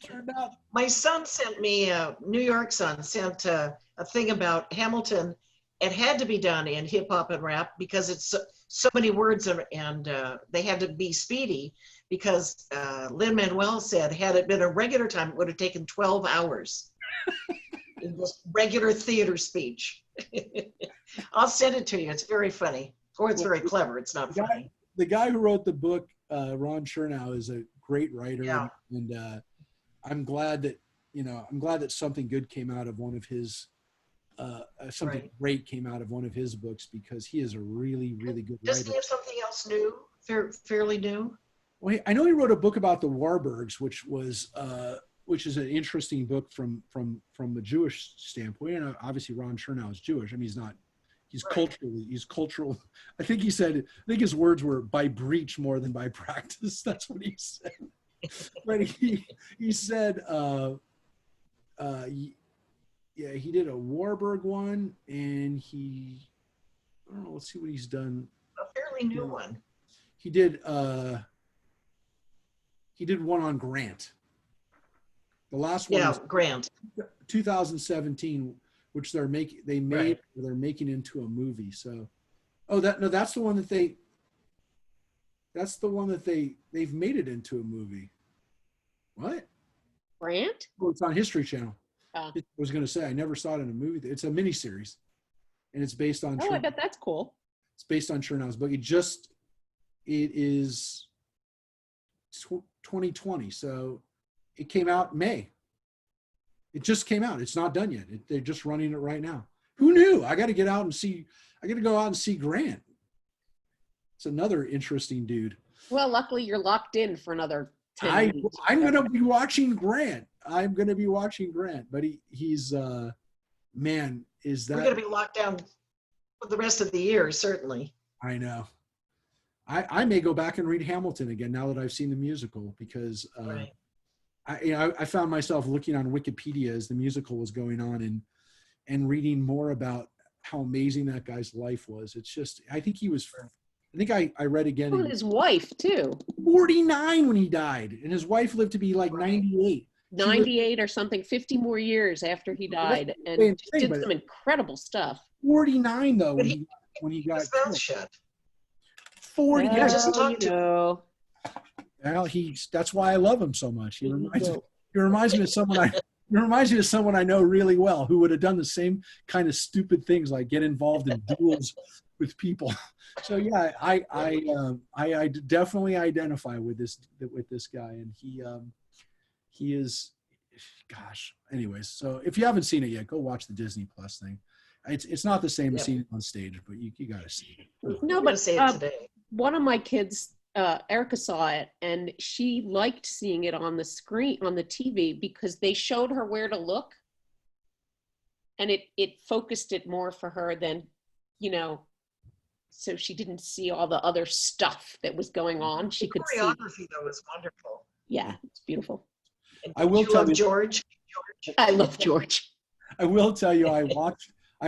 Turned out. My son sent me, New York son sent a thing about Hamilton it had to be done in hip hop and rap because it's so many words, and they had to be speedy because Lin-Manuel said had it been a regular time, it would have taken 12 hours. In just regular theater speech. I'll send it to you. It's very funny. Or it's very clever. It's not funny. The guy who wrote the book, Ron Chernow, is a great writer. Yeah. And I'm glad that something good came out of one of his, something Right. great came out of one of his books, because he is a really, really good Doesn't writer. he have something else new? Fairly new? Well, I know he wrote a book about the Warburgs, which is an interesting book from a Jewish standpoint. And obviously Ron Chernow is Jewish. I mean, he's cultural. I think his words were by breach more than by practice. That's what he said. But he said, he did a Warburg one, and I don't know, let's see what he's done. A fairly new one. He did one on Grant. The last one, Yeah, was Grant. 2017, which they're making into a movie. So, that's the one that they've made it into a movie. What? Grant? Oh, it's on History Channel. Oh. I was going to say I never saw it in a movie. It's a miniseries, and it's based on. Oh, I bet that's cool. It's based on Chernow's book. It is 2020, so it came out in May. It just came out. It's not done yet. They're just running it right now. Who knew? I got to go out and see Grant. It's another interesting dude. Well, luckily you're locked in for another 10 weeks. I'm going to be watching Grant. But he's man, is that. We're going to be locked down for the rest of the year, certainly. I know. I may go back and read Hamilton again now that I've seen the musical, because Right. I found myself looking on Wikipedia as the musical was going on and reading more about how amazing that guy's life was. It's just, I think I read again. Oh, his wife too. 49 when he died, and his wife lived to be like 98. 98 or something, 50 more years after he died, and did some incredible stuff. 49 though, But when he got His mouth killed. shut. 40. Yeah, years. just talk to know. Well, that's why I love him so much. He reminds me of someone I know really well, who would have done the same kind of stupid things, like get involved in duels with people. So yeah, I definitely identify with this guy, and he is, gosh. Anyways, so if you haven't seen it yet, go watch the Disney Plus thing. It's not the same as seeing it on stage, but you got to see it. No, I'm gonna but say it today. one of my kids, Erica, saw it, and she liked seeing it on the screen, on the TV, because they showed her where to look, and it focused it more for her than, so she didn't see all the other stuff that was going on. She The could see. choreography, though, is wonderful. Yeah, it's beautiful. And I will you tell love you- George. I love George. I will tell you, I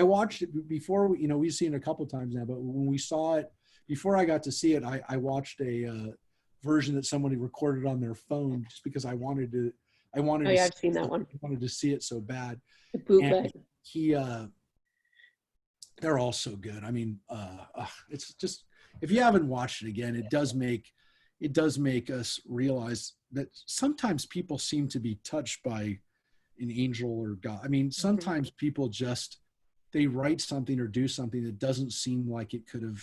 watched it before. We've seen it a couple times now, but when we saw it, before I got to see it, I watched a version that somebody recorded on their phone, just because I wanted to. Oh yeah, I've seen that one. I wanted to see it so bad. The bootleg. They're all so good. I mean, it's just, if you haven't watched it again, it does make us realize that sometimes people seem to be touched by an angel or God. I mean, sometimes people they write something or do something that doesn't seem like it could have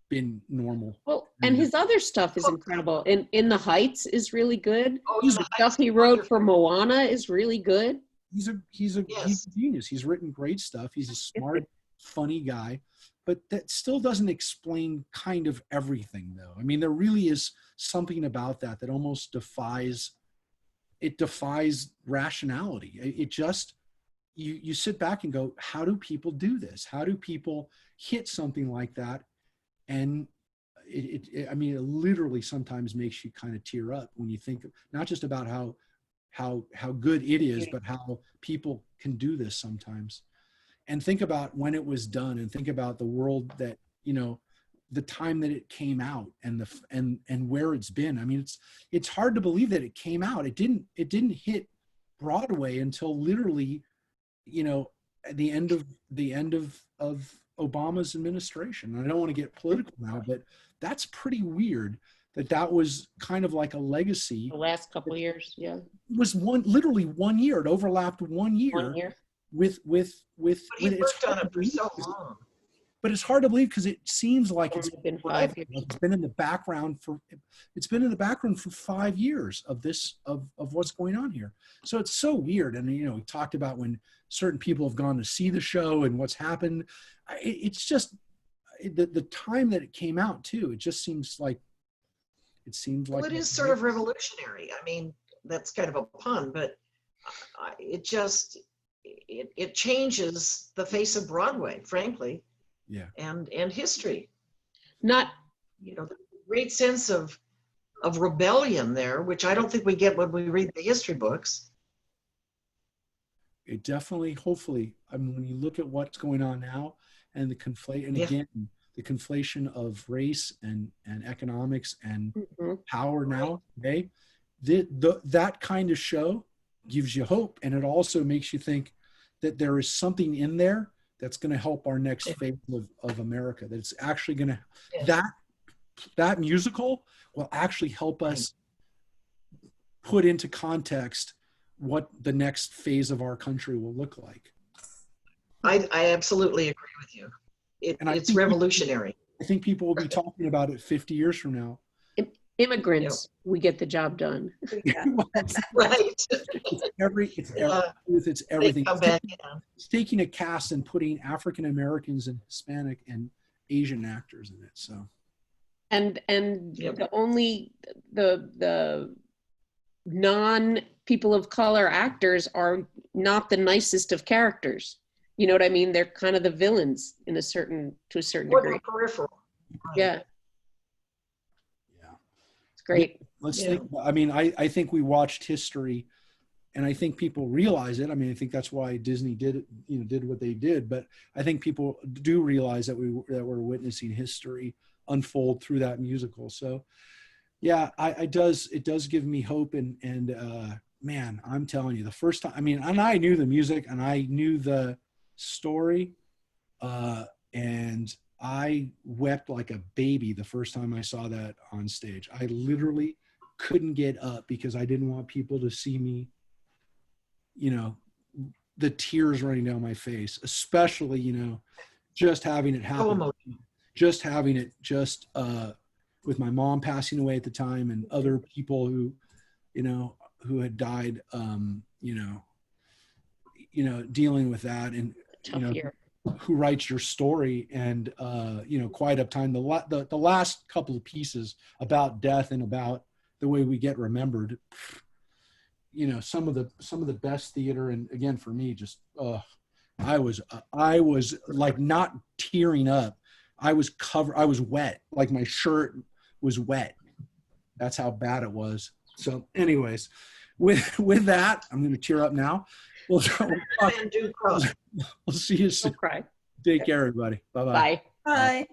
been normal. Well, and his other stuff is incredible. In the Heights is really good. Oh, The stuff he wrote for Moana is really good. He's a genius. He's written great stuff. He's a smart, funny guy, but that still doesn't explain kind of everything, though. I mean, there really is something about that almost defies rationality. It just, you sit back and go, how do people do this? How do people hit something like that? And it literally sometimes makes you kind of tear up when you think not just about how good it is, but how people can do this sometimes. And think about when it was done, and think about the world that, the time that it came out, and where it's been. I mean, it's hard to believe that it came out. It didn't hit Broadway until literally, the end of Obama's administration. And I don't want to get political now, but that's pretty weird that was kind of like a legacy. The last couple of years, yeah. It was literally 1 year. It overlapped 1 year. 1 year. With But he it's worked on hard to it for believe so 'cause- long. but it's hard to believe because it seems like It's it's been forever. 5 years. Like it's been in the background for 5 years of what's going on here. So it's so weird. And we talked about when certain people have gone to see the show and what's happened. It's just the time that it came out too. It just seems like Well, it is sort of revolutionary. I mean, that's kind of a pun, but it just it changes the face of Broadway, frankly, Yeah. and history. Not The great sense of rebellion there, which I don't think we get when we read the history books. It definitely, hopefully, I mean, when you look at what's going on now and the conflation of race and economics and power now, okay, that kind of show gives you hope, and it also makes you think that there is something in there that's going to help our next phase of America. That it's actually going to that musical will actually help us put into context what the next phase of our country will look like. I absolutely agree with you. It's revolutionary. I think people will be talking about it 50 years from now. immigrants, we get the job done. Right. It's everything. They come back, yeah. It's taking a cast and putting African Americans and Hispanic and Asian actors in it. So, And Yep. the non people of color actors are not the nicest of characters. You know what I mean? They're kind of the villains to a certain Or degree. the peripheral. Right. Yeah, yeah. it's great. Let's Yeah. think. I mean, I think we watched history, and I think people realize it. I mean, I think that's why Disney did what they did. But I think people do realize that we're witnessing history unfold through that musical. So, yeah, it does give me hope. And man, I'm telling you, the first time, I mean, and I knew the music and I knew the story, and I wept like a baby the first time I saw that on stage. I literally couldn't get up because I didn't want people to see me, the tears running down my face, especially, just having it happen. So emotional. Just having it with my mom passing away at the time and other people who had died, dealing with that, and Tough year. who writes your story, and Quiet Uptime, the last couple of pieces about death and about the way we get remembered, some of the best theater. And again, for me, just I was like not tearing up. I was wet, like my shirt was wet. That's how bad it was. So anyways, with that, I'm going to tear up now. We'll And do cross. see you soon. Don't cry. Take care, everybody. Bye-bye. Bye. Bye.